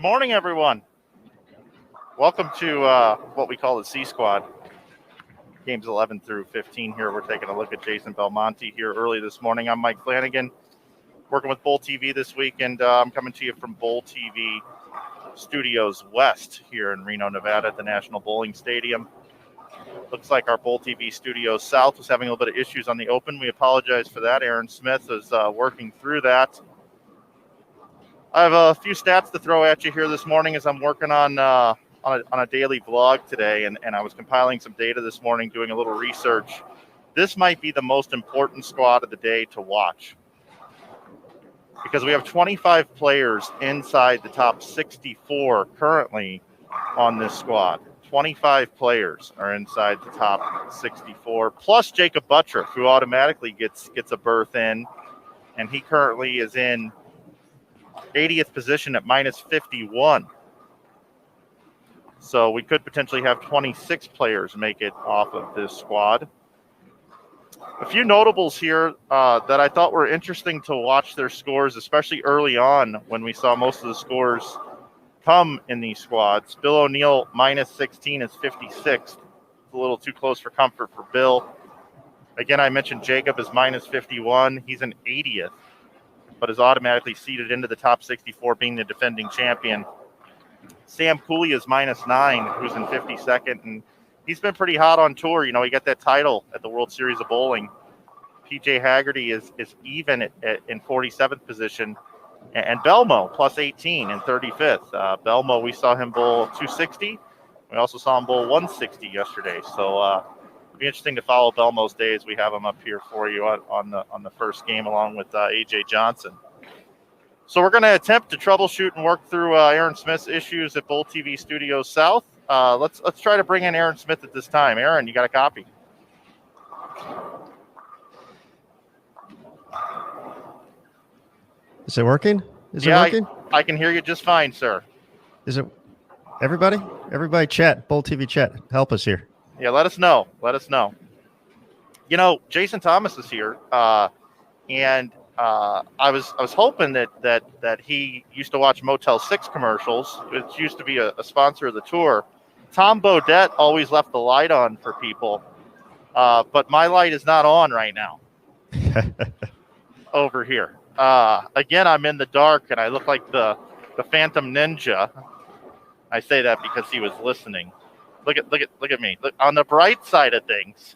morning, everyone. Welcome to what we call the C Squad. Games 11 through 15 here. We're taking a look at Jason Belmonte here early this morning. I'm Mike Flanagan, working with Bowl TV this week, and I'm coming to you from Bowl TV Studios West here in Reno, Nevada at the National Bowling Stadium. Looks like our Bowl TV Studios South was having a little bit of issues on the open. We apologize for that. Aaron Smith is working through that. I have a few stats to throw at you here this morning as I'm working on a daily vlog today, and I was compiling some data this morning, doing a little research. This might be the most important squad of the day to watch because we have 25 players inside the top 64 currently on this squad. 25 players are inside the top 64, plus Jacob Buttriff, who automatically gets a berth in, and he currently is in 80th position at minus 51. So we could potentially have 26 players make it off of this squad. A few notables here that I thought were interesting to watch their scores, especially early on when we saw most of the scores come in these squads. Bill O'Neill, minus 16, is 56th. It's a little too close for comfort for Bill. Again, I mentioned Jacob is minus 51. He's an 80th, but is automatically seeded into the top 64, being the defending champion. Sam Cooley is minus 9, who's in 52nd, and he's been pretty hot on tour. You know, he got that title at the World Series of Bowling. PJ Haggerty is even in 47th position, and Belmo plus 18 in 35th. Belmo, we saw him bowl 260. We also saw him bowl 160 yesterday. So it'll be interesting to follow Belmo's day as we have him up here for you on the first game, along with AJ Johnson. So we're going to attempt to troubleshoot and work through Aaron Smith's issues at Bowl TV Studios South. Let's try to bring in Aaron Smith at this time. Aaron, you got a copy? Is it working? Is it working? I can hear you just fine, sir. Is it? Everybody chat, Bowl TV chat. Help us here. Yeah, let us know. You know, Jason Thomas is here, and I was hoping that he used to watch Motel 6 commercials, which used to be a sponsor of the tour. Tom Bodette always left the light on for people, but my light is not on right now over here. Again, I'm in the dark, and I look like the Phantom Ninja. I say that because he was listening. Look at me. Look, on the bright side of things,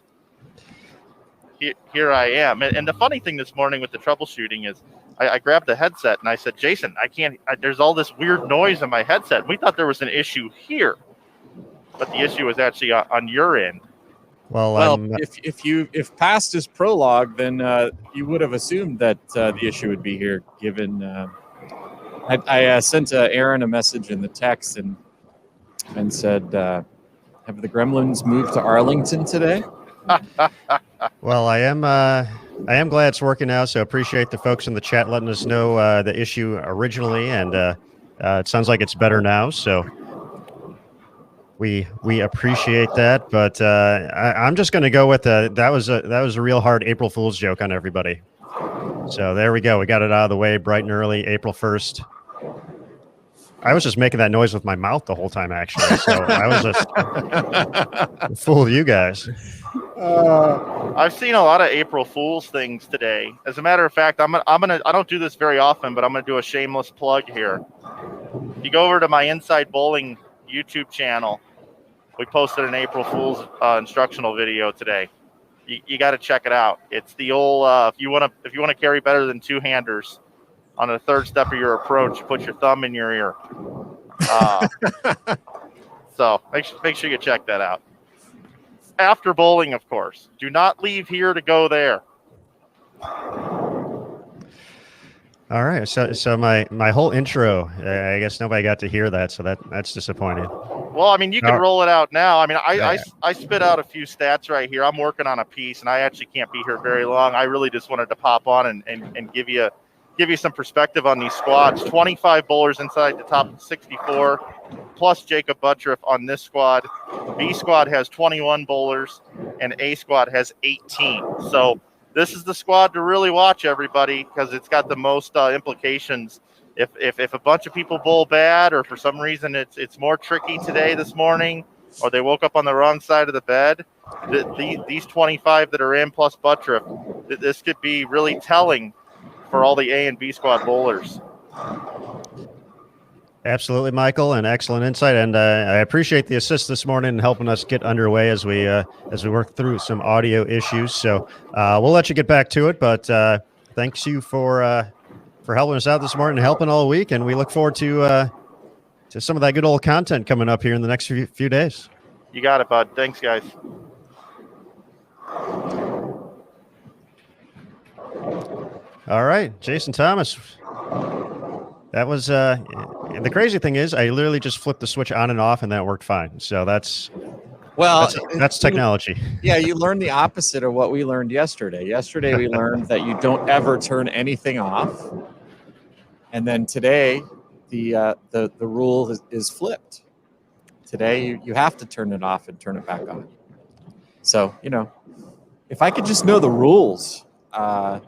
here I am. And the funny thing this morning with the troubleshooting is I grabbed the headset and I said, Jason, there's all this weird noise in my headset. We thought there was an issue here, but the issue was actually on your end. Well, if past is prologue, then you would have assumed that the issue would be here, given I sent Aaron a message in the text and said, have the Gremlins moved to Arlington today? Well, I am glad it's working now, so appreciate the folks in the chat letting us know the issue originally, and it sounds like it's better now, so we appreciate that. But I'm just going to go with that was a real hard April Fool's joke on everybody. So there we go. We got it out of the way bright and early, April 1st. I was just making that noise with my mouth the whole time, actually. So I was just fool of you guys. I've seen a lot of April Fool's things today. As a matter of fact, I don't do this very often, but I'm gonna do a shameless plug here. If you go over to my Inside Bowling YouTube channel, we posted an April Fool's instructional video today. You got to check it out. It's the old if you want to carry better than two-handers. On the third step of your approach, put your thumb in your ear. So make sure you check that out. After bowling, of course. Do not leave here to go there. All right. So my whole intro, I guess nobody got to hear that, so that's disappointing. Well, I mean, you can roll it out now. I mean, I spit out a few stats right here. I'm working on a piece, and I actually can't be here very long. I really just wanted to pop on and give you some perspective on these squads. 25 bowlers inside the top 64, plus Jacob Buttriff on this squad. B squad has 21 bowlers, and A squad has 18. So this is the squad to really watch, everybody, because it's got the most implications if a bunch of people bowl bad, or for some reason it's more tricky this morning, or they woke up on the wrong side of the bed, these 25 that are in plus Buttriff, this could be really telling for all the A and B squad bowlers. Absolutely, Michael, and excellent insight. And I appreciate the assist this morning and helping us get underway as we work through some audio issues. So we'll let you get back to it. But thanks you for helping us out this morning and helping all week. And we look forward to some of that good old content coming up here in the next few days. You got it, bud. Thanks, guys. All right, Jason Thomas. That was the crazy thing is I literally just flipped the switch on and off and that worked fine. So that's technology. Yeah, you learned the opposite of what we learned yesterday. Yesterday we learned that you don't ever turn anything off. And then today the rule is flipped. Today you have to turn it off and turn it back on. So, if I could just know the rules, I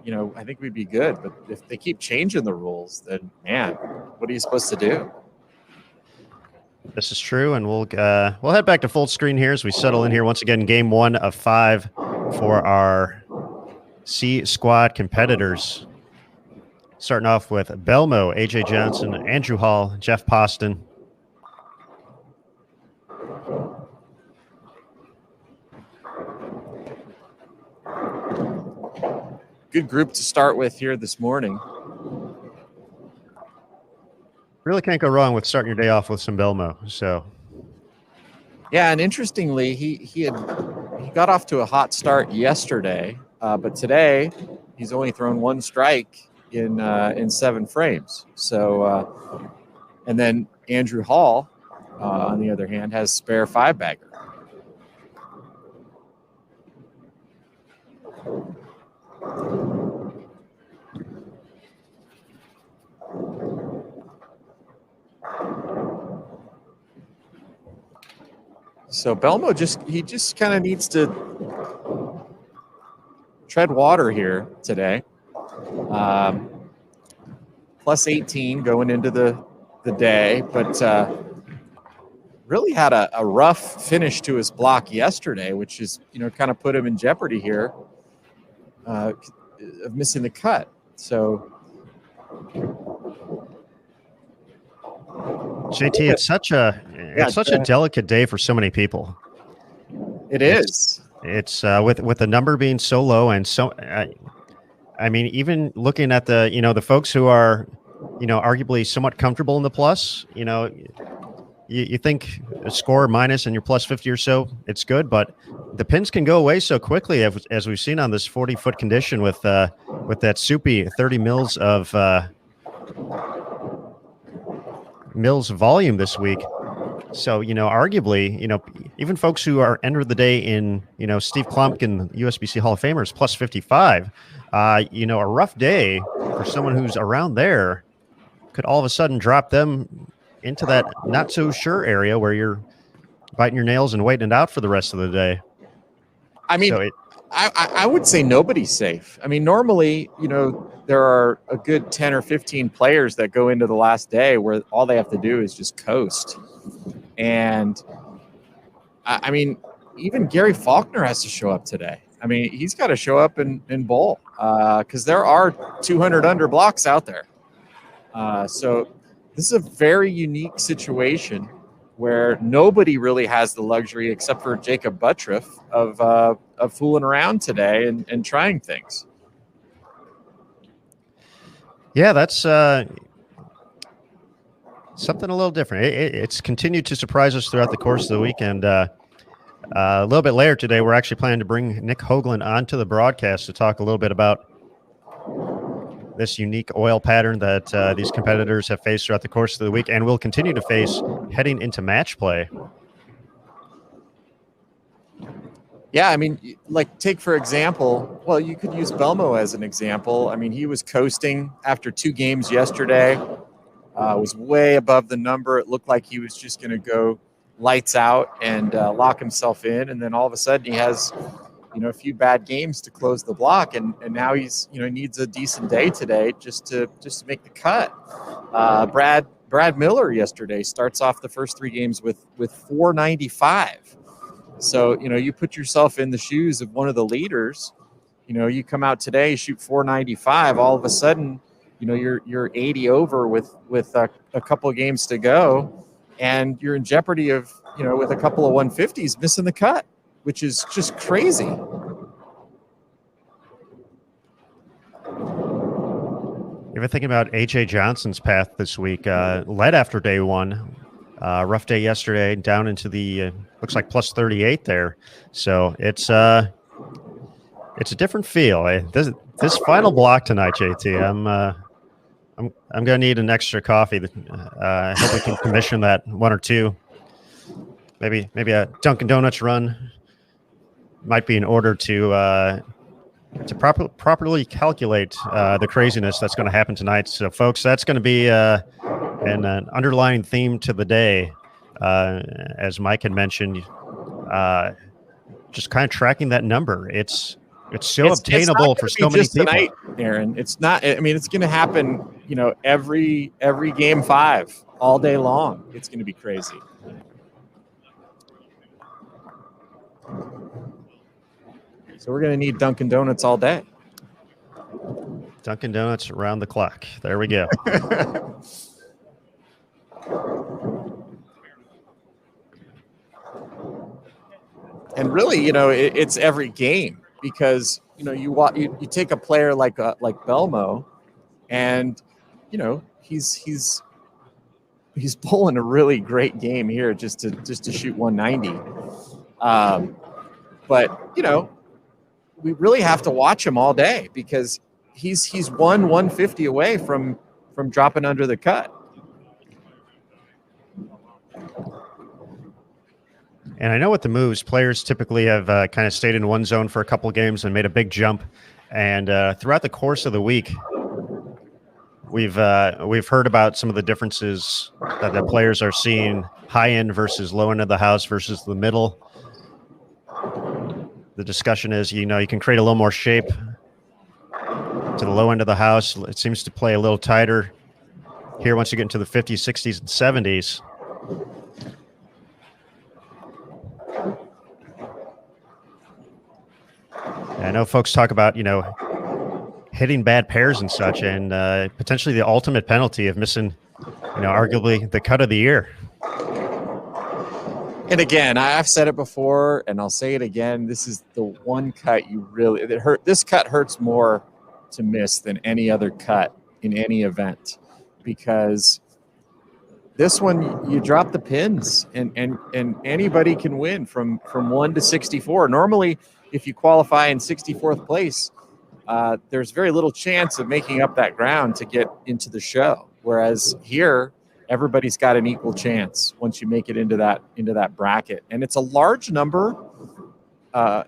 think we'd be good. But if they keep changing the rules, then man, what are you supposed to do? This is true, and we'll head back to full screen here as we settle in here once again. Game 1 of 5 for our C squad competitors. Starting off with Belmo, AJ Johnson, Andrew Hall, Jeff Poston. Good group to start with here this morning. Really can't go wrong with starting your day off with some Belmo. So, yeah, and interestingly, he got off to a hot start yesterday, but today he's only thrown one strike in 7 frames. So, and then Andrew Hall, on the other hand, has spare 5-bagger. So Belmo just kind of needs to tread water here today. Plus 18 going into the day, but really had a rough finish to his block yesterday, which is kind of put him in jeopardy here of missing the cut. So JT, it's such a delicate day for so many people. It is. It's with the number being so low, and so I mean, even looking at the folks who are arguably somewhat comfortable in the plus, you think a score minus and you're plus 50 or so, it's good, but the pins can go away so quickly, as we've seen on this 40-foot condition with that soupy 30 mils of volume this week. So, arguably, even folks who are entered the day in, Steve Klumpkin, USBC Hall of Famers, plus 55, a rough day for someone who's around there could all of a sudden drop them into that not so sure area where you're biting your nails and waiting it out for the rest of the day. I mean, I would say nobody's safe. I mean, normally, there are a good 10 or 15 players that go into the last day where all they have to do is just coast. And I mean, even Gary Faulkner has to show up today. I mean, he's got to show up and bowl because there are 200 under blocks out there. So this is a very unique situation where nobody really has the luxury except for Jacob Buttriff of fooling around today and trying things. Yeah, that's something a little different. It's continued to surprise us throughout the course of the weekend. A little bit later today, we're actually planning to bring Nick Hoagland onto the broadcast to talk a little bit about this unique oil pattern that these competitors have faced throughout the course of the week and will continue to face heading into match play. Yeah, I mean, like take for example, well, you could use Belmo as an example. I mean, he was coasting after 2 games yesterday, was way above the number. It looked like he was just going to go lights out and lock himself in. And then all of a sudden he has, a few bad games to close the block. And now he's, needs a decent day today just to make the cut. Brad Miller yesterday starts off the first 3 games with 495. So, you put yourself in the shoes of one of the leaders. You come out today, shoot 495. All of a sudden, you're 80 over with a couple of games to go, and you're in jeopardy of with a couple of 150s missing the cut, which is just crazy. If you're thinking about A.J. Johnson's path this week, led after day one, rough day yesterday, down into the looks like plus 38 there. So it's a different feel. This final block tonight, JT. I'm gonna need an extra coffee. I hope we can commission that 1 or 2. Maybe a Dunkin' Donuts run might be in order to properly calculate the craziness that's going to happen tonight. So, folks, that's going to be an underlying theme to the day, as Mike had mentioned. Just kind of tracking that number. It's obtainable for so many people. Tonight, Aaron, it's not. I mean, it's going to happen. Every game 5 all day long. It's going to be crazy. So we're going to need Dunkin' Donuts all day. Dunkin' Donuts around the clock. There we go. And really, it's every game because you take a player like Belmo, and he's pulling a really great game here just to shoot 190. But we really have to watch him all day because he's 150 away from dropping under the cut. And I know with the moves, players typically have kind of stayed in one zone for a couple of games and made a big jump. And throughout the course of the week, we've heard about some of the differences that the players are seeing: high end versus low end of the house versus the middle. The discussion is, you can create a little more shape to the low end of the house. It seems to play a little tighter here once you get into the 50s, 60s, and 70s. And I know folks talk about, hitting bad pairs and such, and potentially the ultimate penalty of missing, arguably the cut of the year. And again, I've said it before, and I'll say it again. This is the one cut this cut hurts more to miss than any other cut in any event, because this one you drop the pins, and anybody can win from 1 to 64. Normally, if you qualify in 64th place, there's very little chance of making up that ground to get into the show. Whereas here, everybody's got an equal chance once you make it into that bracket. And it's a large number. I'm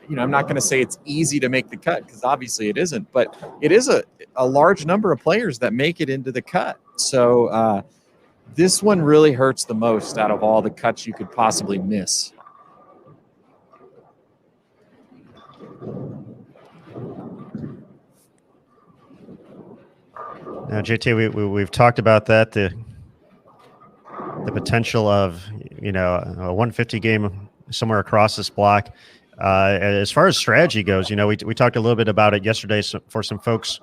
not going to say it's easy to make the cut because obviously it isn't, but it is a large number of players that make it into the cut. So this one really hurts the most out of all the cuts you could possibly miss. Now, JT, we've talked about that, the potential of, a 150 game somewhere across this block. As far as strategy goes, we talked a little bit about it yesterday for some folks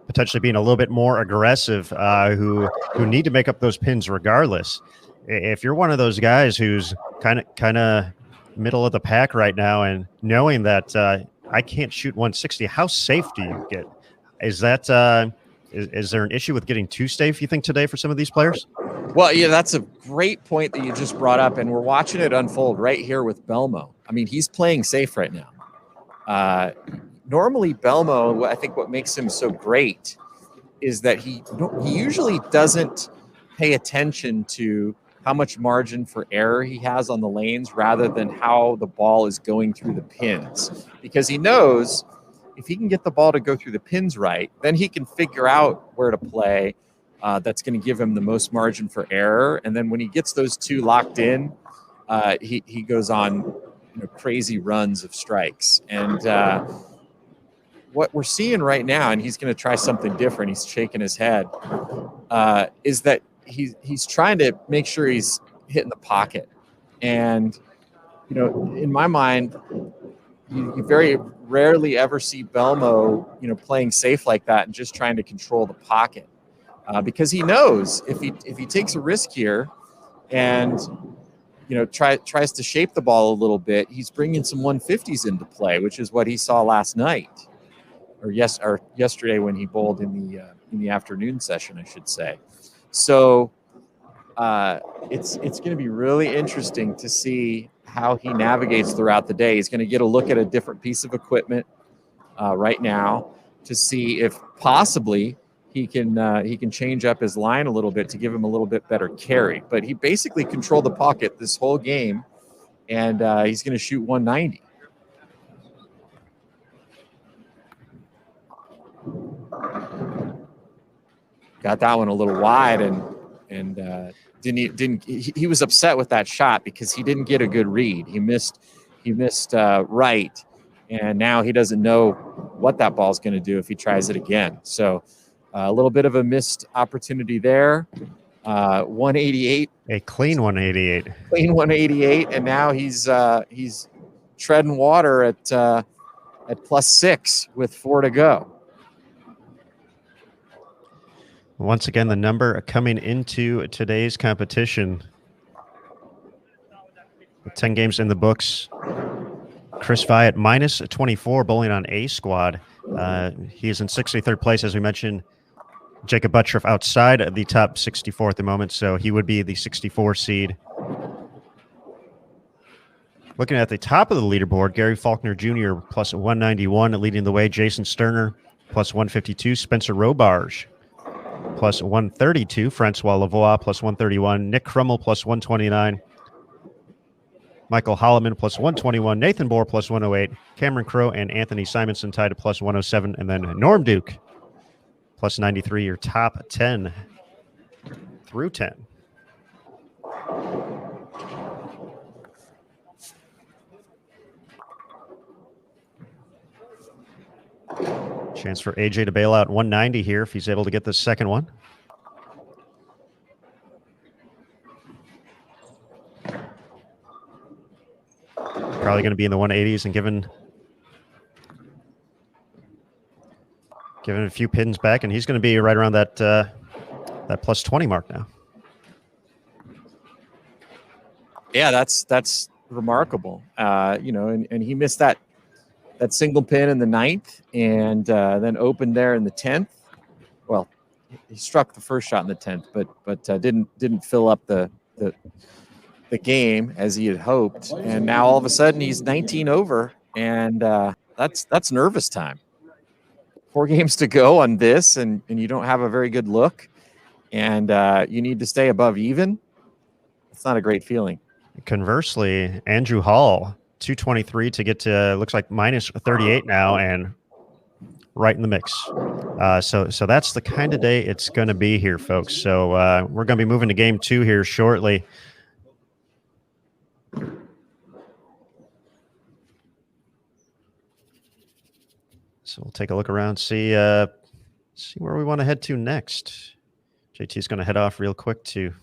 potentially being a little bit more aggressive, who need to make up those pins regardless. If you're one of those guys who's kind of middle of the pack right now and knowing that I can't shoot 160, how safe do you get? Is that is there an issue with getting too safe, you think, today for some of these players? Well, yeah, that's a great point that you just brought up, and we're watching it unfold right here with Belmo. I mean, he's playing safe right now. Normally, Belmo, I think what makes him so great is that he usually doesn't pay attention to how much margin for error he has on the lanes rather than how the ball is going through the pins, because he knows if he can get the ball to go through the pins right, then he can figure out where to play. That's going to give him the most margin for error. And then when he gets those two locked in, he goes on crazy runs of strikes. And what we're seeing right now, and he's going to try something different. He's shaking his head. Is that he's trying to make sure he's hitting the pocket, and in my mind, you very rarely ever see Belmo, playing safe like that and just trying to control the pocket, because he knows if he takes a risk here and tries to shape the ball a little bit, he's bringing some 150s into play, which is what he saw last night, or yesterday when he bowled in the afternoon session, I should say. So it's going to be really interesting to see how he navigates throughout the day. He's going to get a look at a different piece of equipment right now to see if possibly he can change up his line a little bit to give him a little bit better carry. But he basically controlled the pocket this whole game, and he's going to shoot 190. Got that one a little wide, and he was upset with that shot because he didn't get a good read. He missed right, and now he doesn't know what that ball's going to do if he tries it again. So a little bit of a missed opportunity there. 188, a clean 188, and now he's treading water at +6 with 4 to go. Once again, the number coming into today's competition, with 10 games in the books, Chris Vai at -24, bowling on A squad. He is in 63rd place, as we mentioned. Jacob Buttriff outside of the top 64 at the moment, so he would be the 64 seed. Looking at the top of the leaderboard, Gary Faulkner Jr. plus 191 leading the way. Jason Sterner plus 152. Spencer Robarge plus 132. Francois Lavoie plus 131. Nick Krummel plus 129. Michael Holloman plus 121. Nathan Bohr plus 108. Cameron Crowe and Anthony Simonson tied at plus 107. And then Norm Duke plus 93, your top 10 through 10. Chance for AJ to bail out 190 here if he's able to get the second one. Probably going to be in the 180s and given a few pins back, and he's going to be right around that that plus 20 mark now. Yeah, that's remarkable. And he missed that single pin in the 9th, and then opened there in the 10th. Well, he struck the first shot in the 10th, but didn't fill up the game as he had hoped. And now all of a sudden he's 19 over, and that's nervous time. 4 games to go on this, and you don't have a very good look, and you need to stay above even. It's not a great feeling. Conversely, Andrew Hall, 223 to get to, looks like -38 now, and right in the mix. So that's the kind of day it's going to be here, folks. So we're going to be moving to game 2 here shortly. So we'll take a look around, see where we want to head to next. JT's going to head off real quick to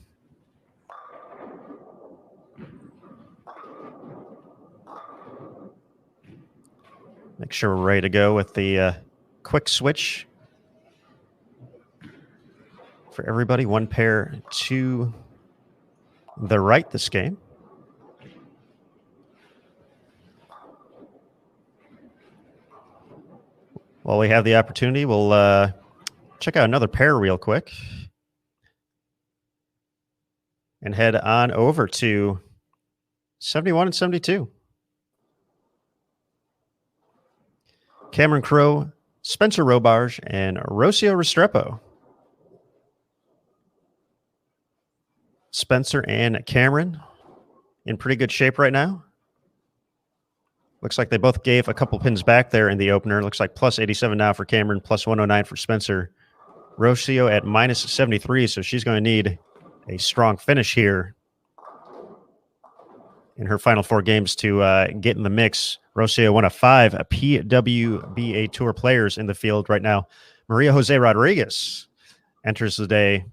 make sure we're ready to go with the quick switch for everybody. One pair to the right this game. While we have the opportunity, we'll check out another pair real quick and head on over to 71 and 72. Cameron Crowe, Spencer Robarge, and Rocio Restrepo. Spencer and Cameron in pretty good shape right now. Looks like they both gave a couple pins back there in the opener. Looks like plus 87 now for Cameron, plus 109 for Spencer. Rocio at -73, so she's going to need a strong finish here in her final 4 games to get in the mix Rocio, one of 5 PWBA Tour players in the field right now. Maria Jose Rodriguez enters the day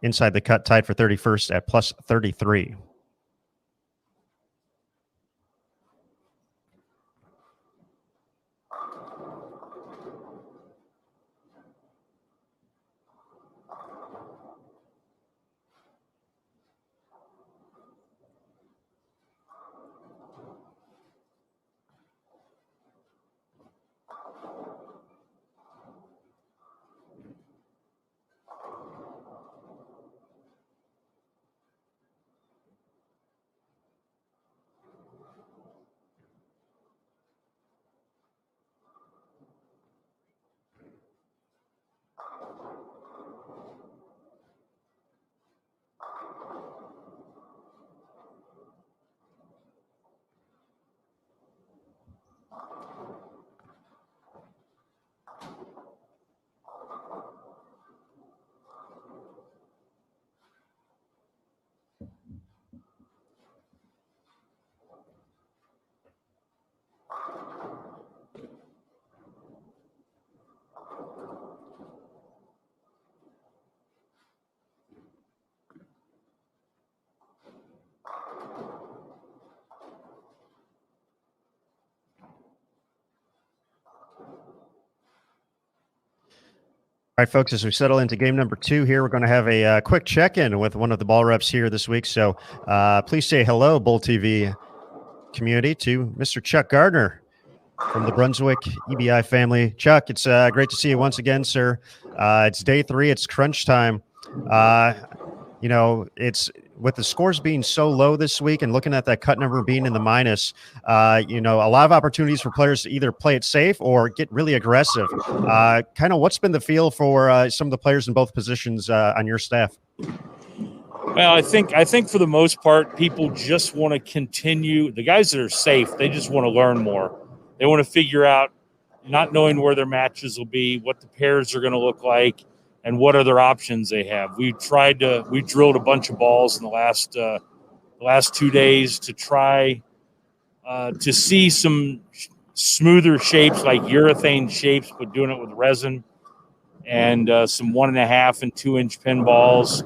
inside the cut, tied for 31st at plus 33. All right, folks, as we settle into game number 2 here, we're going to have a quick check-in with one of the ball reps here this week. So please say hello, Bull TV community, to Mr. Chuck Gardner from the Brunswick EBI family. Chuck, it's great to see you once again, sir. It's day 3. It's crunch time. It's with the scores being so low this week and looking at that cut number being in the minus, a lot of opportunities for players to either play it safe or get really aggressive. Kind of what's been the feel for some of the players in both positions on your staff? Well, I think for the most part, people just want to continue. The guys that are safe, they just want to learn more. They want to figure out, not knowing where their matches will be, what the pairs are going to look like, and what other options they have. We drilled a bunch of balls in the last 2 days to try to see some smoother shapes, like urethane shapes, but doing it with resin, and some 1.5 and 2 inch pin balls.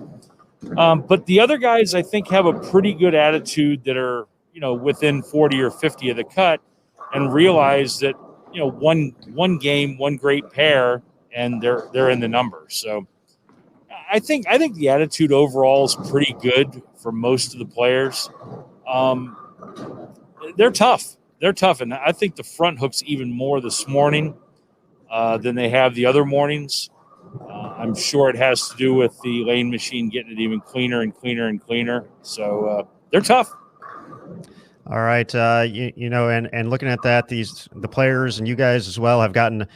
But the other guys, I think, have a pretty good attitude that are, within 40 or 50 of the cut, and realize that, one game, one great pair, and they're in the numbers. So I think the attitude overall is pretty good for most of the players. They're tough. And I think the front hook's even more this morning than they have the other mornings. I'm sure it has to do with the lane machine getting it even cleaner and cleaner and cleaner. So they're tough. All right, and looking at that, the players and you guys as well have gotten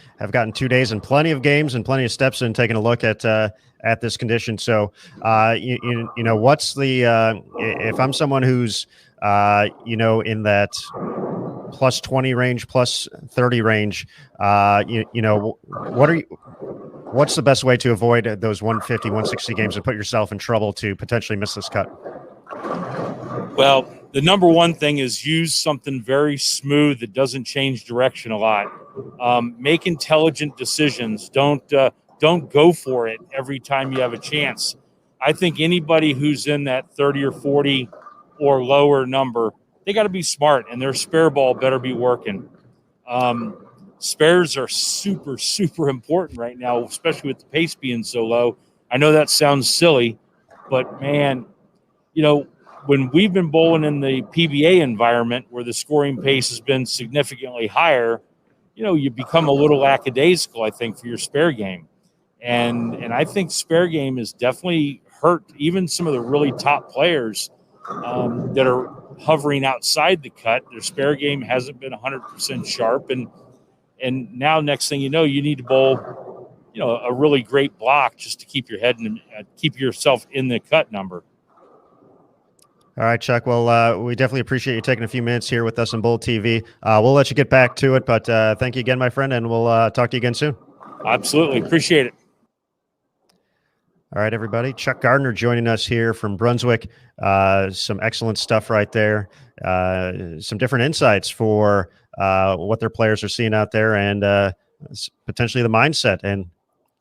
2 days and plenty of games and plenty of steps in taking a look at this condition. So, what's the if I'm someone who's in that plus 20 range, plus 30 range, what's the best way to avoid those 150, 160 games and put yourself in trouble to potentially miss this cut? Well, the number one thing is use something very smooth that doesn't change direction a lot. Make intelligent decisions. Don't go for it every time you have a chance. I think anybody who's in that 30 or 40 or lower number, they got to be smart, and their spare ball better be working. Spares are super, super important right now, especially with the pace being so low. I know that sounds silly, but man, when we've been bowling in the PBA environment where the scoring pace has been significantly higher, you become a little lackadaisical, I think, for your spare game. And I think spare game has definitely hurt even some of the really top players that are hovering outside the cut. Their spare game hasn't been 100% sharp. And now next thing you know, you need to bowl, a really great block just to keep your head and keep yourself in the cut number. All right, Chuck. Well, we definitely appreciate you taking a few minutes here with us on Bull TV. We'll let you get back to it, but thank you again, my friend, and we'll talk to you again soon. Absolutely. Appreciate it. All right, everybody. Chuck Gardner joining us here from Brunswick. Some excellent stuff right there. Some different insights for what their players are seeing out there, and potentially the mindset and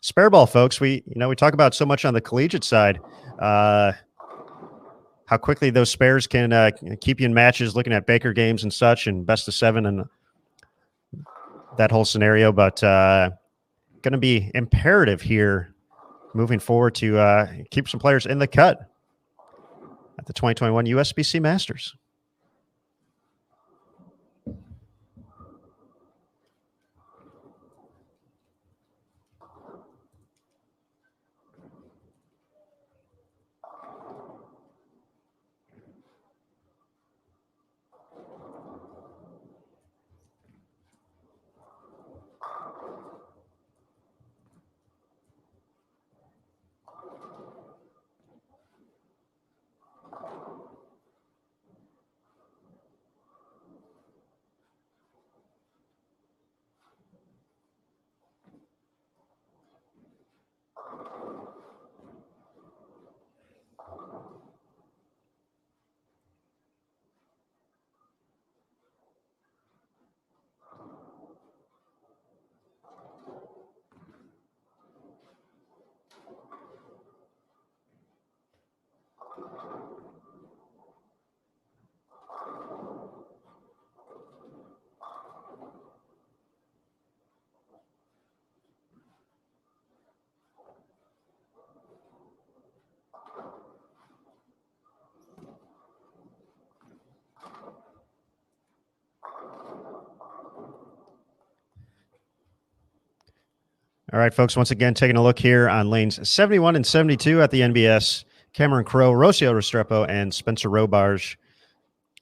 spare ball, folks. We talk about so much on the collegiate side. How quickly those spares can keep you in matches, looking at Baker games and such, and best of 7 and that whole scenario. But going to be imperative here moving forward to keep some players in the cut at the 2021 USBC Masters. All right, folks, once again, taking a look here on lanes 71 and 72 at the NBS. Cameron Crowe, Rocio Restrepo, and Spencer Robarge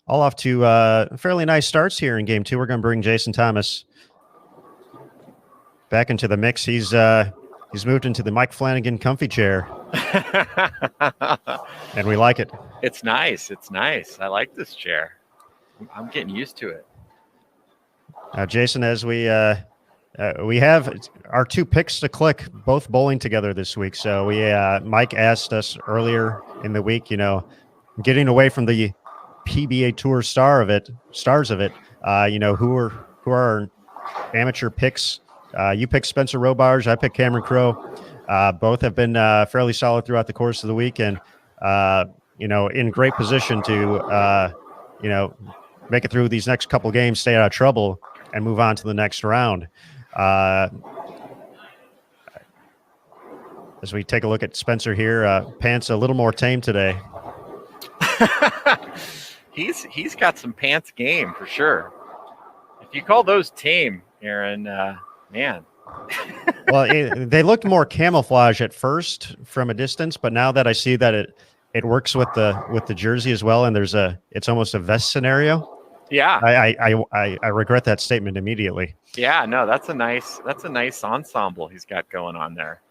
all off to fairly nice starts here in game 2. We're going to bring Jason Thomas back into the mix. He's moved into the Mike Flanagan comfy chair, and we like it. It's nice. It's nice. I like this chair. I'm getting used to it. Jason, as we have our 2 picks to click, both bowling together this week. So Mike asked us earlier in the week, getting away from the PBA Tour stars of it, who are our amateur picks. You picked Spencer Robarge, I picked Cameron Crowe. Both have been fairly solid throughout the course of the week, and in great position to make it through these next couple games, stay out of trouble, and move on to the next round. As we take a look at Spencer here, pants a little more tame today. He's got some pants game for sure. If you call those tame, Aaron, man. Well, they looked more camouflage at first from a distance, but now that I see that it works with the jersey as well, and it's almost a vest scenario. Yeah, I regret that statement immediately. Yeah, no, that's a nice ensemble he's got going on there.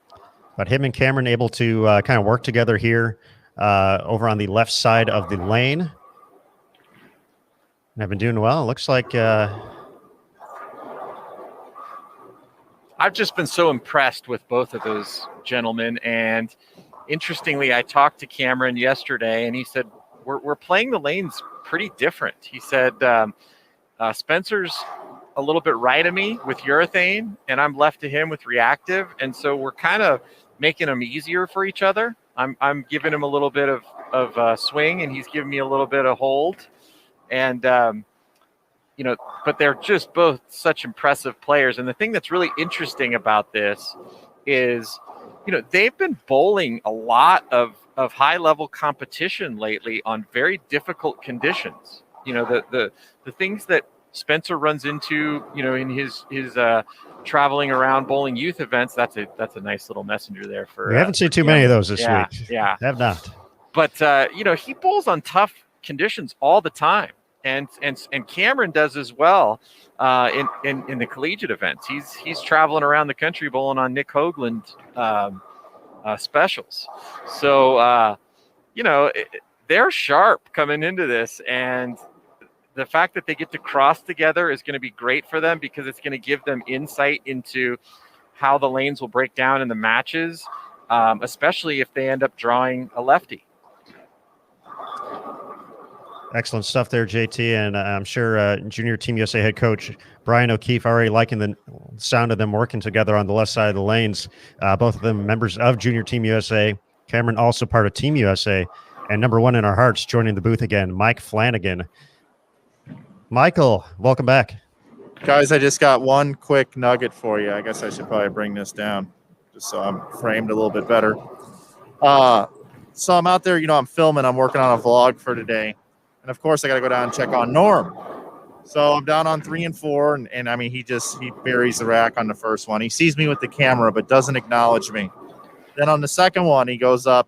But him and Cameron able to kind of work together here over on the left side of the lane. And I've been doing well. It looks like I've just been so impressed with both of those gentlemen. And interestingly, I talked to Cameron yesterday, and he said we're playing the lanes pretty different. He said Spencer's a little bit right of me with urethane, and I'm left to him with reactive, and so we're kind of making them easier for each other. I'm giving him a little bit of swing, and he's giving me a little bit of hold, and but they're just both such impressive players. And the thing that's really interesting about this is, they've been bowling a lot of high level competition lately on very difficult conditions. The things that Spencer runs into, in his traveling around bowling youth events. That's a nice little messenger there for. We haven't seen too many of those this week. Yeah, have not. But he bowls on tough conditions all the time, and Cameron does as well in the collegiate events. He's traveling around the country bowling on Nick Hoagland specials. So they're sharp coming into this, and the fact that they get to cross together is going to be great for them, because it's going to give them insight into how the lanes will break down in the matches. especially if they end up drawing a lefty. Excellent stuff there, JT, and I'm sure Junior Team USA head coach Brian O'Keefe already liking the sound of them working together on the left side of the lanes. Both of them members of Junior Team USA. Cameron also part of Team USA, and number one in our hearts, joining the booth again, Mike Flanagan. Michael, welcome back. Guys, I just got one quick nugget for you. I guess I should probably bring this down just so I'm framed a little bit better. So I'm out there, I'm filming. I'm working on a vlog for today. And, of course, I got to go down and check on Norm. So I'm down on 3 and 4, and I mean, he buries the rack on the first one. He sees me with the camera but doesn't acknowledge me. Then on the second one, he goes up,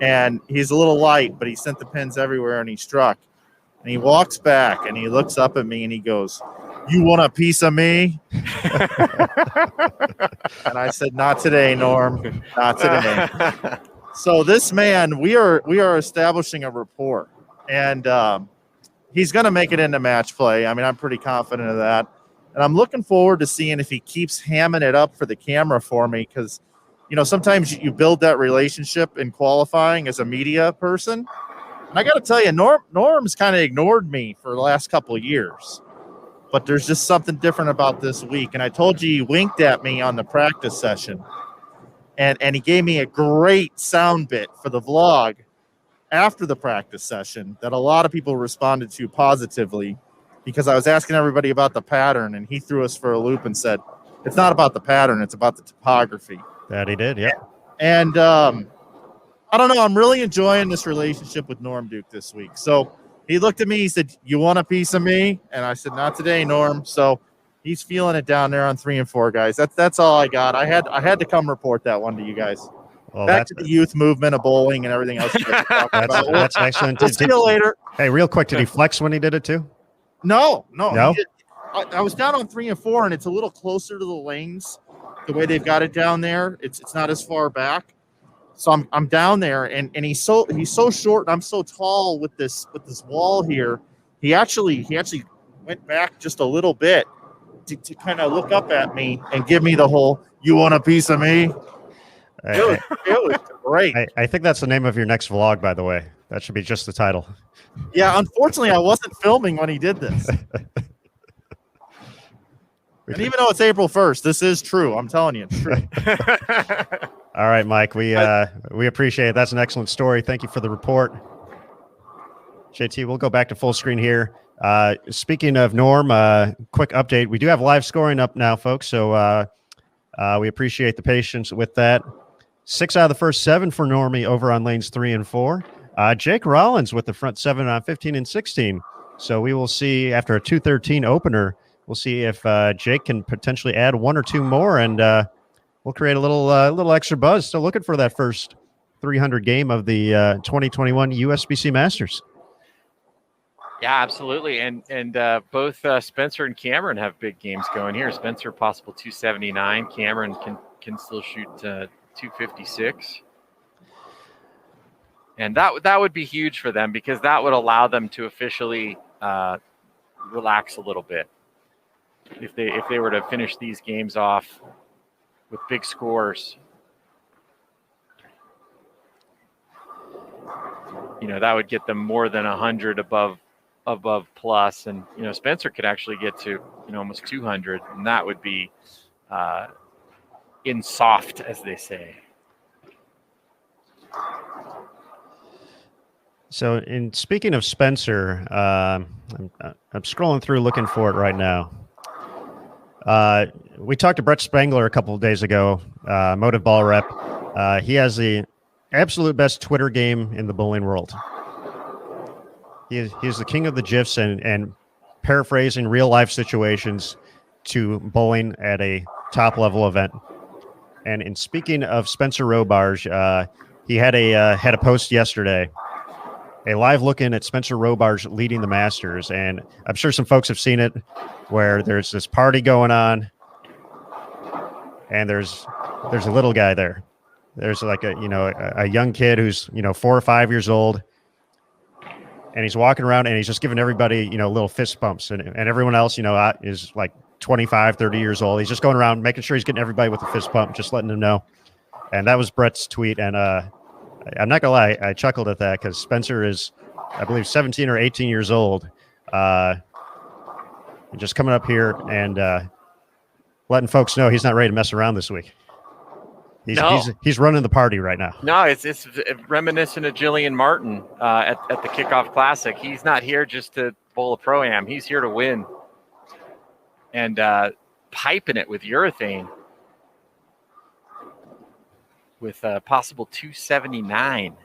and he's a little light, but he sent the pins everywhere, and he struck. And he walks back, and he looks up at me, and he goes, "You want a piece of me?" And I said, "Not today, Norm. Not today." So this man, we are establishing a rapport. And he's going to make it into match play. I mean, I'm pretty confident of that. And I'm looking forward to seeing if he keeps hamming it up for the camera for me because, sometimes you build that relationship in qualifying as a media person. And I got to tell you, Norm's kind of ignored me for the last couple of years. But there's just something different about this week. And I told you he winked at me on the practice session. And he gave me a great sound bit for the vlog after the practice session that a lot of people responded to positively because I was asking everybody about the pattern, and he threw us for a loop and said, "It's not about the pattern, it's about the topography." That he did, yeah. And I don't know, I'm really enjoying this relationship with Norm Duke this week. So he looked at me, he said, "You want a piece of me?" And I said, "Not today, Norm." So he's feeling it down there on 3 and 4, guys. That's all I got. I had to come report that one to you guys. Well, back to the youth movement of bowling and everything else. That's excellent. We'll see you later. Hey, real quick, did he flex when he did it too? No. I was down on 3 and 4, and it's a little closer to the lanes. The way they've got it down there, it's not as far back. So I'm down there, and he's so short, and I'm so tall with this wall here. He actually went back just a little bit to kind of look up at me and give me the whole "You want a piece of me?" It was great. I think that's the name of your next vlog, by the way. That should be just the title. Yeah, unfortunately, I wasn't filming when he did this. And even though it's April 1st, this is true. I'm telling you, it's true. All right, Mike, we appreciate it. That's an excellent story. Thank you for the report. JT, we'll go back to full screen here. Speaking of Norm, quick update. We do have live scoring up now, folks, so we appreciate the patience with that. 6 out of the first 7 for Normie over on lanes 3 and 4. Jake Rollins with the front 7 on 15 and 16. So we will see after a 213 opener, we'll see if Jake can potentially add 1 or 2 more, and we'll create a little extra buzz. Still looking for that first 300 game of the 2021 USBC Masters. Yeah, absolutely. And both Spencer and Cameron have big games going here. Spencer possible 279. Cameron can still shoot 256. And that would be huge for them because that would allow them to officially relax a little bit. If they were to finish these games off with big scores, that would get them more than 100 above plus, and Spencer could actually get to almost 200, and that would be in soft, as they say. So, speaking of Spencer, I'm scrolling through looking for it right now. We talked to Brett Spangler a couple of days ago, Motive Ball Rep. He has the absolute best Twitter game in the bowling world. He's the king of the GIFs and paraphrasing real life situations to bowling at a top level event. And in speaking of Spencer Robarge, he had a post yesterday, a live look-in at Spencer Robarge leading the Masters, and I'm sure some folks have seen it, where there's this party going on, and there's a little guy there. There's like a young kid who's 4 or 5 years old, and he's walking around and he's just giving everybody little fist bumps, and everyone else is like 25, 30 years old. He's just going around making sure he's getting everybody with a fist bump, just letting them know. And that was Brett's tweet. And I'm not going to lie, I chuckled at that because Spencer is, I believe, 17 or 18 years old. Just coming up here and letting folks know he's not ready to mess around this week. He's running the party right now. No, it's reminiscent of Jillian Martin at the Kickoff Classic. He's not here just to bowl a Pro-Am. He's here to win. And piping it with urethane with a possible 279.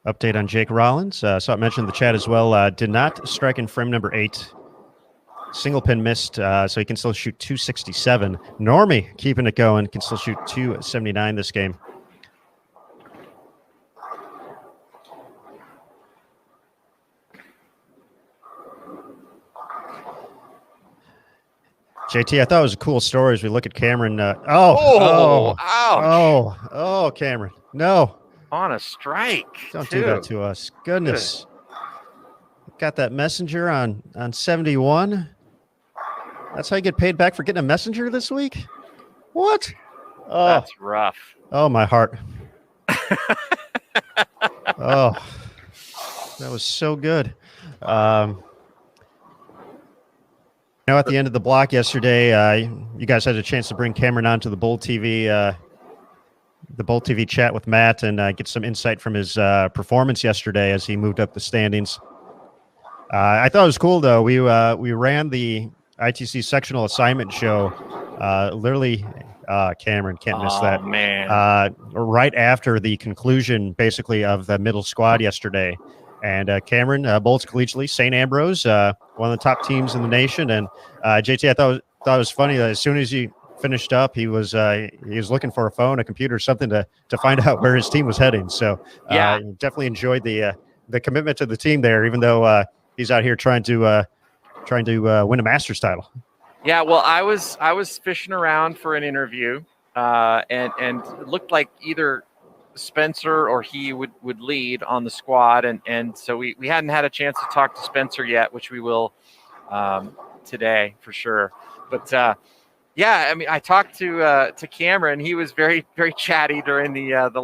Update on Jake Rollins. So I mentioned in the chat as well. Did not strike in frame number 8. Single pin missed, so he can still shoot 267. Normie keeping it going, can still shoot 279 this game. JT, I thought it was a cool story as we look at Cameron. Oh, Cameron. No. On a strike. Don't do that to us. Goodness. Got that messenger on 71. That's how you get paid back for getting a messenger this week? What? Oh, that's rough. Oh, my heart. Oh, that was so good. At the end of the block yesterday, you guys had a chance to bring Cameron on to the Bold TV chat with Matt and get some insight from his performance yesterday as he moved up the standings. I thought it was cool, though. We ran the ITC sectional assignment show literally, Cameron, can't miss that. Man. Right after the conclusion, basically, of the middle squad yesterday. And Cameron bowls collegiately, St. Ambrose, one of the top teams in the nation. And JT, I thought it was funny that as soon as he finished up, he was looking for a phone, a computer, something to find out where his team was heading. So definitely enjoyed the commitment to the team there, even though he's out here trying to win a Masters title. Yeah, well, I was fishing around for an interview, and it looked like either Spencer or he would lead on the squad, and so we hadn't had a chance to talk to Spencer yet, which we will today for sure. But I mean, I talked to Cameron. He was very, very chatty during the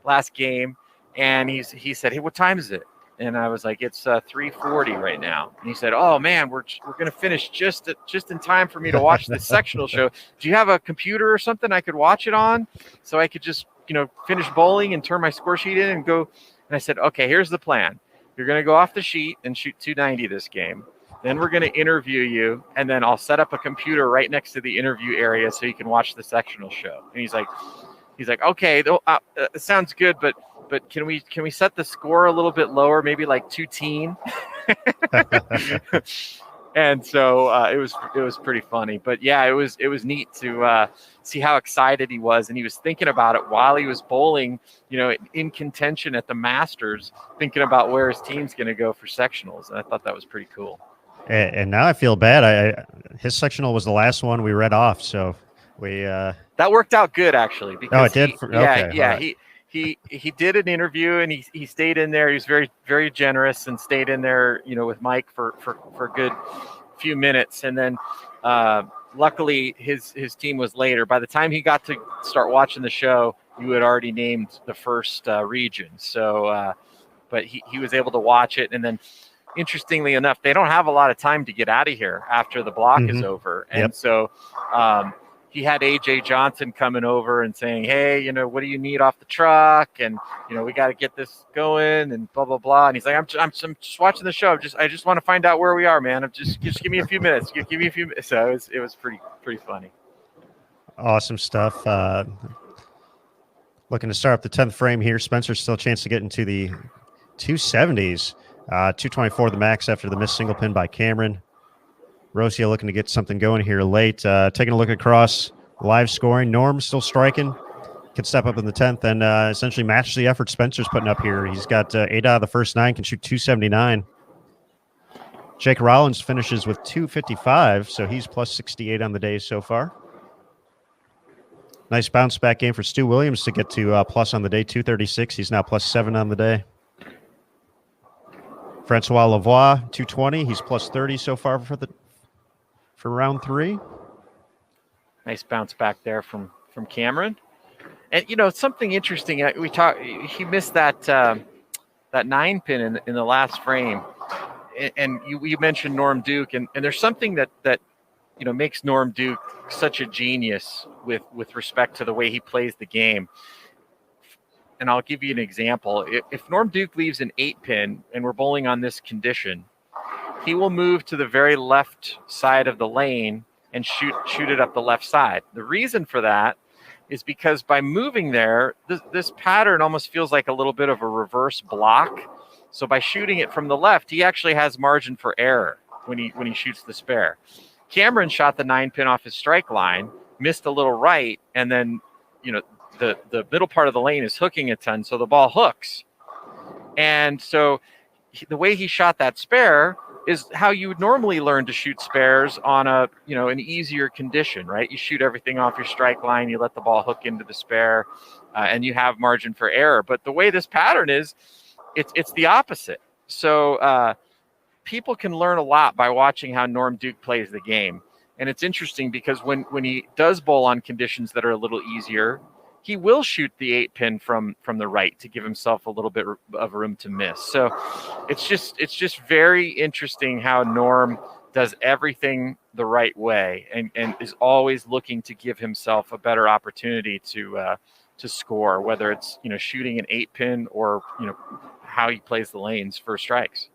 last game, and he said, "Hey, what time is it?" And I was like, "It's 3:40 right now." And he said, "Oh man, we're gonna finish just in time for me to watch this sectional show. Do you have a computer or something I could watch it on, so I could just finish bowling and turn my score sheet in and go?" And I said, "Okay, here's the plan. You're gonna go off the sheet and shoot 290 this game. Then we're gonna interview you, and then I'll set up a computer right next to the interview area so you can watch the sectional show." And he's like, "Okay, it sounds good, but can we set the score a little bit lower, maybe like 2-teen?" And so it was pretty funny. But yeah, it was neat to see how excited he was, and he was thinking about it while he was bowling, in contention at the Masters, thinking about where his team's going to go for sectionals, and I thought that was pretty cool. And now I feel bad. His sectional was the last one we read off, so we that worked out good actually. Because it did. He did an interview, and he stayed in there. He was very, very generous and stayed in there, with Mike for a good few minutes. And then luckily his team was later. By the time he got to start watching the show, you had already named the first region. So, but he was able to watch it. And then interestingly enough, they don't have a lot of time to get out of here after the block is over. And so he had AJ Johnson coming over and saying, "Hey, what do you need off the truck? And we got to get this going and blah blah blah." And he's like, "I'm just watching the show. I just want to find out where we are, man. Just give me a few minutes. Give me a few minutes." So it was pretty funny. Awesome stuff. Looking to start up the 10th frame here. Spencer's still a chance to get into the 270s. 224 the max after the missed single pin by Cameron. Rosia looking to get something going here late. Taking a look across live scoring. Norm still striking. Can step up in the 10th and essentially match the effort Spencer's putting up here. He's got 8 out of the first 9, can shoot 279. Jake Rollins finishes with 255, so he's plus 68 on the day so far. Nice bounce back game for Stu Williams to get to plus on the day, 236. He's now plus 7 on the day. Francois Lavoie, 220. He's plus 30 so far for round 3. Nice bounce back there from Cameron. And something interesting. He missed that 9-pin in the last frame, and you mentioned Norm Duke, and there's something that makes Norm Duke such a genius with respect to the way he plays the game. And I'll give you an example. If Norm Duke leaves an 8-pin and we're bowling on this condition, he will move to the very left side of the lane and shoot it up the left side. The reason for that is because by moving there, this pattern almost feels like a little bit of a reverse block. So by shooting it from the left, he actually has margin for error when he shoots the spare. Cameron shot the 9-pin off his strike line, missed a little right, and then the middle part of the lane is hooking a ton, so the ball hooks. And so the way he shot that spare is how you would normally learn to shoot spares on an easier condition, right? You shoot everything off your strike line, you let the ball hook into the spare, and you have margin for error. But the way this pattern is, it's the opposite. So people can learn a lot by watching how Norm Duke plays the game. And it's interesting because when he does bowl on conditions that are a little easier, he will shoot the 8-pin from the right to give himself a little bit of room to miss. So it's just very interesting how Norm does everything the right way and is always looking to give himself a better opportunity to score, whether it's shooting an 8-pin or how he plays the lanes for strikes.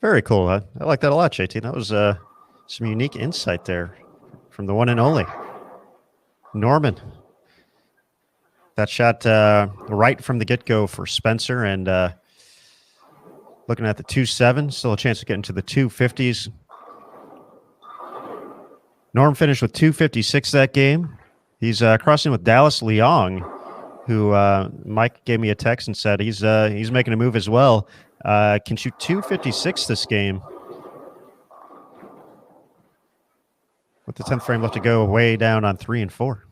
Very cool. I like that a lot, JT. That was some unique insight there from the one and only Norman. That shot right from the get-go for Spencer, and looking at the 2.7, still a chance to get into the 250s. Norm finished with 256 that game. He's crossing with Dallas Leong, who Mike gave me a text and said he's making a move as well. Can shoot 256 this game. With the 10th frame left to go, way down on 3 and 4.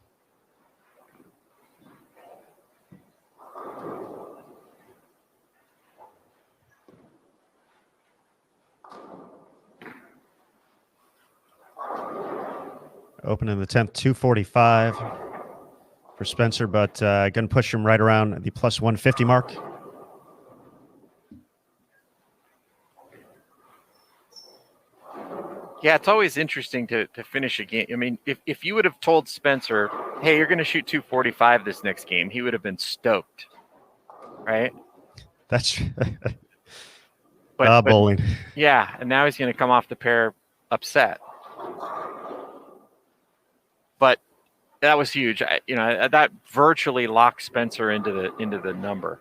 Opening the 10th, 245 for Spencer, but going to push him right around the plus 150 mark. Yeah, it's always interesting to finish a game. I mean, if you would have told Spencer, hey, you're going to shoot 245 this next game, he would have been stoked, right? That's but bowling. Yeah, and now he's going to come off the pair upset. But that was huge. That virtually locked Spencer into the number.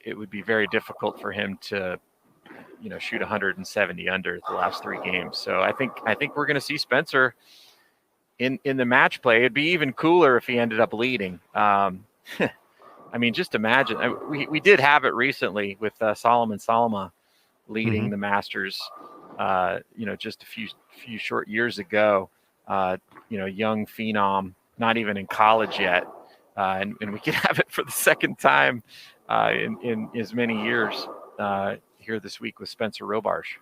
It would be very difficult for him to shoot 170 under the last 3 games. So I think we're going to see Spencer in the match play. It'd be even cooler if he ended up leading. I mean, just imagine. We did have it recently with Solomon Salama leading the Masters. Just a few short years ago. Young phenom, not even in college yet, and we could have it for the second time in as many years. Here this week with Spencer Robarge.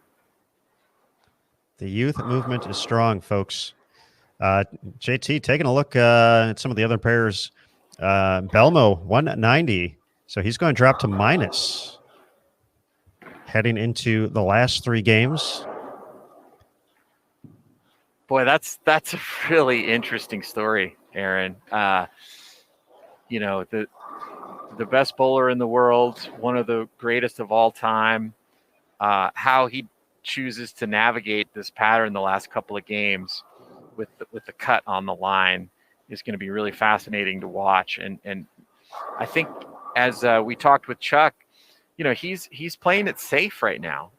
The youth movement is strong, folks. JT, taking a look at some of the other pairs. Belmo, 190. So he's going to drop to minus heading into the last 3 games. Boy, that's a really interesting story, Aaron. The best bowler in the world, one of the greatest of all time, how he chooses to navigate this pattern the last couple of games with the cut on the line is going to be really fascinating to watch. And I think as we talked with Chuck, he's playing it safe right now.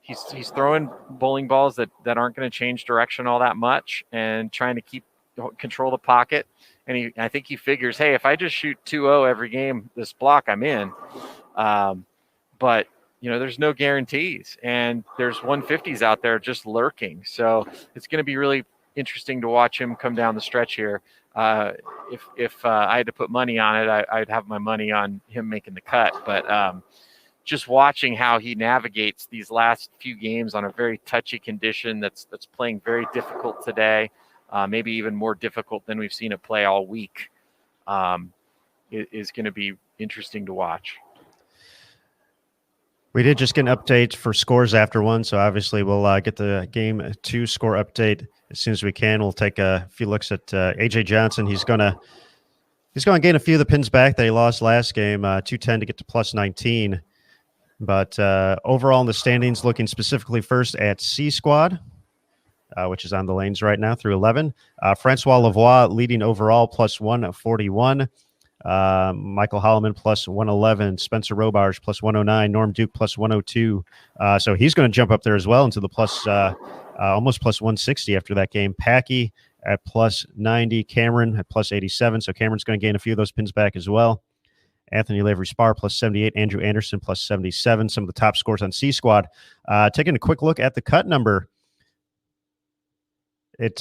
He's throwing bowling balls that aren't going to change direction all that much and trying to control the pocket. And I think he figures, hey, if I just shoot 2-0 every game, this block I'm in. But there's no guarantees, and there's 150s out there just lurking. So it's going to be really interesting to watch him come down the stretch here. If I had to put money on it, I'd have my money on him making the cut. But just watching how he navigates these last few games on a very touchy condition that's playing very difficult today, maybe even more difficult than we've seen it play all week, is going to be interesting to watch. We did just get an update for scores after one, so obviously we'll get the Game 2 score update as soon as we can. We'll take a few looks at A.J. Johnson. He's going to gain a few of the pins back that he lost last game, 210 to get to plus 19. But overall in the standings, looking specifically first at C Squad, which is on the lanes right now through 11. Francois Lavoie leading overall plus 141. Michael Holloman plus 111, Spencer Robarge plus 109, Norm Duke plus 102. So he's going to jump up there as well into the plus almost plus 160 after that game. Packy at plus 90, Cameron at plus 87. So Cameron's going to gain a few of those pins back as well. Anthony Lavery-Spar plus 78, Andrew Anderson plus 77. Some of the top scores on C Squad. Taking a quick look at the cut number. It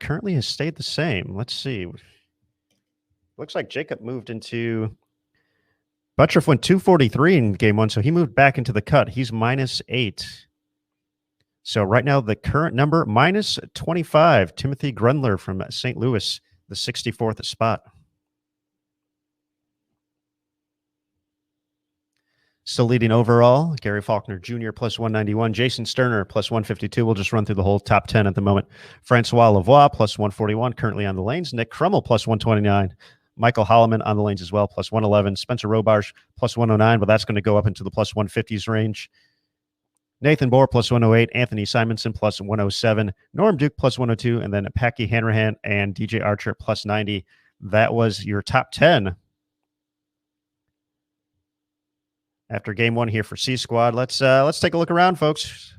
currently has stayed the same. Let's see. Looks like Jacob moved into Buttriff went 243 in game one, so he moved back into the cut. He's -8. So right now the current number -25. Timothy Grundler from St. Louis, the 64th spot. Still leading overall, Gary Faulkner Jr. plus 191, Jason Sterner plus 152. We'll just run through the whole top 10 at the moment. Francois Lavoie plus 141, currently on the lanes. Nick Krummel plus 129. Michael Holloman on the lanes as well, plus 111. Spencer Robarge plus 109, but that's going to go up into the plus 150s range. Nathan Bohr plus 108. Anthony Simonson plus 107. Norm Duke plus 102. And then Packy Hanrahan and DJ Archer plus 90. That was your top 10. After game one here for C Squad, let's take a look around, folks.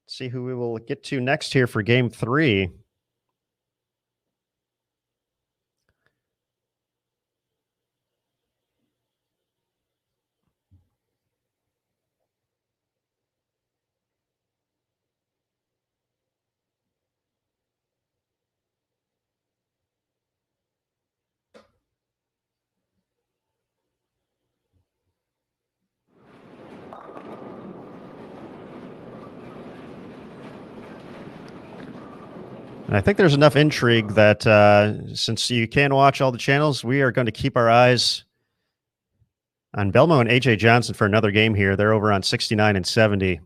See who we will get to next here for game 3. And I think there's enough intrigue that since you can watch all the channels, we are going to keep our eyes on Belmo and A.J. Johnson for another game here. They're over on 69 and 70.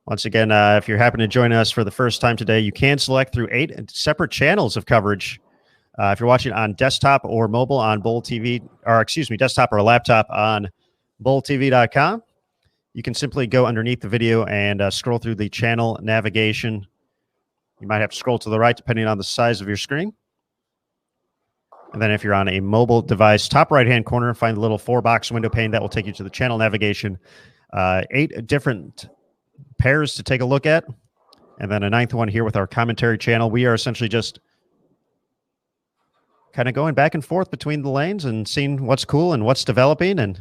Once again, if you're happening to join us for the first time today, you can select through 8 separate channels of coverage. If you're watching on desktop or mobile on Bowl TV, or excuse me, desktop or a laptop on bowltv.com, you can simply go underneath the video and scroll through the channel navigation. You might have to scroll to the right depending on the size of your screen. And then if you're on a mobile device, top right-hand corner, find the little 4-box window pane that will take you to the channel navigation. 8 different pairs to take a look at. And then a 9th one here with our commentary channel. We are essentially just kind of going back and forth between the lanes and seeing what's cool and what's developing. And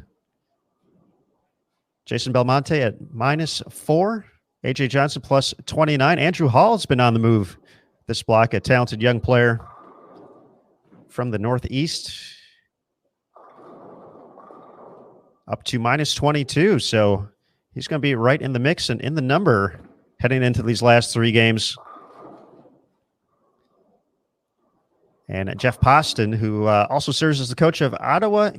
Jason Belmonte at -4. A.J. Johnson plus 29. Andrew Hall has been on the move this block, a talented young player from the Northeast, up to -22. So he's going to be right in the mix and in the number heading into these last 3 games. And Jeff Poston, who also serves as the coach of Ottawa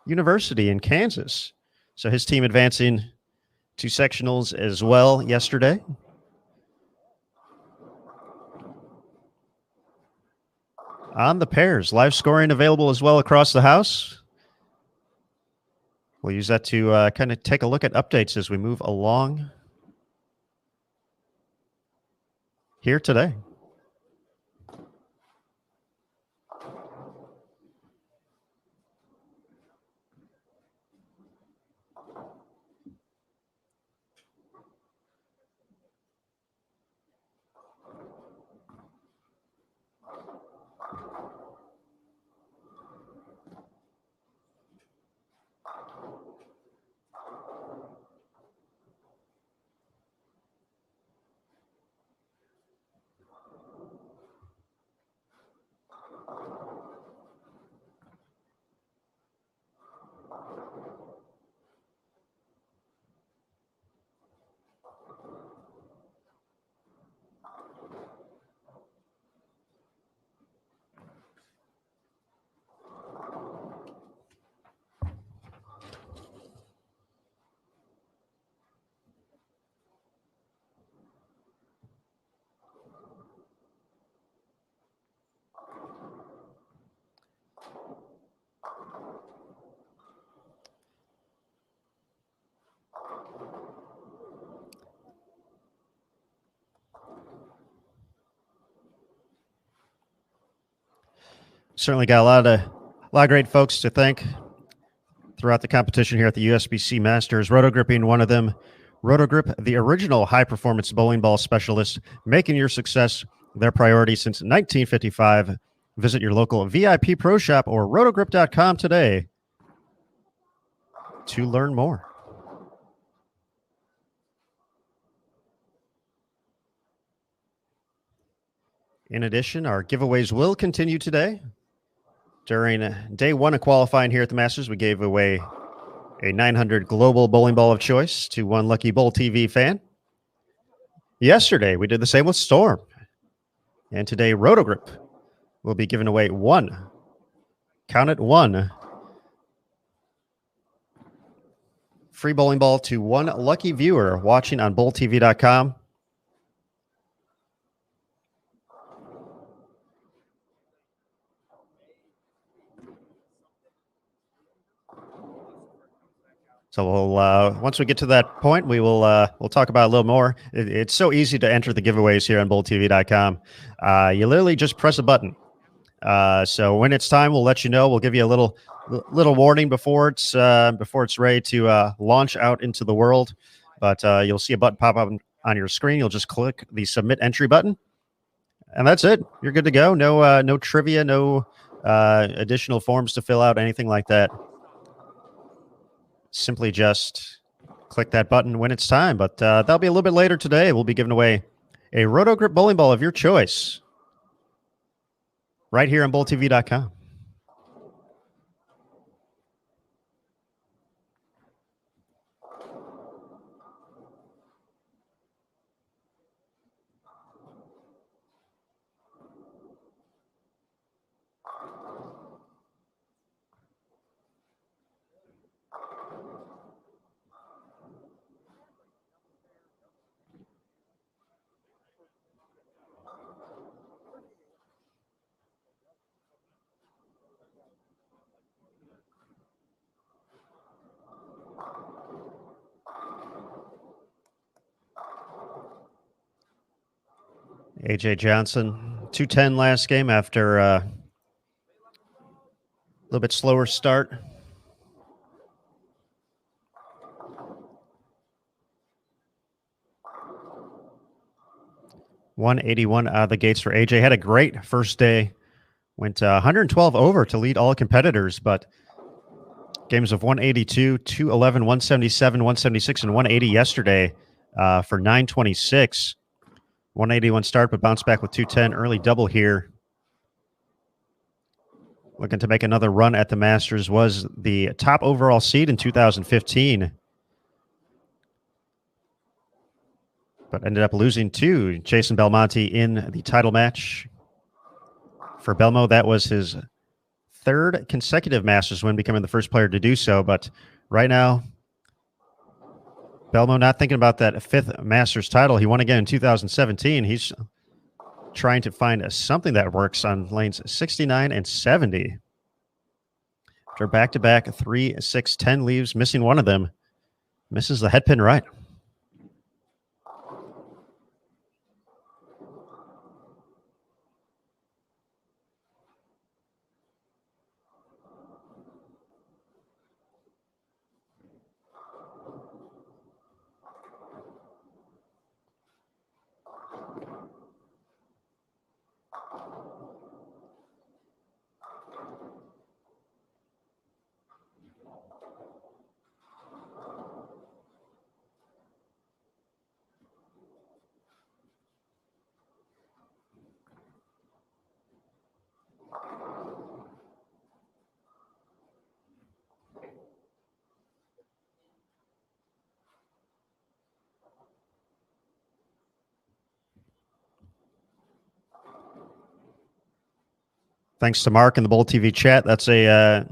University in Kansas. So his team advancing to sectionals as well yesterday. On the pairs, live scoring available as well across the house. We'll use that to kind of take a look at updates as we move along here today. Certainly got a lot of great folks to thank throughout the competition here at the USBC Masters. Rotogrip being one of them. Rotogrip, the original high-performance bowling ball specialist, making your success their priority since 1955. Visit your local VIP Pro Shop or rotogrip.com today to learn more. In addition, our giveaways will continue today. During day one of qualifying here at the Masters, we gave away a 900 Global Bowling Ball of Choice to one lucky Bowl TV fan. Yesterday, we did the same with Storm. And today, Rotogrip will be giving away one. Count it, one. Free bowling ball to one lucky viewer watching on bowltv.com. So we'll once we get to that point, we'll talk about it a little more. It's so easy to enter the giveaways here on bowltv.com. You literally just press a button. So when it's time, we'll let you know. We'll give you a little warning before it's ready to launch out into the world. But you'll see a button pop up on your screen. You'll just click the submit entry button, and that's it. You're good to go. No trivia, no additional forms to fill out, anything like that. Simply just click that button when it's time. But that'll be a little bit later today. We'll be giving away a Rotogrip bowling ball of your choice right here on bowltv.com. AJ Johnson, 210 last game after a little bit slower start. $181 out of the gates for AJ. Had a great first day. Went 112 over to lead all competitors, but games of 182, 211, 177, 176, and 180 yesterday for 926. 181 start, but bounced back with 210. Early double here. Looking to make another run at the Masters. Was the top overall seed in 2015. But ended up losing to Jason Belmonte in the title match. For Belmo, that was his third consecutive Masters win, becoming the first player to do so. But right now, Belmo not thinking about that fifth Masters title. He won again in 2017. He's trying to find something that works on lanes 69 and 70. After back-to-back 3, 6, 10 leaves, missing one of them. Misses the head pin right. Thanks to Mark in the Bowl TV chat. That's it's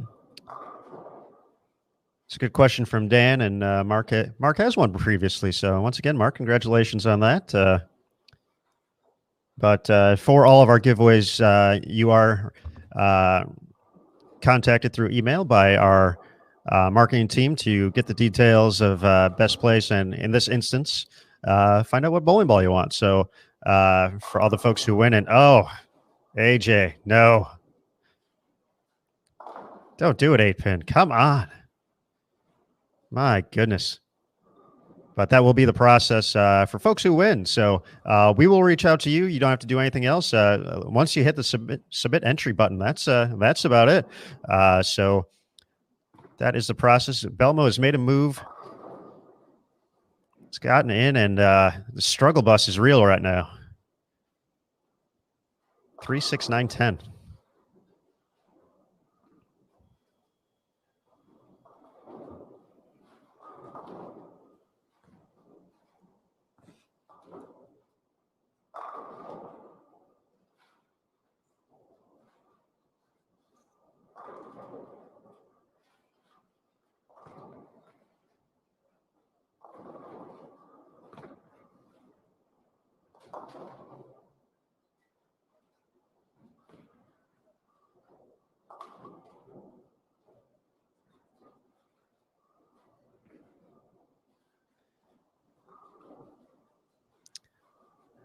a good question from Dan, and Mark has one previously. So once again, Mark, congratulations on that. But for all of our giveaways, you are contacted through email by our marketing team to get the details of best place, and in this instance, find out what bowling ball you want. So for all the folks who win, and AJ, no. Don't do it, 8-pin. Come on. My goodness. But that will be the process for folks who win. So we will reach out to you. You don't have to do anything else. Once you hit the submit entry button, that's about it. So that is the process. Belmo has made a move. It's gotten in, and the struggle bus is real right now. 3, 6, 9, 10.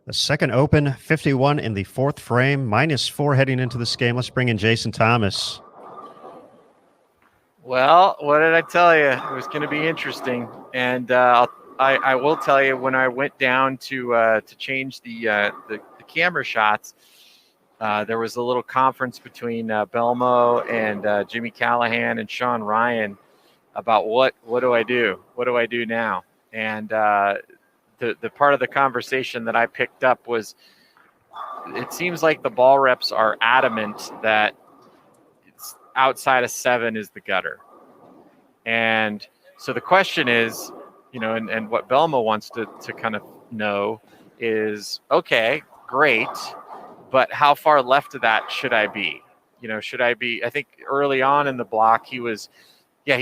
The second open, 51 in the fourth frame, -4 heading into this game. Let's bring in Jason Thomas. Well, what did I tell you? It was going to be interesting, and I will tell you, when I went down to change the camera shots, there was a little conference between Belmo and Jimmy Callahan and Sean Ryan about what do I do? What do I do now? And the part of the conversation that I picked up was, it seems like the ball reps are adamant that it's outside of 7 is the gutter. And so the question is, and what Belmo wants to kind of know is, okay, great, but how far left of that should I be? Should I be? I think early on in the block, he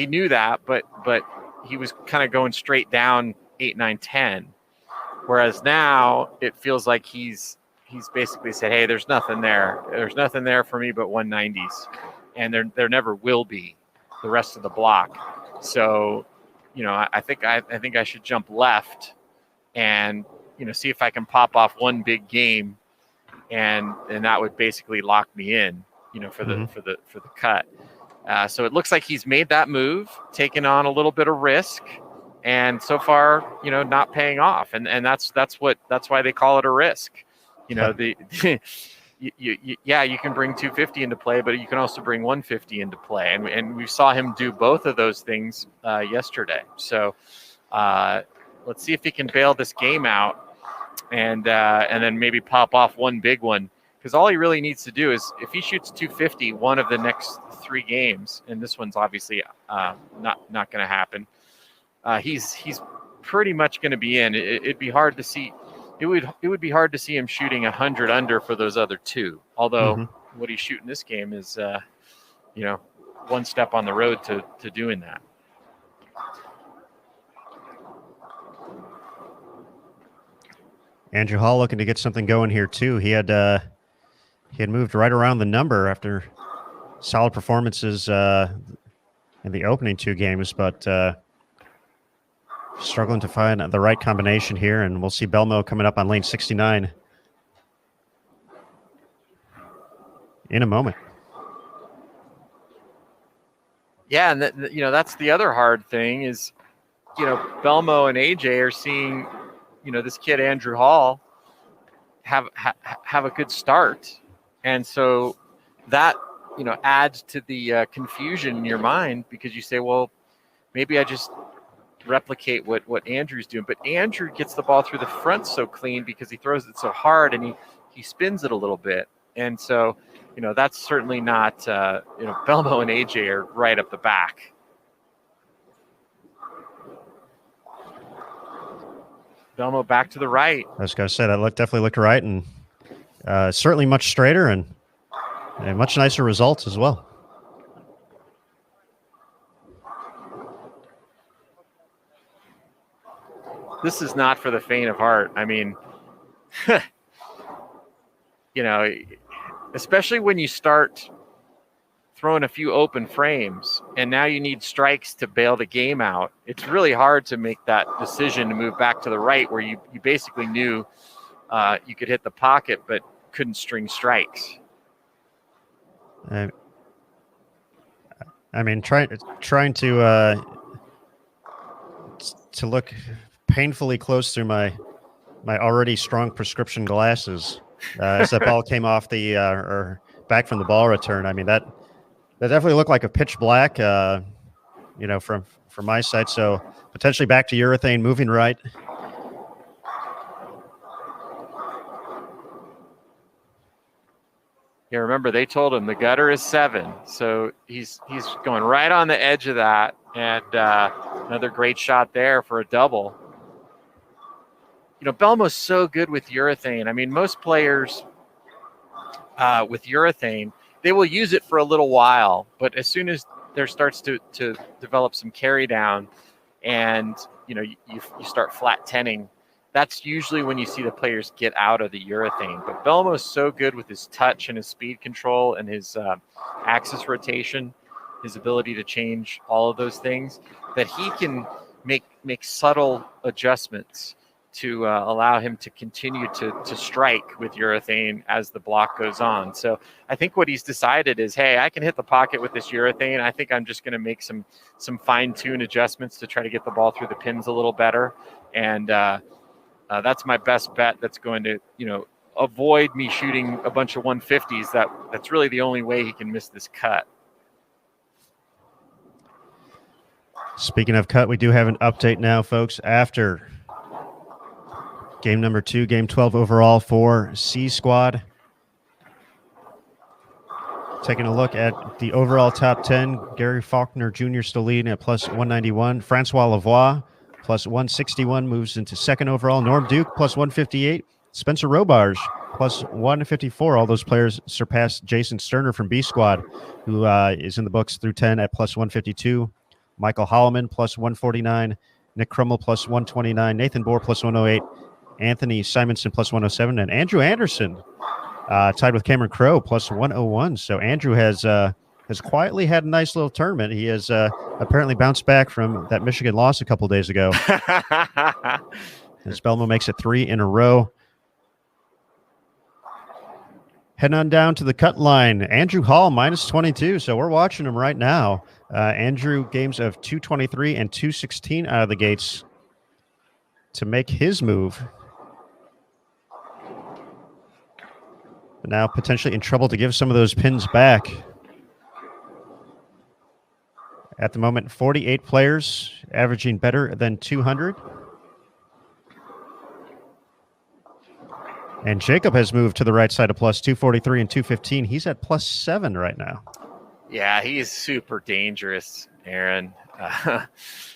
knew that, but he was kind of going straight down 8, 9, 10. Whereas now it feels like he's basically said, hey, there's nothing there. There's nothing there for me but 190s, and there never will be the rest of the block. So, I think I should jump left and see if I can pop off one big game, and that would basically lock me in, for the cut. So it looks like he's made that move, taken on a little bit of risk, and so far, not paying off. And that's why they call it a risk. You can bring 250 into play, but you can also bring 150 into play. And we saw him do both of those things yesterday. So let's see if he can bail this game out and then maybe pop off one big one. Because all he really needs to do is, if he shoots 250 one of the next 3 games, and this one's obviously not going to happen, he's pretty much going to be in. It'd be hard to see. It would be hard to see him shooting 100 under for those other 2. Although what he's shooting this game is, one step on the road to doing that. Andrew Hall looking to get something going here too. He had moved right around the number after solid performances in the opening 2 games, but struggling to find the right combination here, and we'll see Belmo coming up on lane 69 in a moment. Yeah, and that's the other hard thing is, Belmo and AJ are seeing, this kid Andrew Hall have a good start, and so that adds to the confusion in your mind, because you say, well, maybe I just replicate what Andrew's doing, but Andrew gets the ball through the front so clean because he throws it so hard and he spins it a little bit, and so that's certainly not Belmo and AJ are right up the back. Belmo back to the right. I was going to say that definitely looked right, and certainly much straighter and much nicer results as well. This is not for the faint of heart. I mean, especially when you start throwing a few open frames and now you need strikes to bail the game out. It's really hard to make that decision to move back to the right, where you basically knew you could hit the pocket but couldn't string strikes. I mean, trying to look painfully close through my already strong prescription glasses as that ball came off the or back from the ball return. I mean, that definitely looked like a pitch black, from my side. So potentially back to urethane, moving right. Yeah, remember they told him the gutter is 7, so he's going right on the edge of that, and another great shot there for a double. Belmo's so good with urethane. I mean, most players with urethane, they will use it for a little while, but as soon as there starts to develop some carry down, and you start flat tenning, that's usually when you see the players get out of the urethane. But Belmo's so good with his touch and his speed control and his axis rotation, his ability to change all of those things, that he can make subtle adjustments to allow him to continue to strike with urethane as the block goes on. So I think what he's decided is, hey, I can hit the pocket with this urethane. I think I'm just going to make some fine-tune adjustments to try to get the ball through the pins a little better. And that's my best bet. That's going to, avoid me shooting a bunch of 150s. That's really the only way he can miss this cut. Speaking of cut, we do have an update now, folks. After game number 2, game 12 overall for C Squad. Taking a look at the overall top 10, Gary Faulkner Jr. still leading at plus 191. Francois Lavoie plus 161 moves into second overall. Norm Duke plus 158. Spencer Robarge plus 154. All those players surpassed Jason Sterner from B Squad, who is in the books through 10 at plus 152. Michael Holloman plus 149. Nick Krummel plus 129. Nathan Bohr plus 108. Anthony Simonson plus 107. And Andrew Anderson tied with Cameron Crowe plus 101. So Andrew has quietly had a nice little tournament. He has apparently bounced back from that Michigan loss a couple days ago. And Spellman makes it 3 in a row. Heading on down to the cut line. Andrew Hall minus 22. So we're watching him right now. Andrew games of 223 and 216 out of the gates to make his move. But now potentially in trouble to give some of those pins back. At the moment, 48 players averaging better than 200. And Jacob has moved to the right side of plus 243 and 215. He's at plus 7 right now. Yeah, he is super dangerous, Aaron.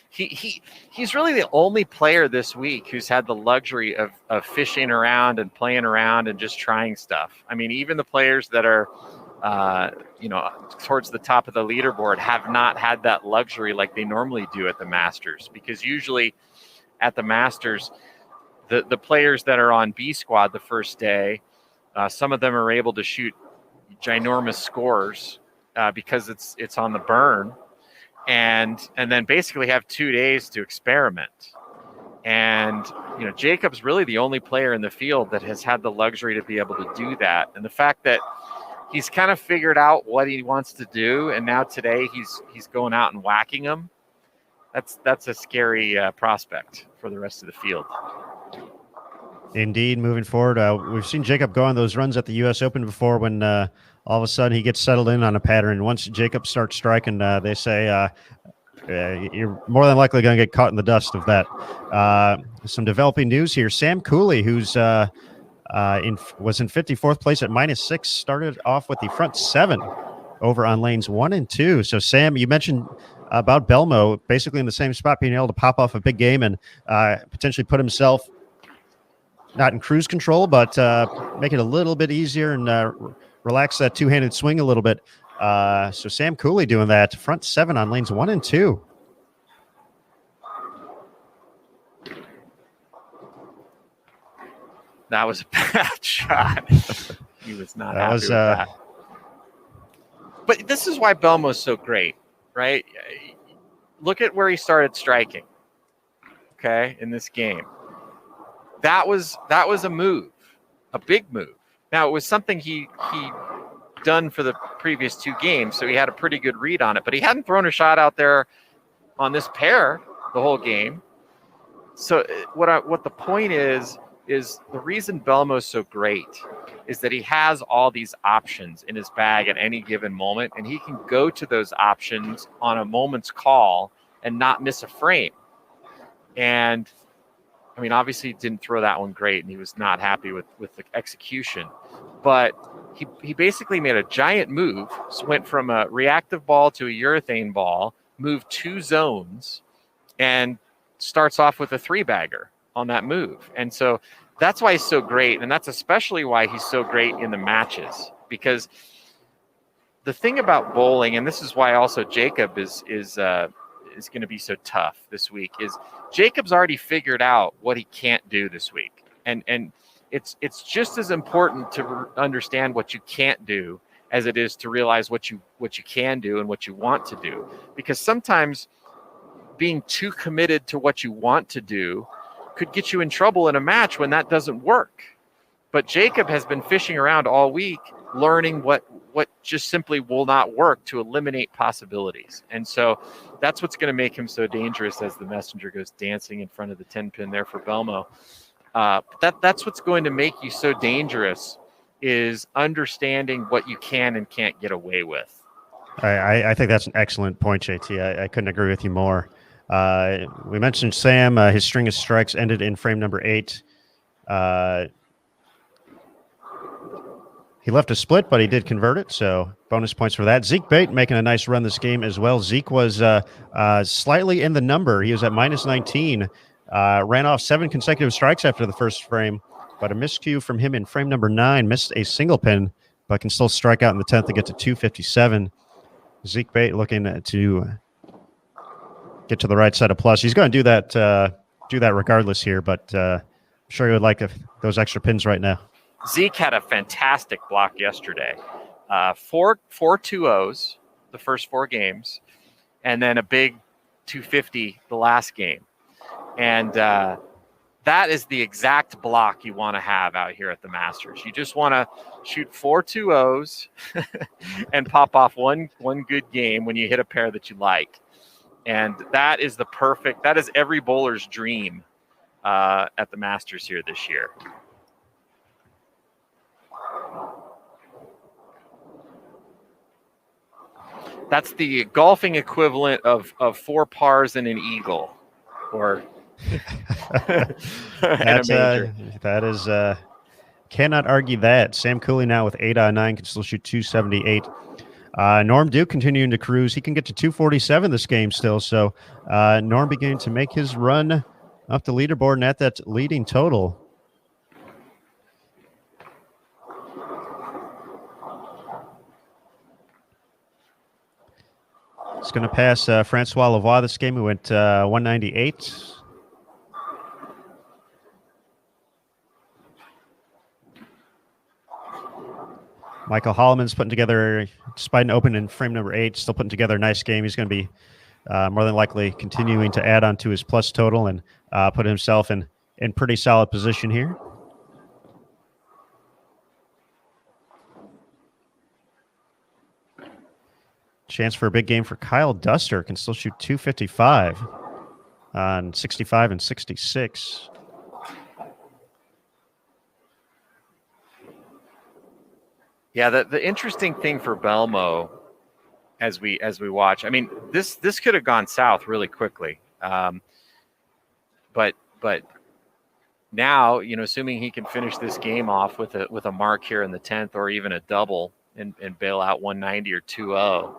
He's really the only player this week who's had the luxury of fishing around and playing around and just trying stuff. I mean, even the players that are towards the top of the leaderboard have not had that luxury like they normally do at the Masters, because usually at the Masters, the players that are on B Squad the first day, some of them are able to shoot ginormous scores because it's on the burn, and then basically have 2 days to experiment. And Jacob's really the only player in the field that has had the luxury to be able to do that. And the fact that he's kind of figured out what he wants to do, and now today he's going out and whacking them. That's a scary prospect for the rest of the field. Indeed, moving forward, we've seen Jacob go on those runs at the U.S. Open before when all of a sudden he gets settled in on a pattern. Once Jacob starts striking, they say you're more than likely going to get caught in the dust of that. Some developing news here. Sam Cooley, who's was in 54th place at -6, started off with the front 7 over on lanes 1 and 2. So, Sam, you mentioned about Belmo basically in the same spot, being able to pop off a big game and potentially put himself not in cruise control, but make it a little bit easier and relax that two-handed swing a little bit. So Sam Cooley doing that, front 7 on lanes 1 and 2. That was a bad shot. He was not happy with that. But this is why Belmo's so great, right? Look at where he started striking, okay, in this game. That was a move, a big move. Now, it was something he done for the previous 2 games, so he had a pretty good read on it. But he hadn't thrown a shot out there on this pair the whole game. So what the point is the reason Belmo's so great is that he has all these options in his bag at any given moment, and he can go to those options on a moment's call and not miss a frame. And I mean, obviously he didn't throw that one great, and he was not happy with the execution, but he basically made a giant move, went from a reactive ball to a urethane ball, moved 2 zones, and starts off with a 3-bagger on that move. And so that's why he's so great, and that's especially why he's so great in the matches, because the thing about bowling, and this is why also Jacob is going to be so tough this week, is Jacob's already figured out what he can't do this week, and it's just as important to understand what you can't do as it is to realize what you can do and what you want to do, because sometimes being too committed to what you want to do could get you in trouble in a match when that doesn't work. But Jacob has been fishing around all week, learning what just simply will not work to eliminate possibilities. And so that's what's going to make him so dangerous as the messenger goes dancing in front of the 10-pin there for Belmo. That's what's going to make you so dangerous, is understanding what you can and can't get away with. I think that's an excellent point, JT. I couldn't agree with you more. We mentioned Sam. His string of strikes ended in frame number 8. He left a split, but he did convert it, so bonus points for that. Zeke Bate making a nice run this game as well. Zeke was slightly in the number. He was at minus 19. Ran off 7 consecutive strikes after the first frame, but a miscue from him in frame number 9. Missed a single pin, but can still strike out in the 10th to get to 257. Zeke Bate looking to get to the right side of plus. He's going to do that regardless here, but I'm sure he would like those extra pins right now. Zeke had a fantastic block yesterday. 4 2-0s the first 4 games, and then a big 250 the last game. And that is the exact block you want to have out here at the Masters. You just want to shoot 4 2-0s and pop off one good game when you hit a pair that you like. And that is every bowler's dream at the Masters here this year. That's the golfing equivalent of 4 pars and an eagle, or that is cannot argue that. Sam Cooley now with 8 out of 9 can still shoot 278. Norm Duke continuing to cruise. He can get to 247 this game still. So Norm beginning to make his run up the leaderboard and at that leading total. It's going to pass Francois Lavoie this game. He went 198. Michael Holloman's putting together, despite an open in frame number 8, still putting together a nice game. He's going to be more than likely continuing to add on to his plus total and put himself in pretty solid position here. Chance for a big game for Kyle Duster. Can still shoot 255 on 65 and 66. Yeah, the interesting thing for Belmo as we watch, I mean, this could have gone south really quickly. But now, assuming he can finish this game off with a mark here in the 10th or even a double and bail out 190 or 2-0.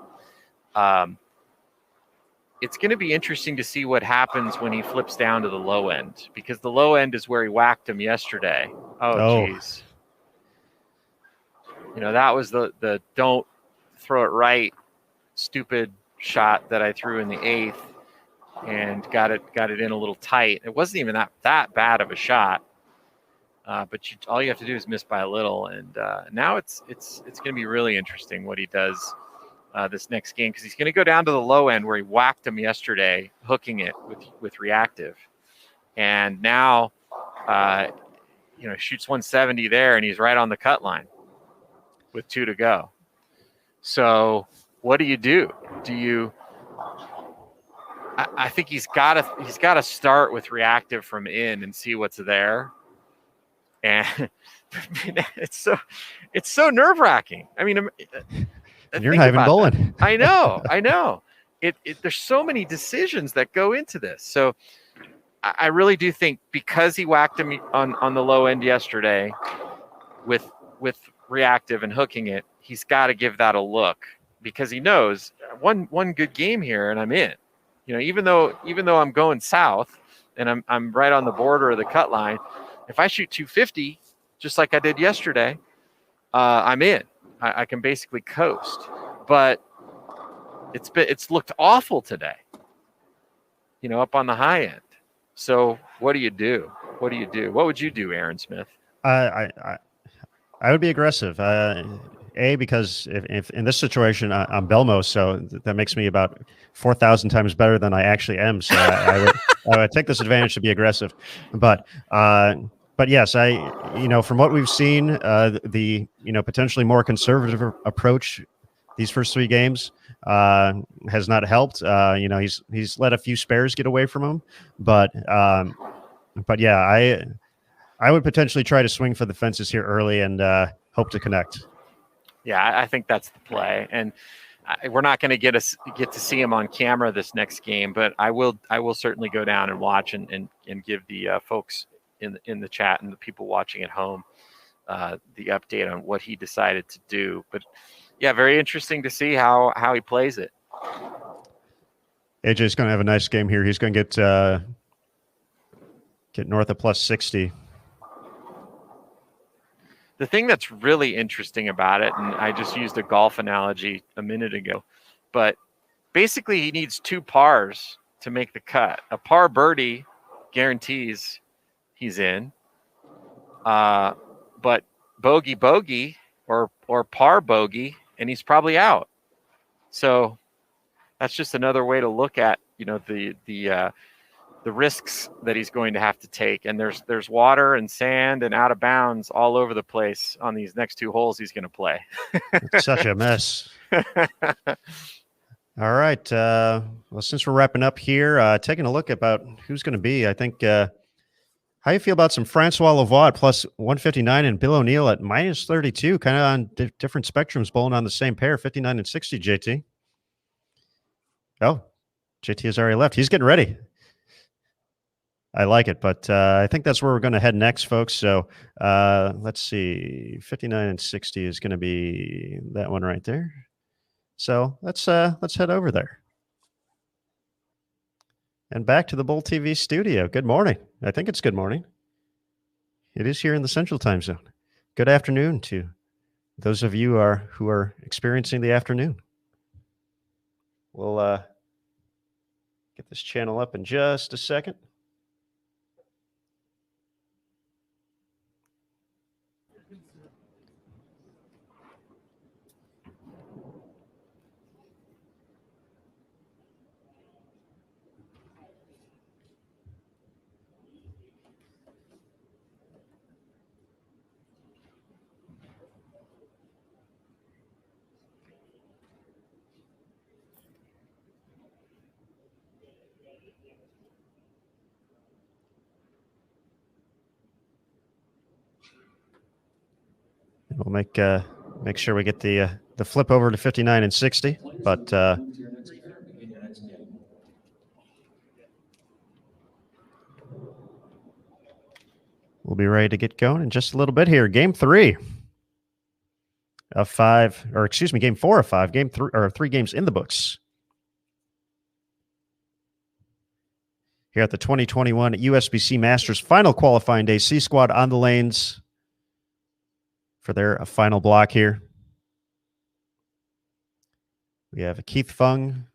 It's going to be interesting to see what happens when he flips down to the low end, because the low end is where he whacked him yesterday. Oh, geez. That was the don't throw it right, stupid shot that I threw in the 8th and got it in a little tight. It wasn't even that bad of a shot, but all you have to do is miss by a little. And now it's going to be really interesting what he does this next game, because he's going to go down to the low end where he whacked him yesterday, hooking it with reactive, and now shoots 170 there, and he's right on the cut line with 2 to go. So what do? Do you? I think he's got to start with reactive from in and see what's there. And it's so nerve wracking. I mean, and you're not even bowling. I know. There's so many decisions that go into this. So I really do think because he whacked him on the low end yesterday with reactive and hooking it, he's got to give that a look, because he knows one good game here and I'm in. You know, even though I'm going south and I'm right on the border of the cut line, if I shoot 250 just like I did yesterday, I'm in. I can basically coast. But it's looked awful today, you know, up on the high end. So what do you do? What would you do, Aaron Smith? I would be aggressive. Because if in this situation I'm Belmo, so that makes me about 4,000 times better than I actually am. So I would take this advantage to be aggressive. But yes, from what we've seen, the potentially more conservative approach these first 3 games has not helped. He's let a few spares get away from him, but yeah, I would potentially try to swing for the fences here early and hope to connect. Yeah, I think that's the play, and we're not going to get to see him on camera this next game, but I will certainly go down and watch and give the folks in the chat and the people watching at home the update on what he decided to do. But yeah, very interesting to see how he plays it. AJ's going to have a nice game here. He's going to get north of plus 60. The thing that's really interesting about it, and I just used a golf analogy a minute ago, but basically he needs 2 pars to make the cut. A par birdie guarantees he's in, but bogey or par bogey, and he's probably out. So that's just another way to look at the risks that he's going to have to take. And there's water and sand and out of bounds all over the place on these next 2 holes he's going to play. It's such a mess. All right. Well, since we're wrapping up here, taking a look about who's going to be, I think, how do you feel about some Francois Lavoie at plus 159 and Bill O'Neill at minus 32, kind of on different spectrums, bowling on the same pair, 59 and 60, JT? Oh, JT has already left. He's getting ready. I like it, but I think that's where we're going to head next, folks. So let's see. 59 and 60 is going to be that one right there. So let's head over there. And back to the Bull TV studio. Good morning. I think it's good morning. It is here in the Central Time Zone. Good afternoon to those of you who are experiencing the afternoon. We'll get this channel up in just a second. We'll make sure we get the flip over to 59 and 60, but we'll be ready to get going in just a little bit here. Game 3 of 5, or excuse me, Game 4 of 5. Game 3, or 3 games in the books here at the 2021 USBC Masters final qualifying day. C Squad on the lanes for their final block here. We have Keith Fung,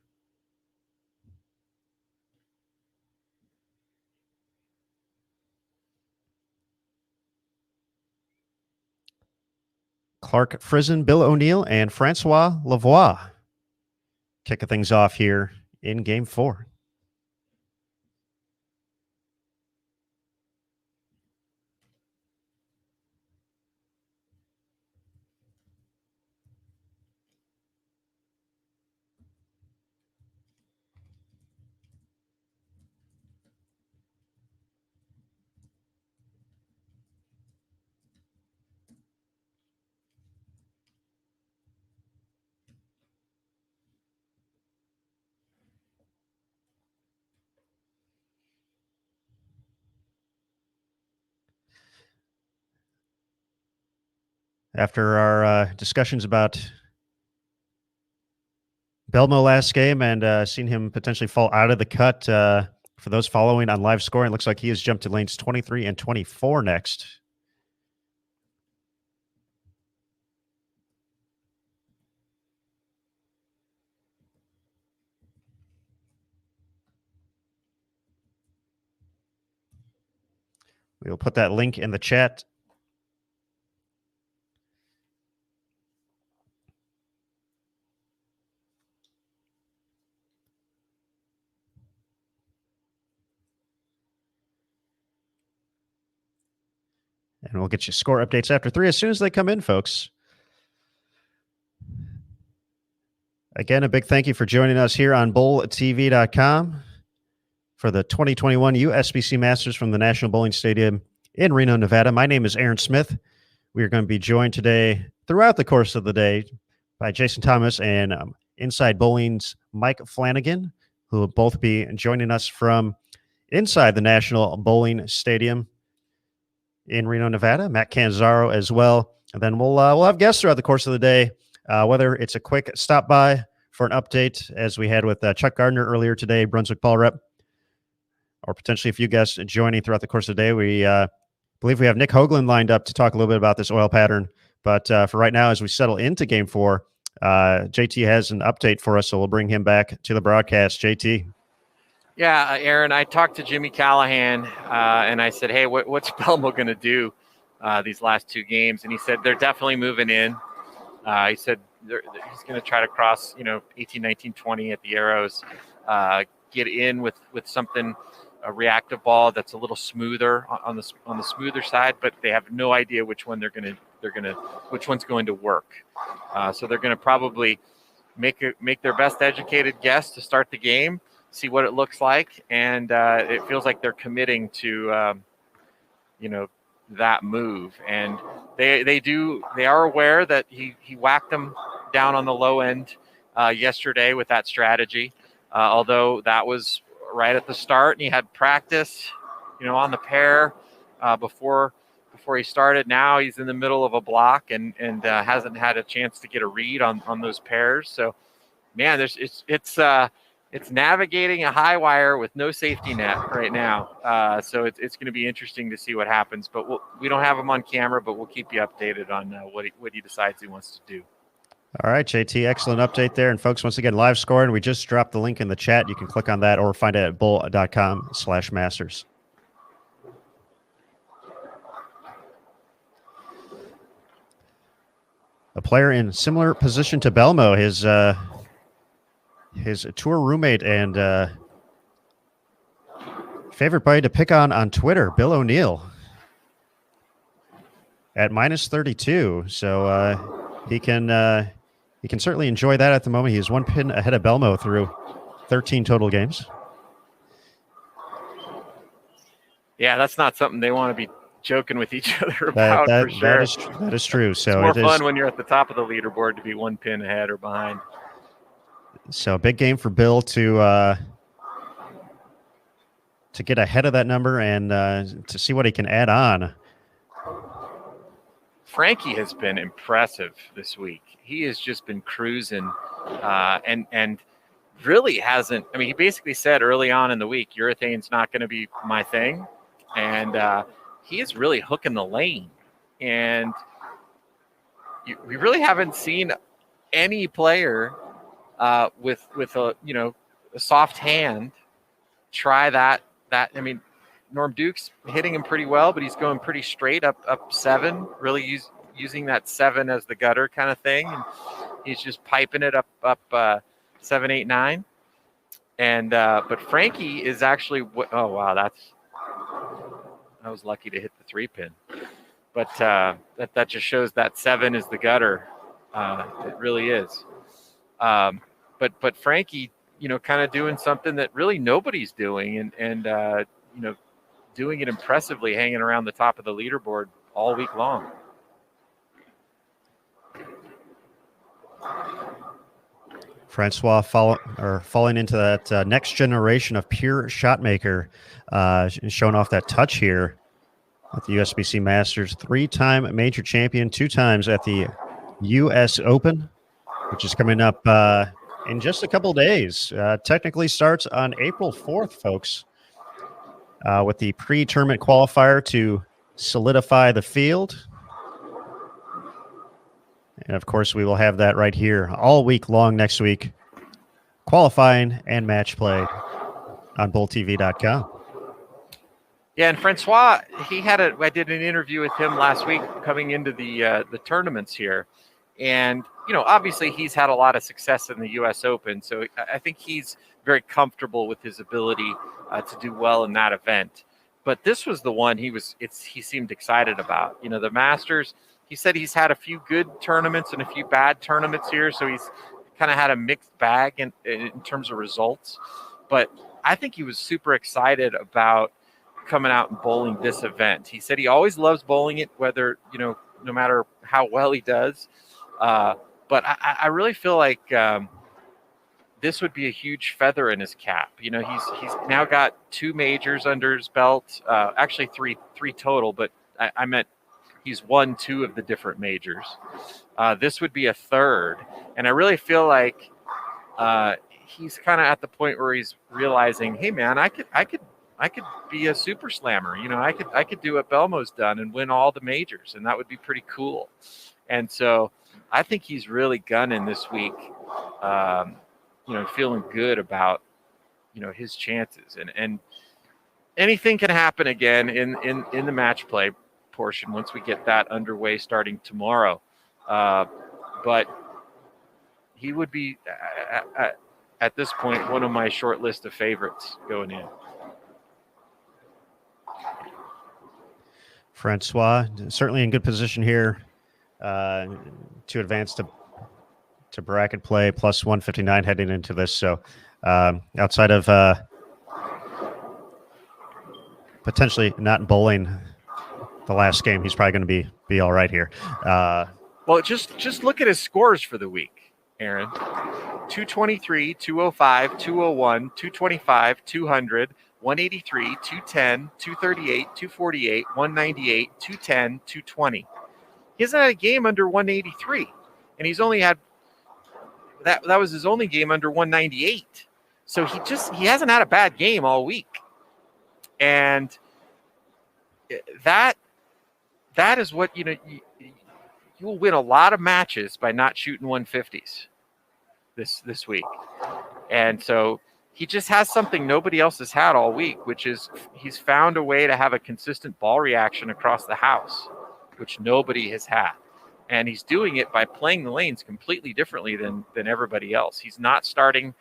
Clark Frizen, Bill O'Neill, and Francois Lavoie kicking things off here in Game 4. after our discussions about Belmo last game and seen him potentially fall out of the cut. For those following on live scoring, looks like he has jumped to lanes 23 and 24 next. We will put that link in the chat. And we'll get you score updates after 3 as soon as they come in, folks. Again, a big thank you for joining us here on BowlTV.com for the 2021 USBC Masters from the National Bowling Stadium in Reno, Nevada. My name is Aaron Smith. We are going to be joined today throughout the course of the day by Jason Thomas and Inside Bowling's Mike Flanagan, who will both be joining us from inside the National Bowling Stadium in Reno, Nevada. Matt Canzaro as well. And then we'll have guests throughout the course of the day, whether it's a quick stop by for an update, as we had with Chuck Gardner earlier today, Brunswick Ball Rep, or potentially a few guests joining throughout the course of the day. We believe we have Nick Hoagland lined up to talk a little bit about this oil pattern. But for right now, as we settle into Game 4, JT has an update for us, so we'll bring him back to the broadcast. JT. Yeah, Aaron, I talked to Jimmy Callahan, and I said, hey, what's Belmo going to do these last 2 games? And he said, they're definitely moving in. He said he's going to try to cross, 18, 19, 20 at the arrows, get in with something, a reactive ball that's a little smoother on the smoother side, but they have no idea which one which one's going to work. So they're going to probably make their best educated guess to start the game, see what it looks like, and it feels like they're committing to that move. And they are aware that he whacked them down on the low end yesterday with that strategy, although that was right at the start, and he had practice on the pair before he started. Now he's in the middle of a block and hasn't had a chance to get a read on those pairs. So man, it's navigating a high wire with no safety net right now. So it's going to be interesting to see what happens. But we don't have him on camera, but we'll keep you updated on what he decides he wants to do. All right, JT, excellent update there. And folks, once again, live scoring, we just dropped the link in the chat. You can click on that or find it at bowl.com/masters. A player in similar position to Belmo, his tour roommate and favorite buddy to pick on Twitter, Bill O'Neill, at -32. So he can certainly enjoy that at the moment. He is 1 pin ahead of Belmo through 13 total games. Yeah, that's not something they want to be joking with each other about, for sure. That is true. So it's more fun when you're at the top of the leaderboard to be 1 pin ahead or behind. So big game for Bill to get ahead of that number and to see what he can add on. Frankie has been impressive this week. He has just been cruising and really hasn't. I mean, he basically said early on in the week, urethane's not going to be my thing. And he is really hooking the lane. And we really haven't seen any player with a soft hand try that. I mean, Norm Duke's hitting him pretty well, but he's going pretty straight up 7, really using that 7 as the gutter kind of thing. And he's just piping it up 7, 8, 9. And but Frankie is actually oh wow, I was lucky to hit the 3 pin. But that just shows that 7 is the gutter. It really is. But Frankie, kind of doing something that really nobody's doing, and doing it impressively, hanging around the top of the leaderboard all week long. Francois falling into that next generation of pure shot maker, showing off that touch here. at the USBC Masters, 3-time major champion, 2 times at the US Open, which is coming up in just a couple days. Technically starts on April 4th, folks, with the pre-tournament qualifier to solidify the field. And, of course, we will have that right here all week long next week, qualifying and match play on bulltv.com. Yeah, and Francois, I did an interview with him last week coming into the tournaments here. And, obviously he's had a lot of success in the U.S. Open. So I think he's very comfortable with his ability to do well in that event. But this was the one he seemed excited about. The Masters, he said he's had a few good tournaments and a few bad tournaments here. So he's kind of had a mixed bag in terms of results. But I think he was super excited about coming out and bowling this event. He said he always loves bowling it, whether, no matter how well he does. But I really feel like this would be a huge feather in his cap. He's now got 2 majors under his belt, actually three total, but I meant he's won 2 of the different majors. This would be a 3rd. And I really feel like he's kind of at the point where he's realizing, hey man, I could be a super slammer. I could do what Belmo's done and win all the majors, and that would be pretty cool. And so I think he's really gunning this week, feeling good about, his chances. And anything can happen again in the match play portion once we get that underway starting tomorrow. But he would be, at this point, one of my short list of favorites going in. Francois certainly in good position here to advance to bracket play, plus 159 heading into this. So outside of potentially not bowling the last game, he's probably going to be all right here. Well, just look at his scores for the week, Aaron. 223, 205, 201, 225, 200, 183, 210, 238, 248, 198, 210, 220. He hasn't had a game under 183, and he's only had that was his only game under 198. So he hasn't had a bad game all week. And that is what, you will win a lot of matches by not shooting 150s this week. And so he just has something nobody else has had all week, which is he's found a way to have a consistent ball reaction across the house, which nobody has had. And he's doing it by playing the lanes completely differently than everybody else. He's not starting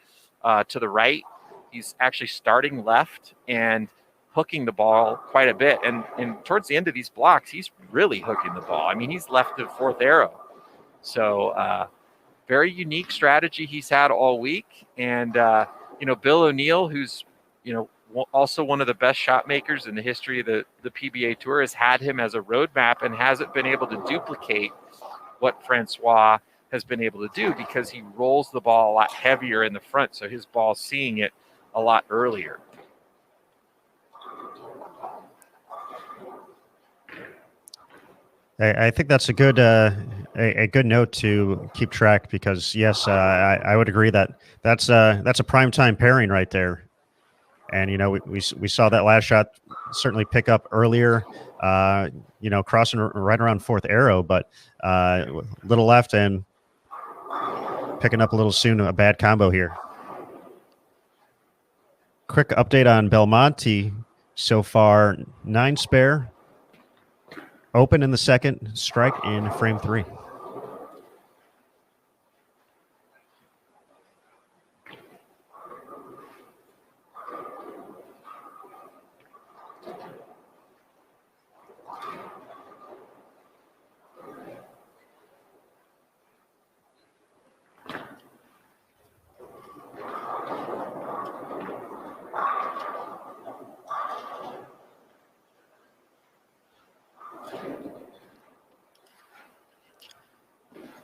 to the right. He's actually starting left and hooking the ball quite a bit. And towards the end of these blocks, he's really hooking the ball. I mean, he's left to 4th arrow. So very unique strategy he's had all week. And, Bill O'Neill, who's, also one of the best shot makers in the history of the PBA Tour, has had him as a roadmap and hasn't been able to duplicate what Francois has been able to do because he rolls the ball a lot heavier in the front, so his ball's seeing it a lot earlier. I think that's a good note to keep track because yes, I would agree that's a primetime pairing right there. And, we saw that last shot certainly pick up earlier, crossing right around 4th arrow, but little left and picking up a little soon, a bad combo here. Quick update on Belmonte so far, 9 spare, open in the second, strike in frame 3.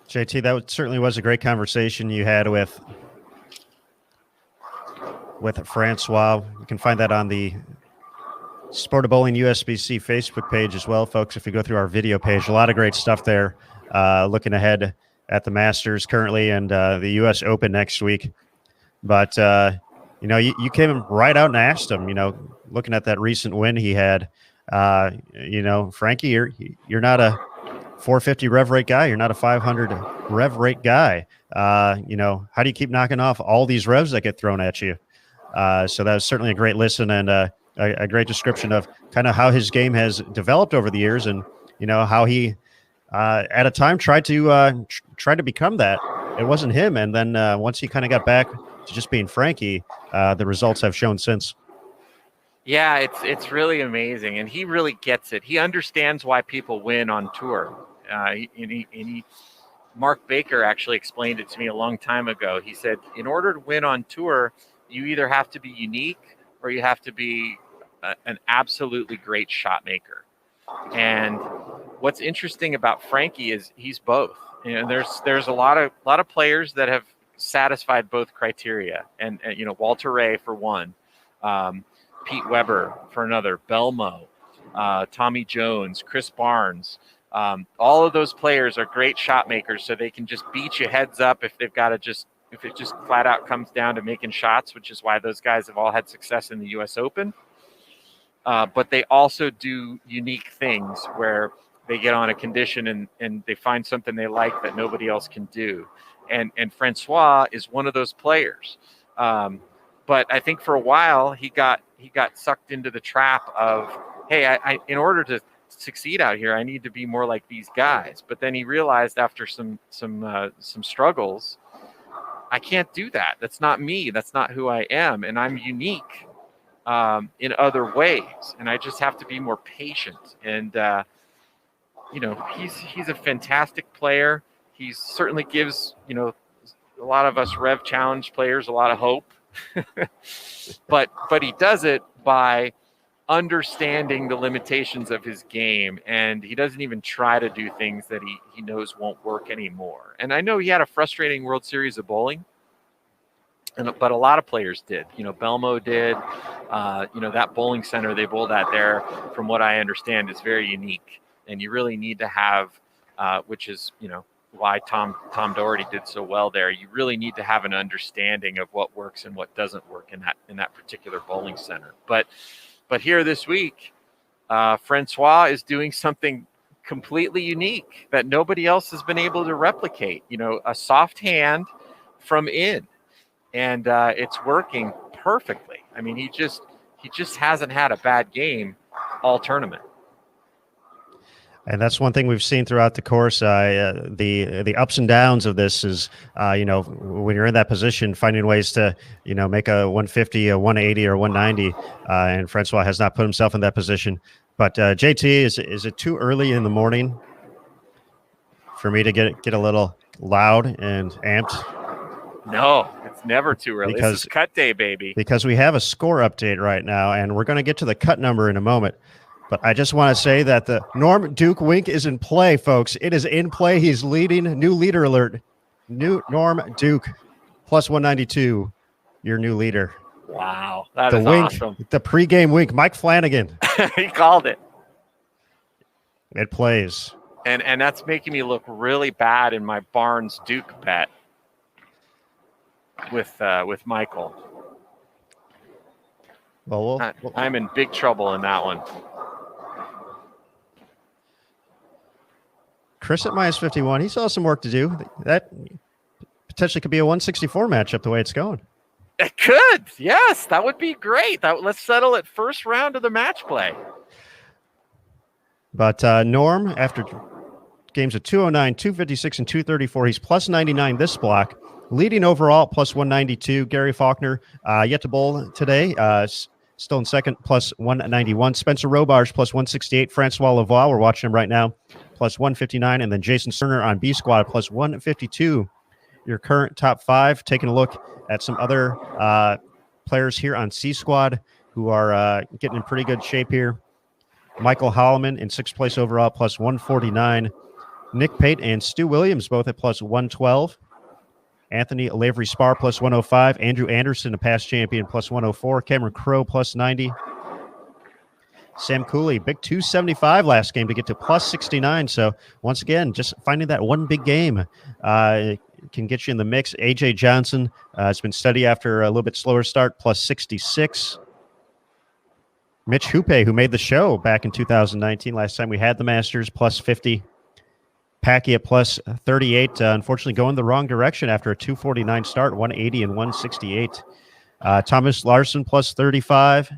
JT, that certainly was a great conversation you had with Francois. You can find that on the Sport of Bowling USBC Facebook page as well, folks. If you go through our video page, a lot of great stuff there. Looking ahead at the Masters currently and the U.S. Open next week. But, you came right out and asked him, looking at that recent win he had, Frankie, you're not a 450 rev rate guy. You're not a 500 rev rate guy. How do you keep knocking off all these revs that get thrown at you? So that was certainly a great listen and a great description of kind of how his game has developed over the years and, how he at a time tried to become that. It wasn't him. And then once he kind of got back to just being Frankie, the results have shown since. Yeah, it's really amazing, and he really gets it. He understands why people win on tour. Mark Baker actually explained it to me a long time ago. He said, in order to win on tour, you either have to be unique or you have to be an absolutely great shot maker. And what's interesting about Frankie is he's both. There's a lot of players that have satisfied both criteria, and Walter Ray for one. Pete Weber for another, Belmo, Tommy Jones, Chris Barnes. All of those players are great shot makers, so they can just beat you heads up if it just flat out comes down to making shots, which is why those guys have all had success in the U.S. Open. But they also do unique things where they get on a condition and they find something they like that nobody else can do. And Francois is one of those players. But I think for a while he got sucked into the trap of, hey, I in order to succeed out here, I need to be more like these guys. But then he realized after some struggles, I can't do that. That's not me. That's not who I am. And I'm unique in other ways. And I just have to be more patient. And, he's a fantastic player. He certainly gives, a lot of us Rev Challenge players a lot of hope. but he does it by understanding the limitations of his game, and he doesn't even try to do things that he knows won't work anymore. And I know he had a frustrating World Series of bowling, but a lot of players did. Belmo did. That bowling center they bowled at there, from what I understand, is very unique, and you really need to have, which is why Tom Doherty did so well there. You really need to have an understanding of what works and what doesn't work in that particular bowling center. But here this week, Francois is doing something completely unique that nobody else has been able to replicate. A soft hand from in, and it's working perfectly. I mean, he just hasn't had a bad game all tournament. And that's one thing we've seen throughout the course. The ups and downs of this is, when you're in that position, finding ways to, make a 150, a 180, or 190. And Francois has not put himself in that position. But JT, is it too early in the morning for me to get a little loud and amped? No, it's never too early. Because this is cut day, baby. Because we have a score update right now, and we're going to get to the cut number in a moment. But I just want to say that the Norm Duke wink is in play, folks. It is in play. He's leading. New leader alert. New Norm Duke, plus 192, your new leader. Wow, that the is wink, awesome. The pregame wink. Mike Flanagan. He called it. It plays. And that's making me look really bad in my Barnes Duke bet with Michael. Well, I'm in big trouble in that one. Chris at minus 51. He still has some work to do. That potentially could be a 164 matchup the way it's going. It could. Yes, that would be great. Let's settle it first round of the match play. But Norm, after games of 209, 256, and 234, he's plus 99 this block. Leading overall, plus 192. Gary Faulkner, yet to bowl today. Still in second, plus 191. Spencer Robarge, plus 168. Francois Lavoie, we're watching him right now, plus 159. And then Jason Cerner on B squad, plus 152. Your current top five. Taking a look at some other players here on C squad who are getting in pretty good shape here. Michael Holloman in sixth place overall, plus 149. Nick Pate and Stu Williams both at plus 112. Anthony Lavery Spar plus 105. Andrew Anderson, a past champion, plus 104. Cameron Crowe plus 90. Sam Cooley, big 275 last game to get to plus 69. So once again, just finding that one big game can get you in the mix. AJ Johnson has been steady after a little bit slower start, plus 66. Mitch Hoope, who made the show back in 2019, last time we had the Masters, plus 50. Packy at plus 38, unfortunately going the wrong direction after a 249 start, 180 and 168. Thomas Larson plus 35.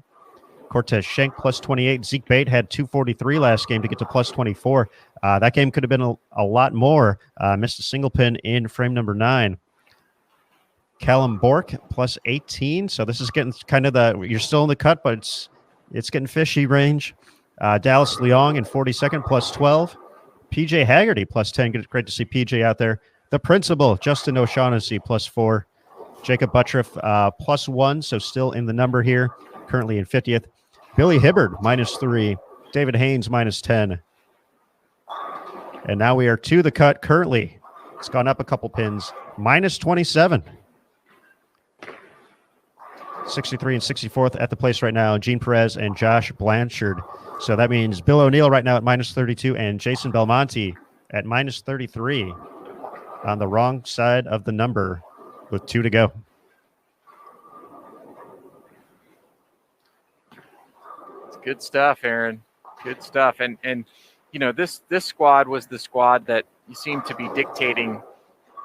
Cortez Schenk plus 28. Zeke Bate had 243 last game to get to plus 24. That game could have been a lot more. Missed a single pin in frame number 9. Callum Bork plus 18. So this is getting kind of you're still in the cut, but it's getting fishy range. Dallas Leong in 42nd plus 12. PJ Haggerty plus 10. Great to see PJ out there. The principal, Justin O'Shaughnessy plus 4. Jacob Buttriff plus 1. So still in the number here. Currently in 50th. Billy Hibbard minus 3. David Haynes minus 10. And now we are to the cut currently. It's gone up a couple pins. Minus 27. 63 and 64th at the place right now. Gene Perez and Josh Blanchard. So that means Bill O'Neill right now at minus 32 and Jason Belmonte at minus 33 on the wrong side of the number with 2 to go. It's good stuff, Aaron. Good stuff. And you know, this squad was the squad that you seem to be dictating,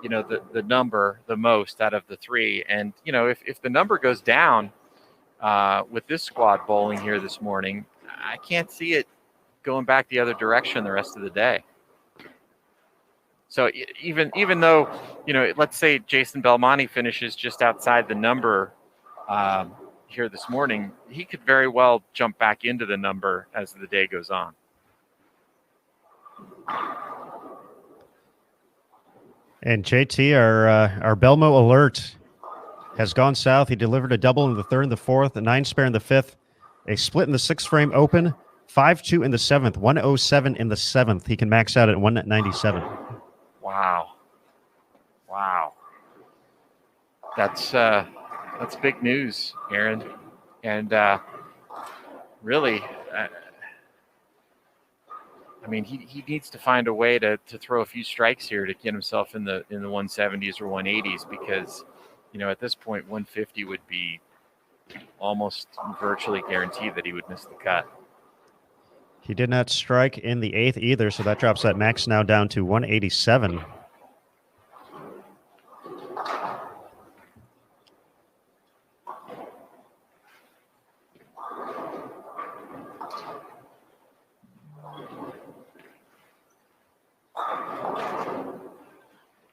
you know, the number the most out of the 3. And, you know, if the number goes down with this squad bowling here this morning, I can't see it going back the other direction the rest of the day. So even though, you know, let's say Jason Belmonte finishes just outside the number here this morning, he could very well jump back into the number as the day goes on. And JT, our Belmo alert has gone south. He delivered a double in the 3rd and the 4th, a 9 spare in the 5th, a split in the 6th frame open, 5-2 in the 7th, 107 in the 7th. He can max out at 197. Wow. That's big news, Aaron. And really, I mean, he needs to find a way to throw a few strikes here to get himself in the 170s or 180s, because, you know, at this point 150 would be almost virtually guaranteed that he would miss the cut. He did not strike in the 8th either, so that drops that max now down to 187.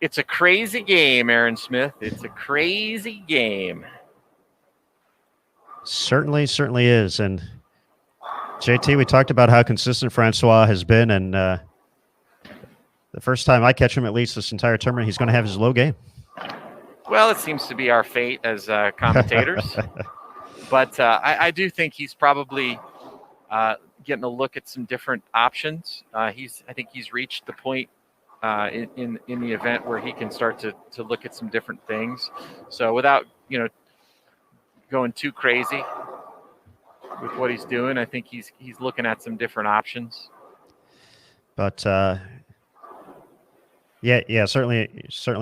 It's a crazy game, Aaron Smith. It's a crazy game. Certainly is. And JT, we talked about how consistent Francois has been, and the first time I catch him, at least this entire tournament, he's going to have his low game. Well, it seems to be our fate as commentators. But I do think he's probably getting a look at some different options. I think he's reached the point in the event where he can start to look at some different things. So without, you know, going too crazy with what he's doing, I think he's looking at some different options. But yeah, certainly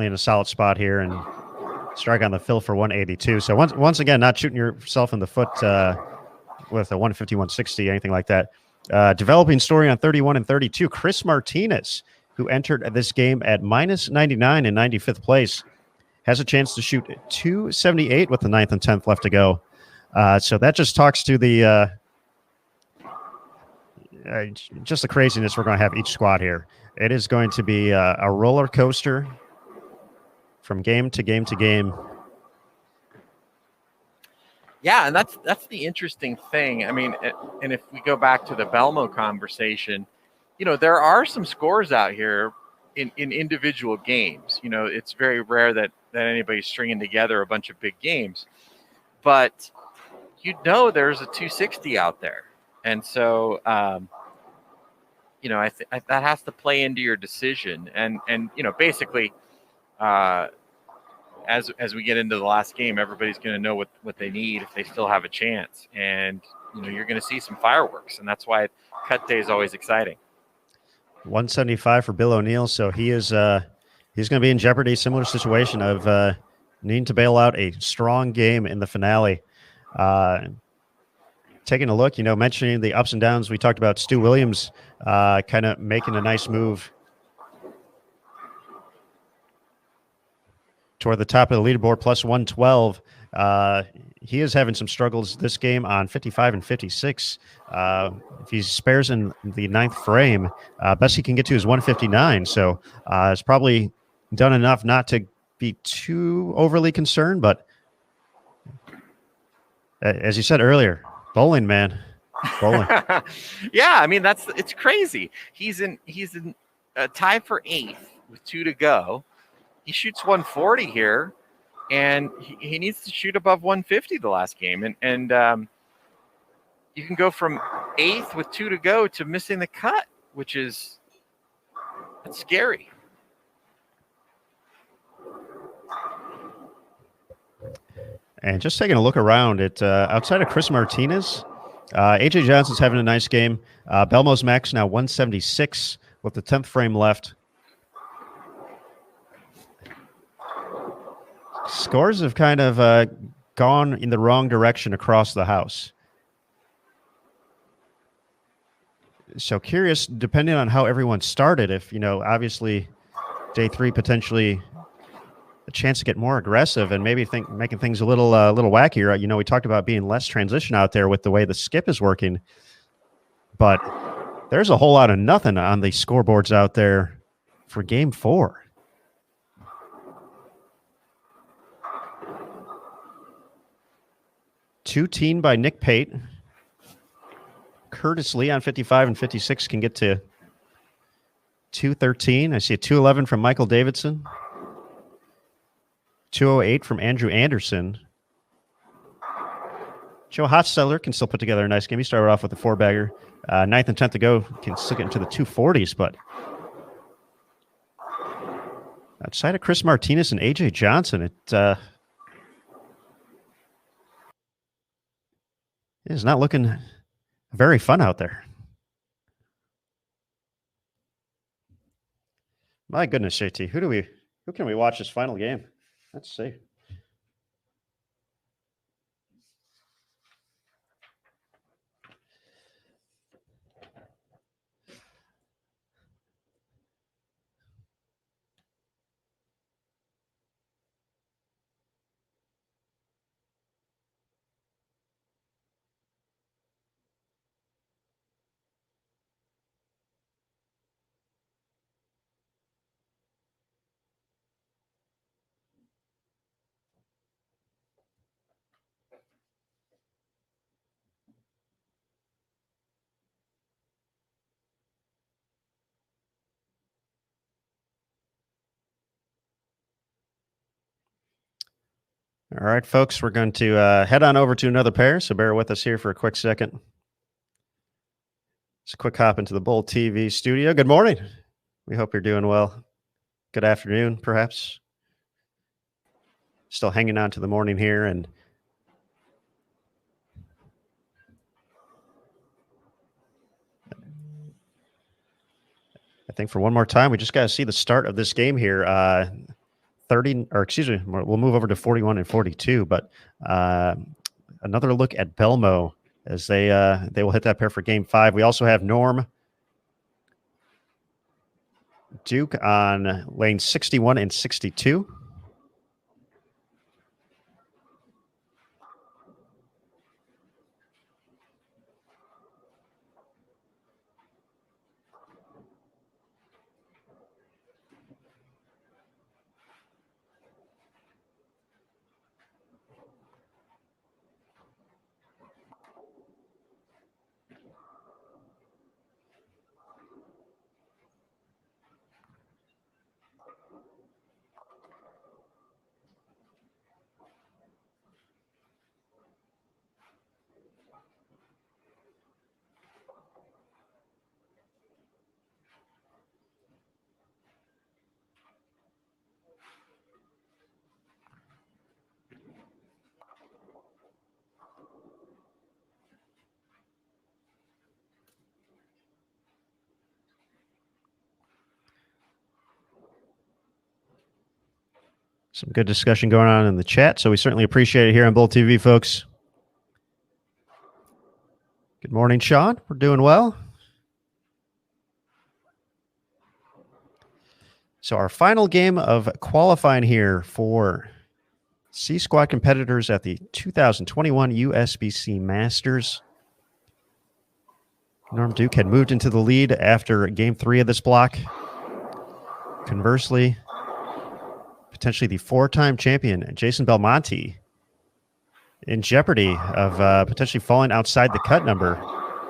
in a solid spot here, and strike on the fill for 182. So once again, not shooting yourself in the foot with a 150, 160, anything like that. Developing story on 31 and 32. Chris Martinez, who entered this game at minus 99 in 95th place, has a chance to shoot 278 with the 9th and 10th left to go. So that just talks to the just the craziness we're going to have each squad here. It is going to be a roller coaster from game to game to game. Yeah, and that's the interesting thing. I mean, and if we go back to the Belmo conversation, you know, there are some scores out here in individual games. You know, it's very rare that anybody's stringing together a bunch of big games. But you know there's a 260 out there. And so, you know, that has to play into your decision. And you know, basically, as we get into the last game, everybody's going to know what they need if they still have a chance. And you're going to see some fireworks, and that's why cut day is always exciting. 175 for Bill O'Neill, so he's going to be in jeopardy. Similar situation of needing to bail out a strong game in the finale. Taking a look, mentioning the ups and downs, we talked about Stu Williams kind of making a nice move toward the top of the leaderboard, plus 112. He is having some struggles this game on 55 and 56. If he spares in the ninth frame, best he can get to is 159. So it's probably done enough not to be too overly concerned. But as you said earlier, bowling, man, bowling. Yeah, I mean it's crazy. He's in a tie for 8th with 2 to go. He shoots 140 here, and he needs to shoot above 150 the last game. And you can go from 8th with 2 to go to missing the cut, which is scary. And just taking a look around it, outside of Chris Martinez, AJ Johnson's having a nice game. Belmo's max now 176 with the 10th frame left. Scores have kind of gone in the wrong direction across the house. So curious, depending on how everyone started, if, obviously day 3 potentially a chance to get more aggressive and maybe making things a little wackier. We talked about being less transition out there with the way the skip is working, but there's a whole lot of nothing on the scoreboards out there for game 4. Two-teen by Nick Pate. Curtis Lee on 55 and 56 can get to 213. I see a 211 from Michael Davidson. 208 from Andrew Anderson. Joe Hotsteller can still put together a nice game. He started off with a 4-bagger. 9th and 10th to go, can still get into the 240s, but outside of Chris Martinez and AJ Johnson, it is not looking very fun out there. My goodness, JT, who can we watch this final game? Let's see. All right, folks, we're going to head on over to another pair, so bear with us here for a quick second. Just a quick hop into the Bowl TV studio. Good morning. We hope you're doing well. Good afternoon, perhaps. Still hanging on to the morning here, and I think for one more time, we just got to see the start of this game here. 30, or excuse me, we'll move over to 41 and 42, but another look at Belmo as they will hit that pair for game 5. We also have Norm Duke on lane 61 and 62. Some good discussion going on in the chat, so we certainly appreciate it here on Bull TV, folks. Good morning, Sean. We're doing well. So our final game of qualifying here for C Squad competitors at the 2021 USBC Masters. Norm Duke had moved into the lead after game 3 of this block. Conversely, potentially the 4-time champion, Jason Belmonte, in jeopardy of potentially falling outside the cut number.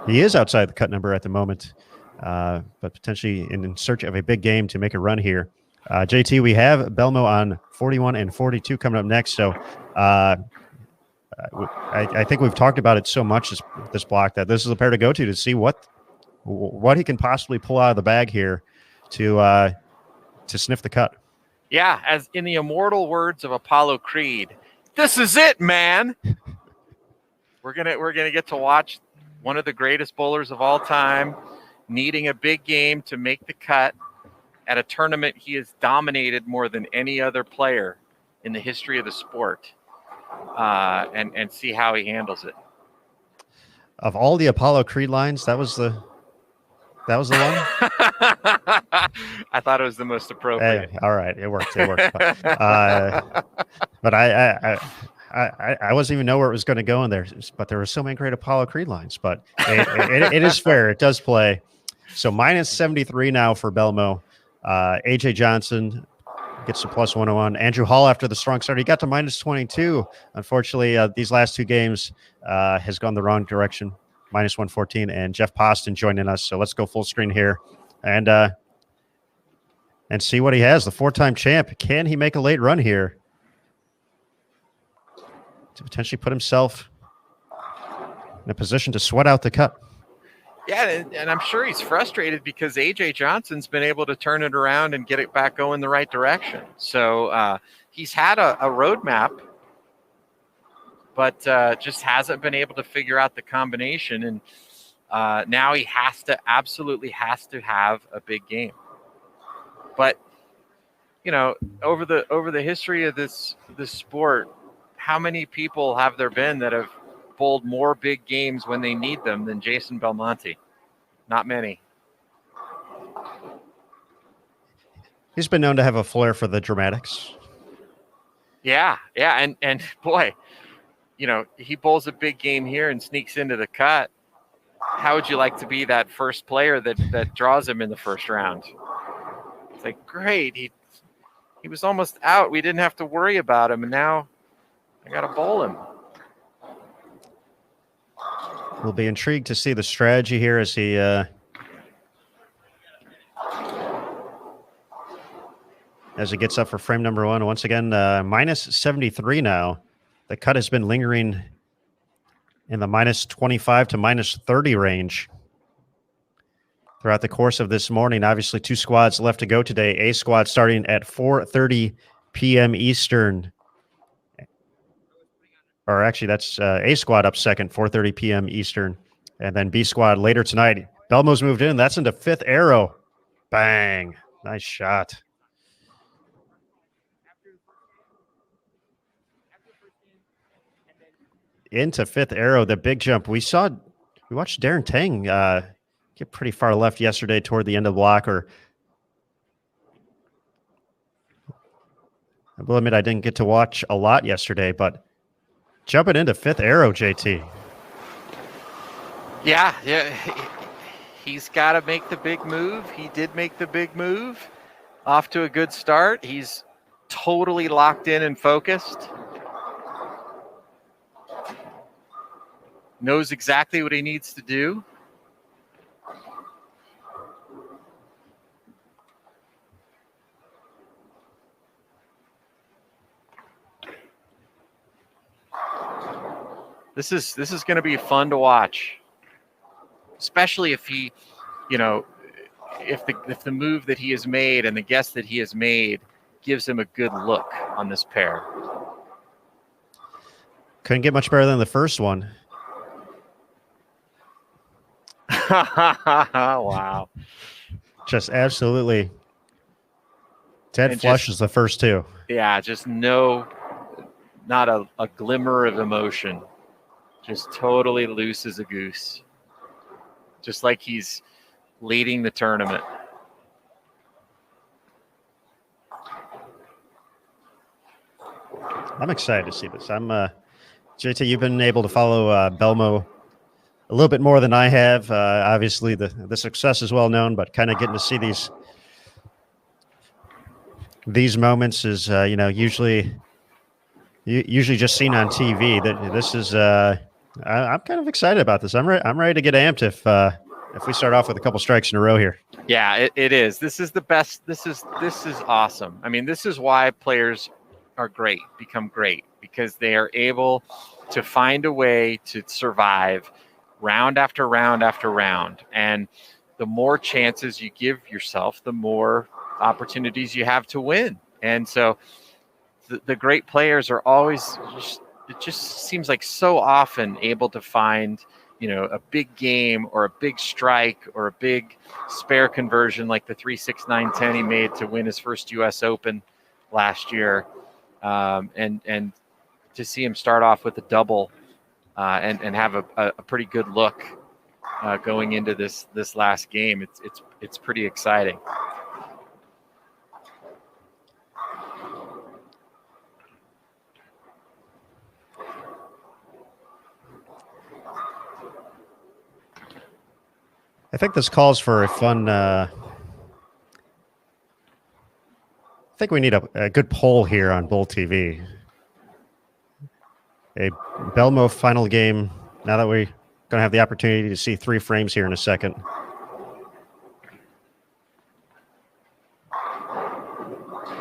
He is outside the cut number at the moment, but potentially in search of a big game to make a run here. JT, we have Belmo on 41 and 42 coming up next. So I think we've talked about it so much this block that this is a pair to go to see what he can possibly pull out of the bag here to sniff the cut. Yeah, as in the immortal words of Apollo Creed, this is it, man. We're gonna get to watch one of the greatest bowlers of all time needing a big game to make the cut at a tournament he has dominated more than any other player in the history of the sport, and see how he handles it. Of all the Apollo Creed lines, that was the one? I thought it was the most appropriate. Hey, all right, it worked. But I wasn't even know where it was going to go in there. But there were so many great Apollo Creed lines. But it is fair. It does play. So minus 73 now for Belmo. AJ Johnson gets to plus 101. Andrew Hall, after the strong start, he got to minus 22. Unfortunately, these last 2 games has gone the wrong direction. Minus 114, and Jeff Poston joining us. So let's go full screen here and see what he has. The 4-time champ. Can he make a late run here to potentially put himself in a position to sweat out the cut? Yeah, and I'm sure he's frustrated because AJ Johnson's been able to turn it around and get it back going the right direction. So he's had a roadmap, but just hasn't been able to figure out the combination. And now he absolutely has to have a big game. But over the history of this sport, how many people have there been that have bowled more big games when they need them than Jason Belmonte? Not many. He's been known to have a flair for the dramatics. Yeah, and boy, he bowls a big game here and sneaks into the cut. How would you like to be that first player that draws him in the first round? It's like, great, he was almost out. We didn't have to worry about him, and now I got to bowl him. We'll be intrigued to see the strategy here as he gets up for frame number 1. Once again, minus 73 now. The cut has been lingering in the minus 25 to minus 30 range throughout the course of this morning. Obviously, 2 squads left to go today. A squad starting at 4:30 p.m. Eastern. Or actually, that's A squad up second, 4:30 p.m. Eastern. And then B squad later tonight. Belmo's moved in. That's into 5th arrow. Bang. Nice shot. Into 5th arrow, the big jump. We watched Darren Tang get pretty far left yesterday toward the end of the block. Or I will admit I didn't get to watch a lot yesterday, but jumping into 5th arrow, JT. Yeah. He's got to make the big move. He did make the big move. Off to a good start. He's totally locked in and focused. Knows exactly what he needs to do. This is going to be fun to watch, especially if he, if the move that he has made and the guess that he has made gives him a good look on this pair. Couldn't get much better than the first one. Wow. Just absolutely Dead And flush just- is the first two. Yeah, just not a glimmer of emotion. Just totally loose as a goose. Just like he's leading the tournament. I'm excited to see this. JT, you've been able to follow Belmo a little bit more than I have. Obviously, the success is well known, but kind of getting to see these moments is usually just seen on TV. That this is I'm kind of excited about this. I'm ready to get amped if we start off with a couple strikes in a row here. Yeah, it is. This is the best. This is awesome. I mean, this is why players are great, become great, because they are able to find a way to survive round after round after round. And the more chances you give yourself, the more opportunities you have to win. And so the great players are always it just seems like so often able to find, a big game or a big strike or a big spare conversion like the 3-6-9-10 he made to win his first US Open last year. And to see him start off with a double and have a pretty good look going into this last game, it's pretty exciting. I think this calls for a fun. I think we need a good poll here on Bull TV. A Belmo final game. Now that we're going to have the opportunity to see 3 frames here in a second.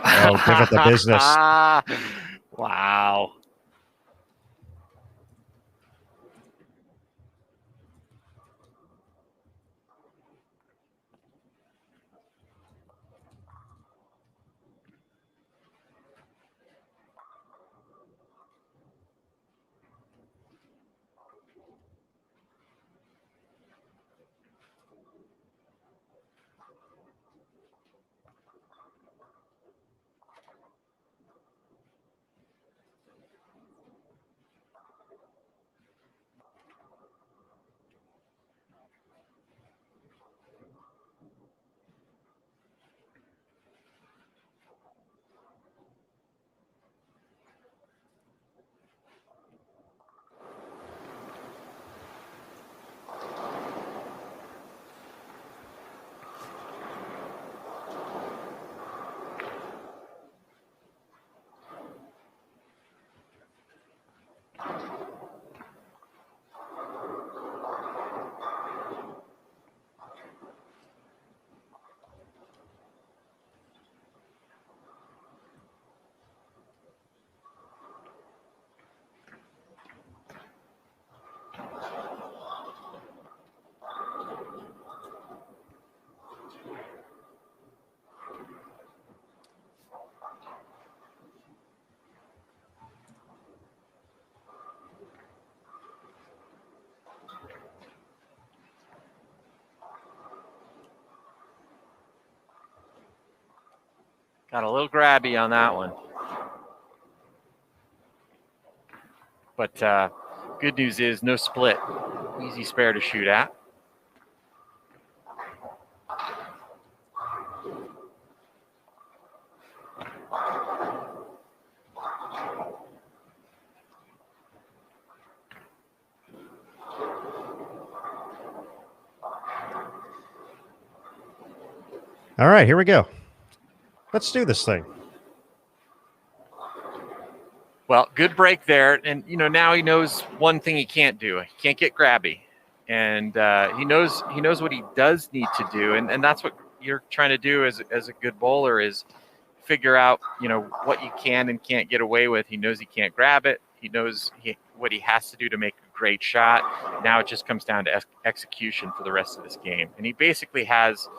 Oh, give it the business. Wow. Got a little grabby on that one. But good news is no split. Easy spare to shoot at. All right, here we go. Let's do this thing. Well, good break there. And, now he knows one thing he can't do. He can't get grabby. And he knows what he does need to do. And that's what you're trying to do as a good bowler is figure out, what you can and can't get away with. He knows he can't grab it. He knows what he has to do to make a great shot. Now it just comes down to execution for the rest of this game. And he basically has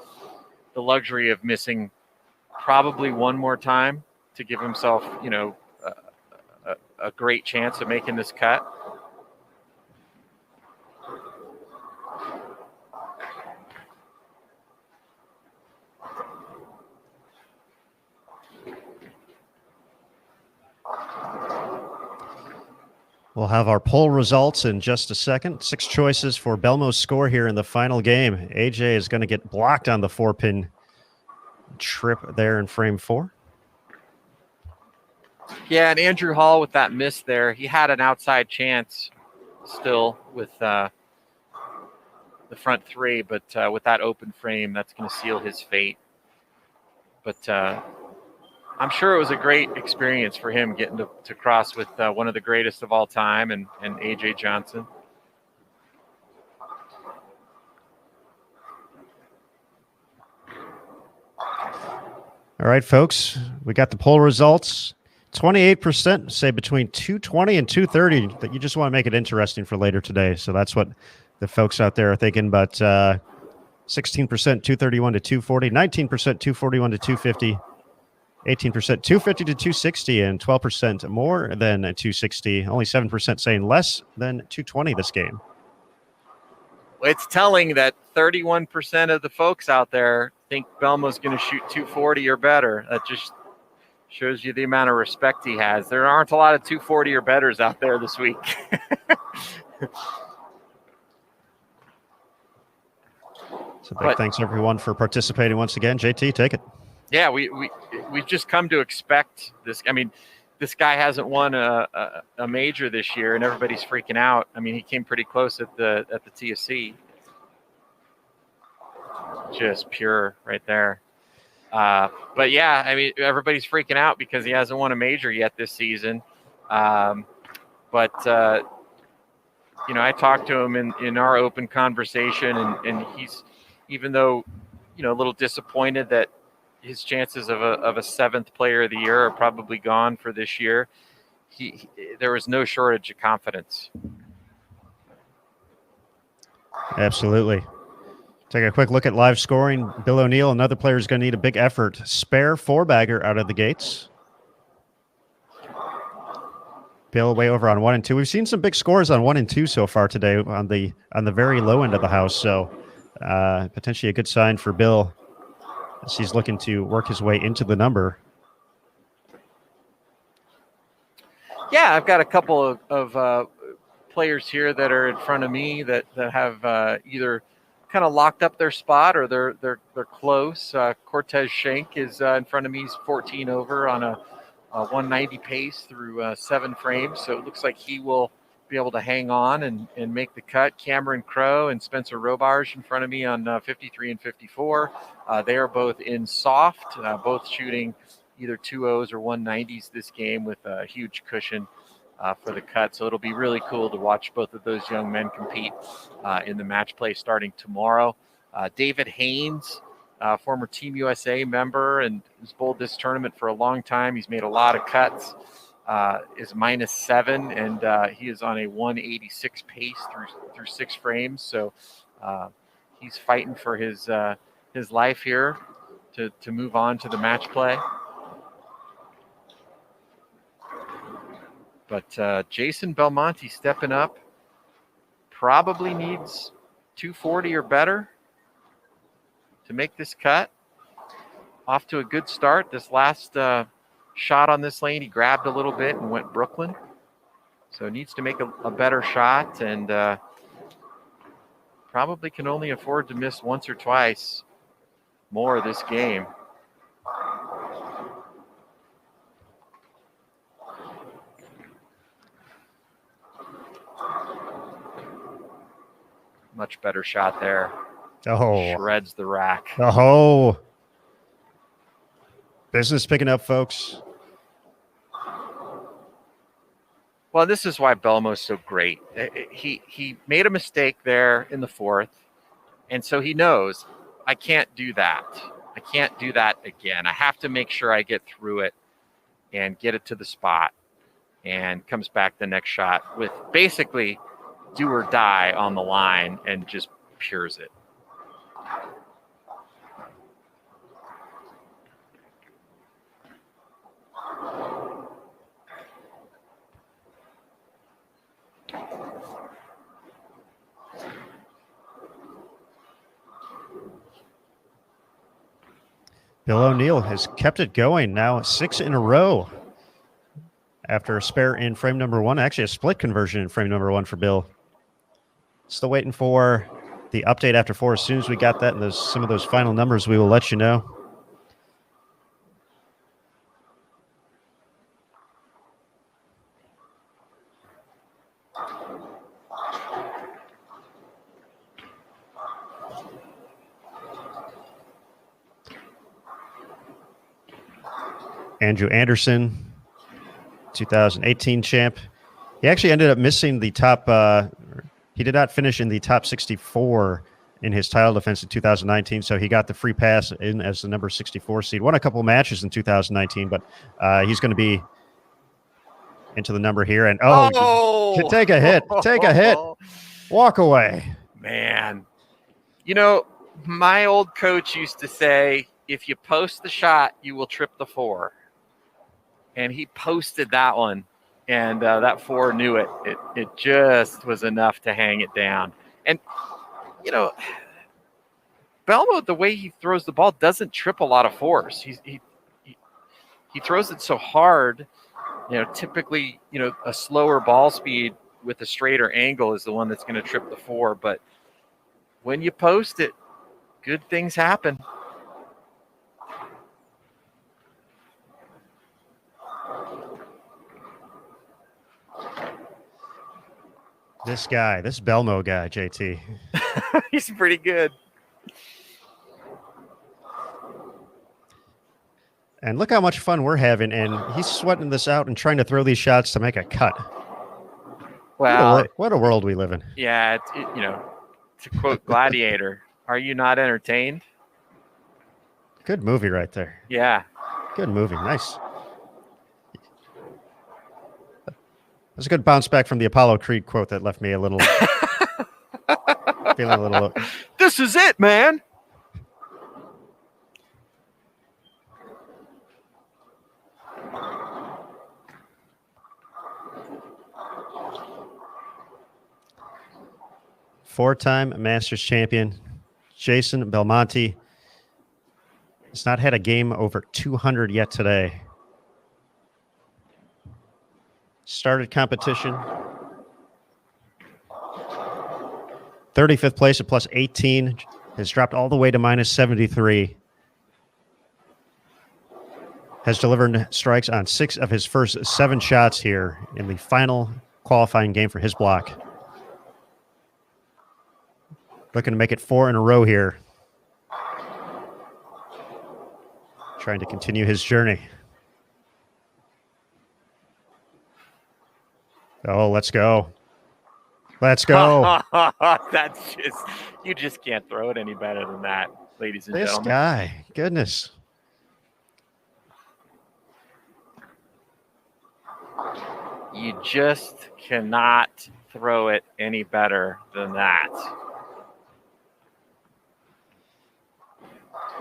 the luxury of missing probably one more time to give himself, a great chance of making this cut. We'll have our poll results in just a second. 6 choices for Belmo's score here in the final game. AJ is going to get blocked on the 4-pin trip there in frame 4. Yeah, and Andrew Hall with that miss there, he had an outside chance still with the front 3, but with that open frame, that's going to seal his fate. But I'm sure it was a great experience for him getting to cross with one of the greatest of all time and AJ Johnson. All right, folks, we got the poll results. 28% say between 220 and 230 that you just want to make it interesting for later today. So that's what the folks out there are thinking. But 16% 231 to 240, 19% 241 to 250, 18% 250 to 260, and 12% more than 260. Only 7% saying less than 220 this game. It's telling that 31% of the folks out there think Belmo's going to shoot 240 or better. That just shows you the amount of respect he has. There aren't a lot of 240 or betters out there this week. So big thanks everyone for participating once again. JT, take it. Yeah, we've just come to expect this. I mean, this guy hasn't won a major this year, and everybody's freaking out. I mean, he came pretty close at the TSC. Just pure right there. But yeah, I mean, everybody's freaking out because he hasn't won a major yet this season. But you know, I talked to him in our open conversation, and he's, even though, you know, a little disappointed that his chances of a 7th player of the year are probably gone for this year, there was no shortage of confidence. Absolutely. Take a quick look at live scoring. Bill O'Neill, another player, is going to need a big effort. Spare 4-bagger out of the gates. Bill way over on 1 and 2. We've seen some big scores on 1 and 2 so far today on the very low end of the house. So potentially a good sign for Bill as he's looking to work his way into the number. Yeah, I've got a couple of players here that are in front of me that have either kind of locked up their spot or they're close. Cortez Schenk is in front of me. He's 14 over on a 190 pace through 7 frames. So it looks like he will be able to hang on and make the cut. Cameron Crowe and Spencer Robarge in front of me on 53 and 54. They are both in soft, both shooting either 2.0s or 190s this game with a huge cushion for the cut. So it'll be really cool to watch both of those young men compete in the match play starting tomorrow. David Haynes, former Team USA member and has bowled this tournament for a long time. He's made a lot of cuts, is -7, and he is on a 186 pace through 6 frames. So he's fighting for his life here to move on to the match play. But Jason Belmonte stepping up, probably needs 240 or better to make this cut. Off to a good start. This last shot on this lane, he grabbed a little bit and went Brooklyn. So needs to make a better shot, and probably can only afford to miss once or twice more this game. Much better shot there. Oh. Shreds the rack. Oh. Business picking up, folks. Well, this is why Belmo's so great. He made a mistake there in the 4th, and so he knows, I can't do that. I can't do that again. I have to make sure I get through it and get it to the spot, and comes back the next shot with basically do or die on the line and just pures it. Bill O'Neill has kept it going now 6 in a row after a spare in frame number 1. Actually, a split conversion in frame number 1 for Bill. Still waiting for the update after 4. As soon as we got that and some of those final numbers, we will let you know. Andrew Anderson, 2018 champ. He actually ended up missing the top. He did not finish in the top 64 in his title defense in 2019, so he got the free pass in as the number 64 seed. Won a couple matches in 2019, but he's going to be into the number here. And take a hit, walk away. Man, you know, my old coach used to say, if you post the shot, you will trip the 4. And he posted that one, and that 4 knew it. It just was enough to hang it down. And, you know, Belmo, the way he throws the ball, doesn't trip a lot of 4s. He throws it so hard. You know, typically, you know, a slower ball speed with a straighter angle is the one that's going to trip the 4. But when you post it, good things happen. This Belmo guy, JT. He's pretty good. And look how much fun we're having, and he's sweating this out and trying to throw these shots to make a cut. Well, what a world we live in. Yeah, you know, to quote Gladiator, are you not entertained? Good movie right there. Yeah. Good movie. Nice. That's a good bounce back from the Apollo Creed quote that left me a little feeling a little. This is it, man. Four-time Masters champion Jason Belmonte has not had a game over 200 yet today. Started competition. 35th place at plus 18. Has dropped all the way to minus 73. Has delivered strikes on 6 of his first 7 shots here in the final qualifying game for his block. Looking to make it 4 in a row here. Trying to continue his journey. Oh, let's go. Let's go. That's just, you just can't throw it any better than that, ladies and gentlemen. This guy, goodness. You just cannot throw it any better than that.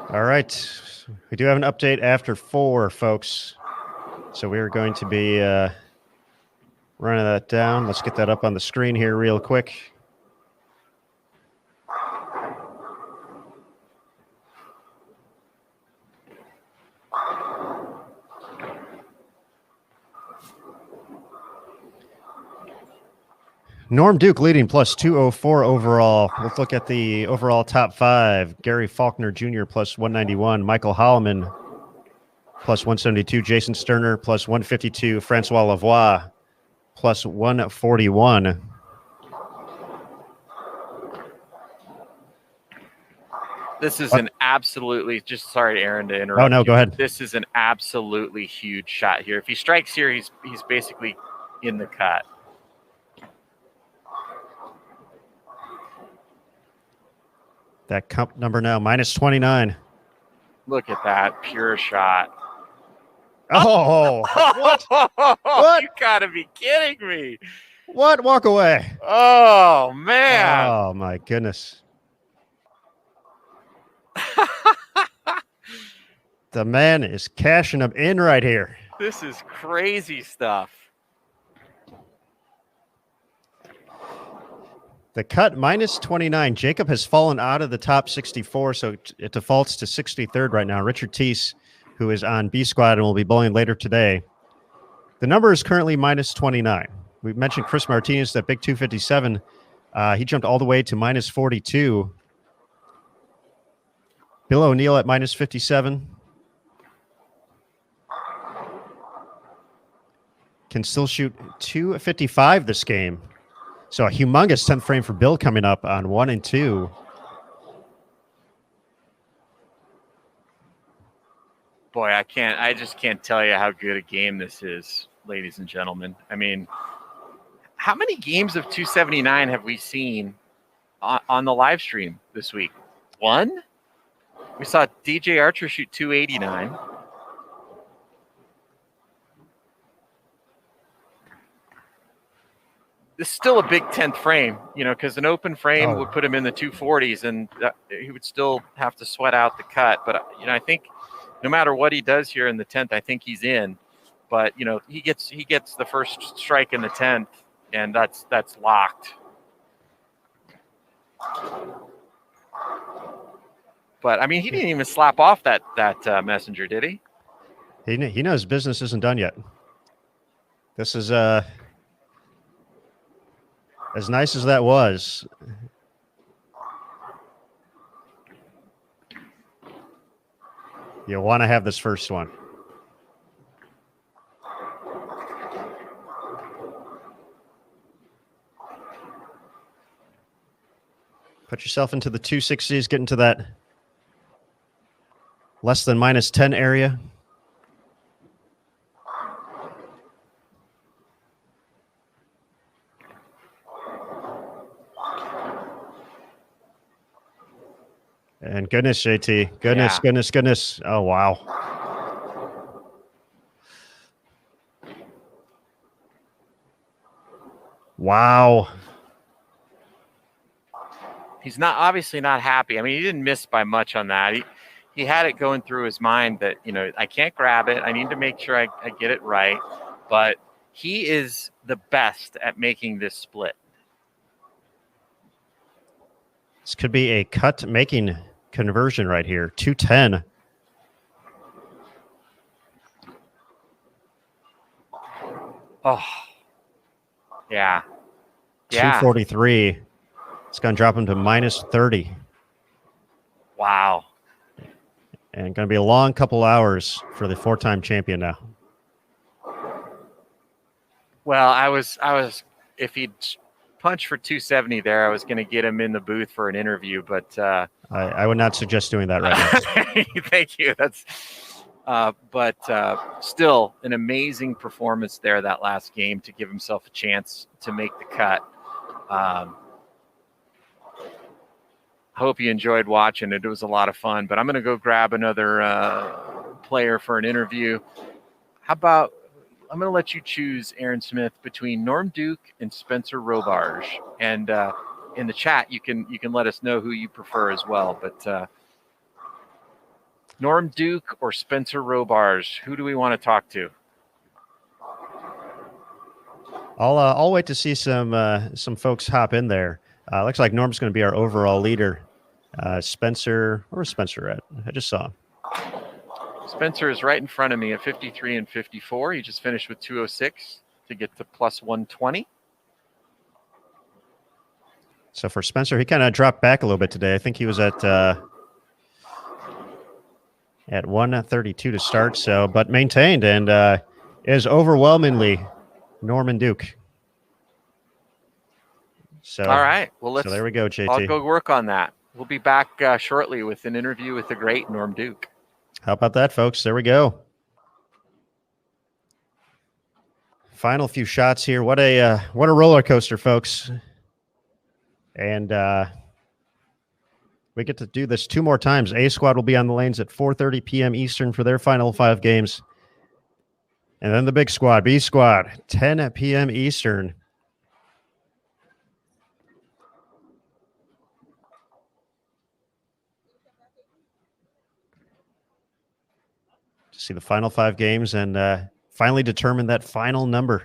All right. We do have an update after 4, folks. So we're going to be running that down. Let's get that up on the screen here real quick. Norm Duke leading plus 204 overall. Let's look at the overall top 5. Gary Faulkner Jr. plus 191. Michael Holloman plus 172. Jason Sterner plus 152. Francois Lavoie plus 141. This is an absolutely, just sorry, Aaron, to interrupt. Oh, no, go ahead. This is an absolutely huge shot here. If he strikes here, he's basically in the cut. That comp number now, minus 29. Look at that pure shot. Oh, what? You gotta be kidding me. What? Walk away. Oh, man. Oh, my goodness. The man is cashing them in right here. This is crazy stuff. The cut minus 29. Jacob has fallen out of the top 64, so it defaults to 63rd right now. Richard Teese, who is on B squad and will be bowling later today. The number is currently minus 29. We mentioned Chris Martinez, that big 257. He jumped all the way to minus 42. Bill O'Neill at minus 57. Can still shoot 255 this game. So a humongous 10th frame for Bill coming up on 1 and 2. Boy, I just can't tell you how good a game this is, ladies and gentlemen. I mean, how many games of 279 have we seen on the live stream this week? One? We saw DJ Archer shoot 289. This is still a big 10th frame, because an open frame would put him in the 240s, and he would still have to sweat out the cut. But, I think no matter what he does here in the 10th, I think he's in. But, he gets the first strike in the 10th, and that's locked. But, I mean, he didn't even slap off that messenger, did he? He knows business isn't done yet. This is as nice as that was. You want to have this first one. Put yourself into the 260s, get into that less than minus 10 area. And goodness, JT. Goodness. Oh, wow. Wow. He's obviously not happy. I mean, he didn't miss by much on that. He had it going through his mind that, I can't grab it. I need to make sure I get it right. But he is the best at making this split. This could be a cut-making conversion right here. 210. Oh, yeah. 243. It's going to drop him to minus 30. Wow. And going to be a long couple hours for the 4-time champion now. Well, I was if he'd punch for 270 there, I was going to get him in the booth for an interview, but I would not suggest doing that right now. Thank you. That's but still an amazing performance there that last game to give himself a chance to make the cut. Hope you enjoyed watching it. It was a lot of fun, but I'm going to go grab another player for an interview. How about I'm going to let you choose, Aaron Smith, between Norm Duke and Spencer Robarge. And in the chat, you can let us know who you prefer as well. But Norm Duke or Spencer Robarge, who do we want to talk to? I'll wait to see some folks hop in there. Looks like Norm's going to be our overall leader. Spencer, where's Spencer at? I just saw him. Spencer is right in front of me at 53 and 54. He just finished with 206 to get to plus 120. So for Spencer, he kind of dropped back a little bit today. I think he was at 132 to start, but maintained and is overwhelmingly Norman Duke. So all right, well so there we go, JT. I'll go work on that. We'll be back shortly with an interview with the great Norm Duke. How about that, folks? There we go. Final few shots here. What a roller coaster, folks. And we get to do this 2 more times. A Squad will be on the lanes at 4:30 p.m. Eastern for their final 5 games. And then the big squad, B Squad, 10 p.m. Eastern. See the final 5 games and finally determine that final number.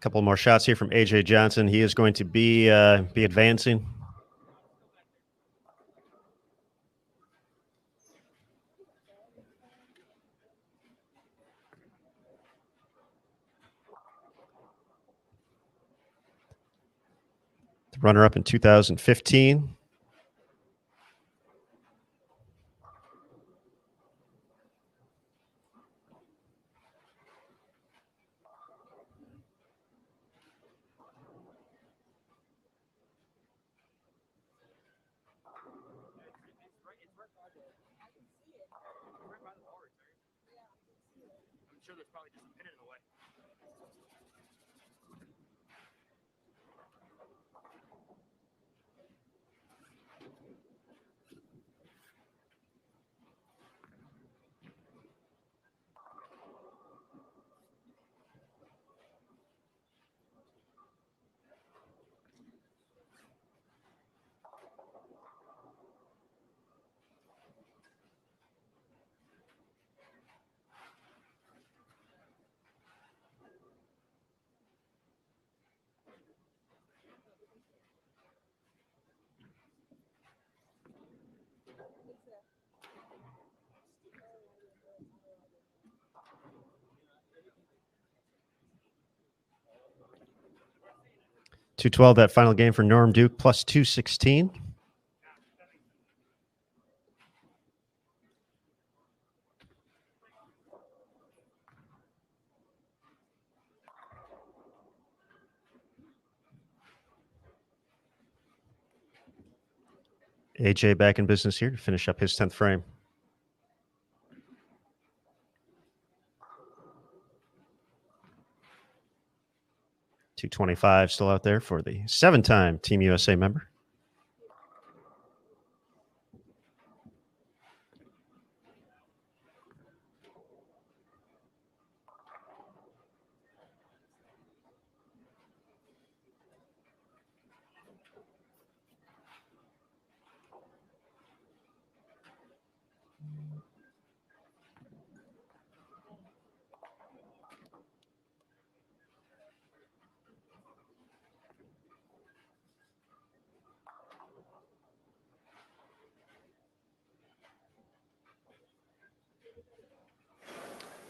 couple more shots here from AJ Johnson. He is going to be advancing. The runner-up in 2015. .212 that final game for Norm Duke, plus 216. AJ back in business here to finish up his 10th frame. .225 still out there for the 7-time Team USA member.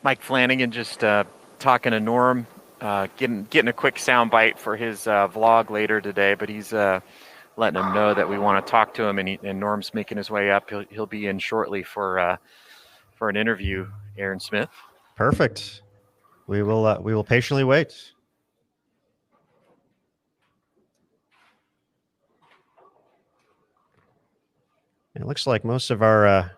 Mike Flanagan just talking to Norm, getting a quick sound bite for his vlog later today, but he's letting him know that we want to talk to him, and Norm's making his way up. He'll be in shortly for an interview. Aaron Smith. Perfect. We will patiently wait. It looks like most of our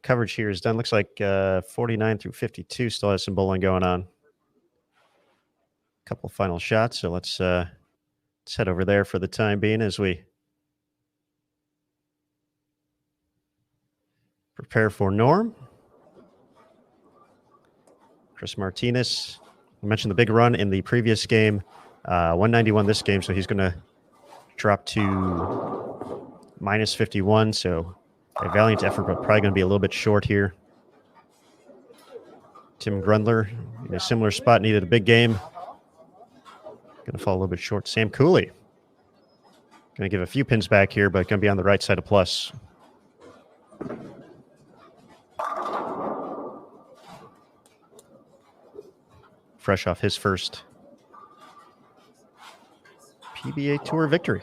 coverage here is done. Looks like 49 through 52 still has some bowling going on. Couple final shots, so let's head over there for the time being as we prepare for Norm. Chris Martinez, I mentioned the big run in the previous game, 191 this game, so he's going to drop to minus 51, so a valiant effort, but probably going to be a little bit short here. Tim Grundler in a similar spot, needed a big game. Going to fall a little bit short. Sam Cooley going to give a few pins back here, but going to be on the right side of plus. Fresh off his first PBA Tour victory.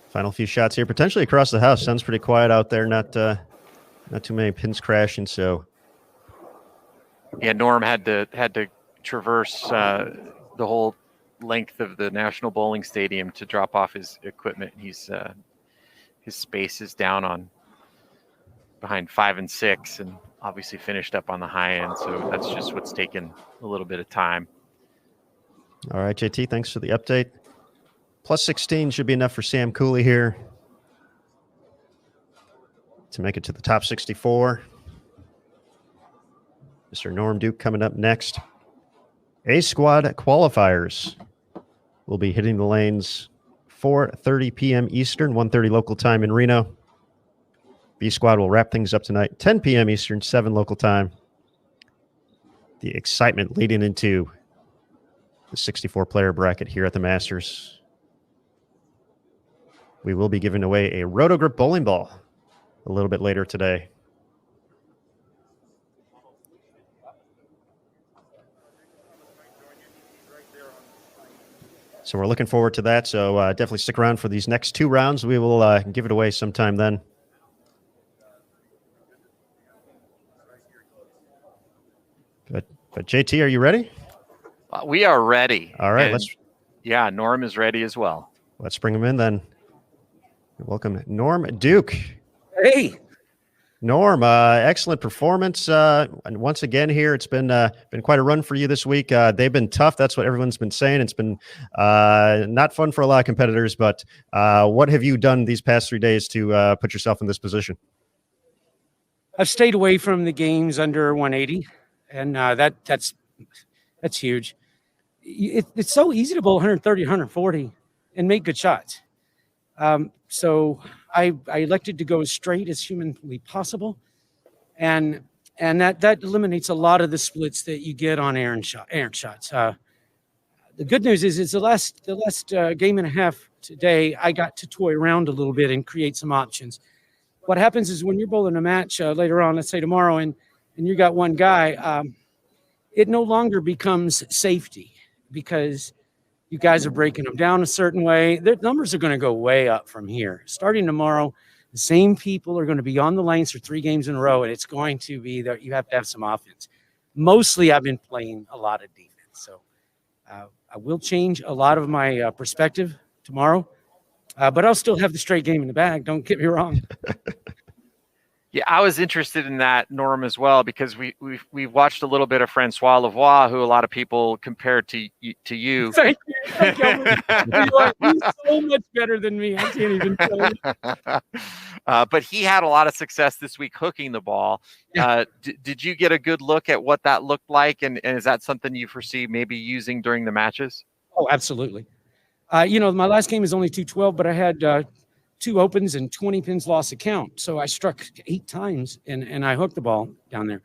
Final few shots here, potentially across the house. Sounds pretty quiet out there. Not too many pins crashing. So, yeah, Norm had to traverse the whole length of the National Bowling Stadium to drop off his equipment. He's his space is down on behind 5 and 6, and obviously finished up on the high end. So that's just what's taken a little bit of time. All right, JT, thanks for the update. Plus 16 should be enough for Sam Cooley here to make it to the top 64. Mr. Norm Duke coming up next. A squad qualifiers will be hitting the lanes 4:30 p.m. Eastern, 1:30 local time in Reno. B squad will wrap things up tonight, 10 p.m. Eastern, 7 local time. The excitement leading into the 64-player bracket here at the Masters. We will be giving away a Roto-Grip bowling ball a little bit later today. So we're looking forward to that. So definitely stick around for these next 2 rounds. We will give it away sometime then. But JT, are you ready? We are ready. All right. Yeah, Norm is ready as well. Let's bring him in then. Welcome, Norm Duke. Hey. Norm, excellent performance. And once again here, it's been quite a run for you this week. They've been tough. That's what everyone's been saying. It's been not fun for a lot of competitors, but what have you done these past 3 days to put yourself in this position? I've stayed away from the games under 180, and that's huge. It's so easy to bowl 130, 140 and make good shots. So I elected to go as straight as humanly possible, and that eliminates a lot of the splits that you get on errant shots. The good news is the last game and a half today, I got to toy around a little bit and create some options. What happens is when you're bowling a match later on, let's say tomorrow, and you got one guy, it no longer becomes safety because you guys are breaking them down a certain way. Their numbers are going to go way up from here. Starting tomorrow, the same people are going to be on the lanes for 3 games in a row, and it's going to be that you have to have some offense. Mostly, I've been playing a lot of defense, so I will change a lot of my perspective tomorrow, but I'll still have the straight game in the bag. Don't get me wrong. Yeah, I was interested in that, Norm, as well, because we've watched a little bit of Francois Lavoie, who a lot of people compared to you. Thank you. He's so much better than me. I can't even tell you. But he had a lot of success this week hooking the ball. Yeah. Did you get a good look at what that looked like, and is that something you foresee maybe using during the matches? Oh, absolutely. My last game is only 212, but I had 2 opens and 20 pins lost account. So I struck 8 times and I hooked the ball down there.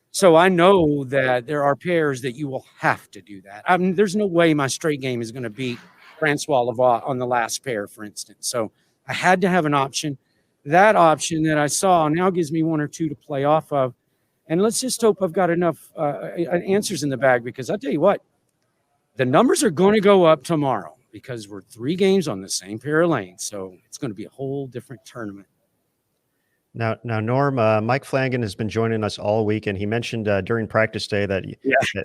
So I know that there are pairs that you will have to do that. I mean, there's no way my straight game is going to beat Francois Lavoie on the last pair, for instance. So I had to have an option. That option that I saw now gives me 1 or 2 to play off of. And let's just hope I've got enough answers in the bag, because I'll tell you what, the numbers are going to go up tomorrow, because we're 3 games on the same pair of lanes. So it's going to be a whole different tournament. Now, Norm, Mike Flanagan has been joining us all week, and he mentioned during practice day that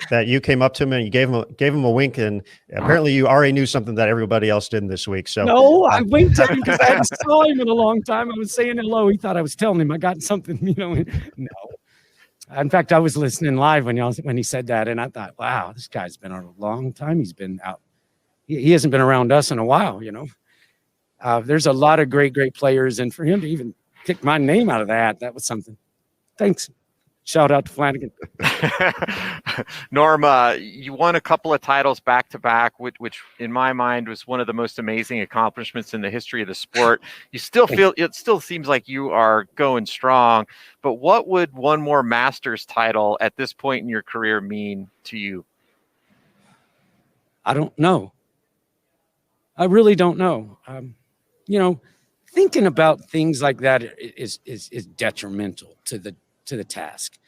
that you came up to him and you gave him a wink, and apparently you already knew something that everybody else didn't this week. So no, I winked at him because I hadn't saw him in a long time. I was saying hello. He thought I was telling him I got something, No. In fact, I was listening live when he said that, and I thought, wow, this guy's been on a long time. He's been out. He hasn't been around us in a while, There's a lot of great players, and for him to even pick my name out of that was something. Thanks. Shout out to Flanagan. Norm, you won a couple of titles back to back, which in my mind was one of the most amazing accomplishments in the history of the sport. You still feel, it still seems like you are going strong, but what would one more Masters title at this point in your career mean to you? I don't know. I really don't know. Thinking about things like that is detrimental to the task.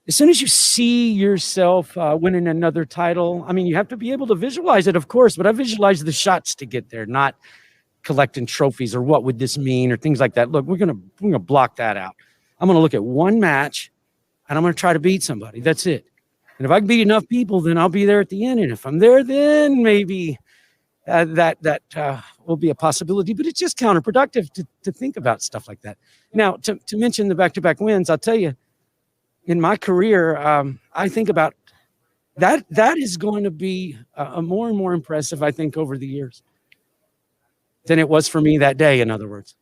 As soon as you see yourself winning another title, I mean, you have to be able to visualize it, of course, but I visualize the shots to get there, not collecting trophies or what would this mean or things like that. Look, we're gonna block that out. I'm gonna look at one match and I'm gonna try to beat somebody. That's it. And if I can beat enough people, then I'll be there at the end. And if I'm there, then maybe that will be a possibility. But it's just counterproductive to think about stuff like that. Now, to mention the back-to-back wins, I'll tell you, in my career, I think about that is going to be more and more impressive, I think, over the years than it was for me that day, in other words.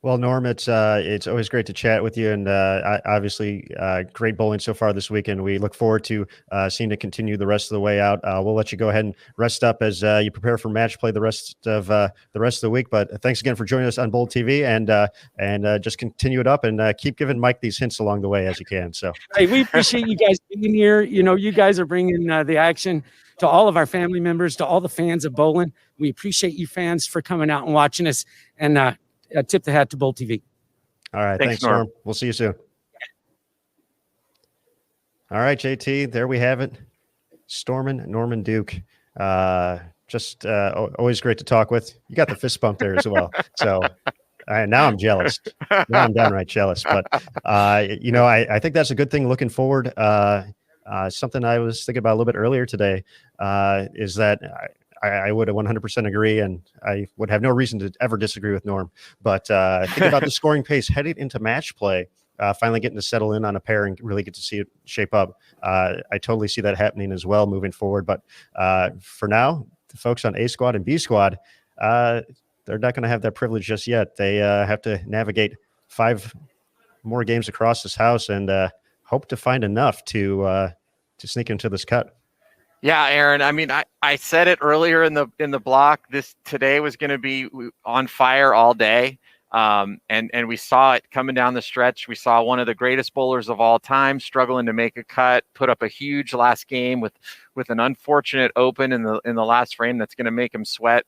Well, Norm, it's always great to chat with you, and obviously great bowling so far this weekend. We look forward to seeing it continue the rest of the way out. We'll let you go ahead and rest up as you prepare for match play the rest of the week. But thanks again for joining us on Bowl TV, and just continue it up and keep giving Mike these hints along the way as you can. So, hey, we appreciate you guys being here. You know, you guys are bringing the action to all of our family members, to all the fans of bowling. We appreciate you fans for coming out and watching us, and tip the hat to Bowl TV. All right. Thanks, Norm. We'll see you soon. All right, JT, there we have it. Stormin' Norman Duke. Just always great to talk with. You got the fist bump there as well. So now I'm jealous. Now I'm downright jealous. But, I think that's a good thing looking forward. Something I was thinking about a little bit earlier today is that I would 100% agree, and I would have no reason to ever disagree with Norm. But think about the scoring pace heading into match play, finally getting to settle in on a pair and really get to see it shape up. I totally see that happening as well moving forward. But for now, the folks on A squad and B squad, they're not going to have that privilege just yet. They have to navigate 5 more games across this house and hope to find enough to sneak into this cut. Yeah, Aaron. I mean, I said it earlier in the block. Today was going to be on fire all day, and we saw it coming down the stretch. We saw one of the greatest bowlers of all time struggling to make a cut, put up a huge last game with an unfortunate open in the last frame that's going to make him sweat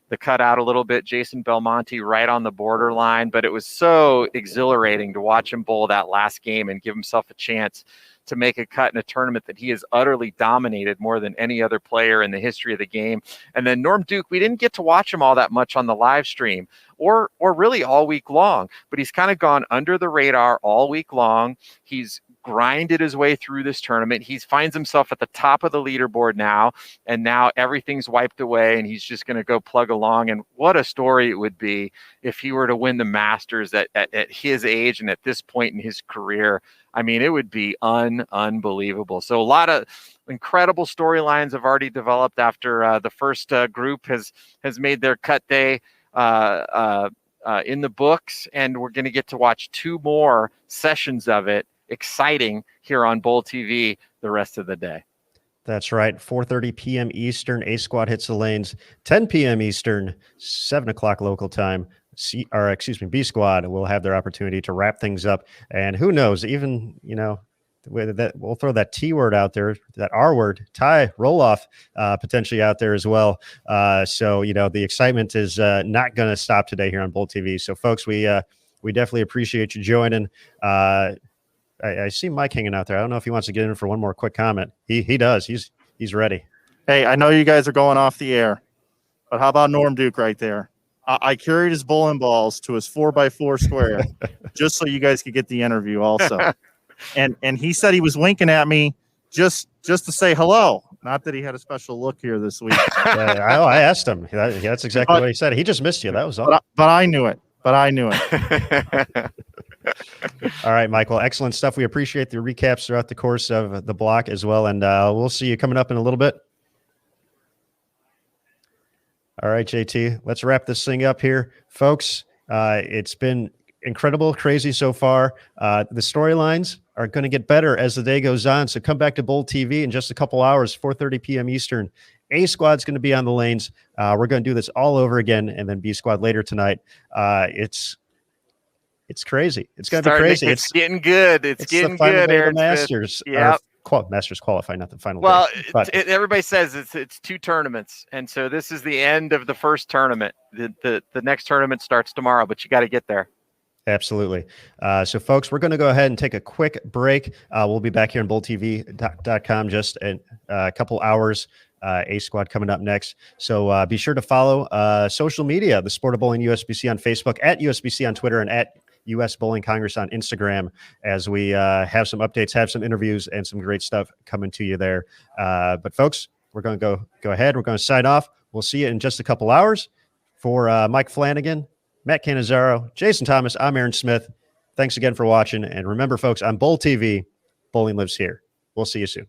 the cut out a little bit. Jason Belmonte right on the borderline, but it was so exhilarating to watch him bowl that last game and give himself a chance to make a cut in a tournament that he has utterly dominated more than any other player in the history of the game. And then Norm Duke, we didn't get to watch him all that much on the live stream or really all week long, but he's kind of gone under the radar all week long. He's grinded his way through this tournament. He finds himself at the top of the leaderboard now, and now everything's wiped away and he's just going to go plug along. And what a story it would be if he were to win the Masters at his age and at this point in his career. I mean, it would be unbelievable. So a lot of incredible storylines have already developed after the first group has made their cut day in the books, and we're going to get to watch 2 more sessions of it. Exciting here on Bowl TV the rest of the day. That's right. 4:30 p.m. Eastern. A squad hits the lanes. 10 p.m. Eastern. 7 o'clock local time. B squad will have their opportunity to wrap things up. And who knows? Even that we'll throw that T word out there, that R word, tie roll off, potentially out there as well. So the excitement is not going to stop today here on Bowl TV. So folks, we definitely appreciate you joining. I see Mike hanging out there. I don't know if he wants to get in for one more quick comment. He does. He's ready. Hey, I know you guys are going off the air, but how about Norm Duke right there? I carried his bowling balls to his 4x4 square just so you guys could get the interview also. And he said he was winking at me just to say hello. Not that he had a special look here this week. I asked him. That's exactly what he said. He just missed you. That was all. But I knew it. All right, Michael. Excellent stuff. We appreciate the recaps throughout the course of the block as well. And we'll see you coming up in a little bit. All right, JT, let's wrap this thing up here. Folks, it's been incredible, crazy so far. The storylines are going to get better as the day goes on. So come back to Bowl TV in just a couple hours, 4:30 p.m. Eastern. A squad's going to be on the lanes. We're going to do this all over again, and then B squad later tonight. It's crazy. It's going to be crazy. It's getting good. It's getting the final good. Day of Aaron the Masters. Yeah. Masters qualify, not the final. Well, day. Everybody says it's 2 tournaments, and so this is the end of the first tournament. The next tournament starts tomorrow, but you got to get there. Absolutely. So, folks, we're going to go ahead and take a quick break. We'll be back here on BowlTV.com just in a couple hours. A squad coming up next. So be sure to follow social media, the Sport of Bowling USBC on Facebook, at USBC on Twitter, and at US Bowling Congress on Instagram, as we have some updates, have some interviews, and some great stuff coming to you there. But folks, we're going to go ahead. We're going to sign off. We'll see you in just a couple hours. For Mike Flanagan, Matt Cannizzaro, Jason Thomas, I'm Aaron Smith. Thanks again for watching. And remember, folks, on Bowl TV, bowling lives here. We'll see you soon.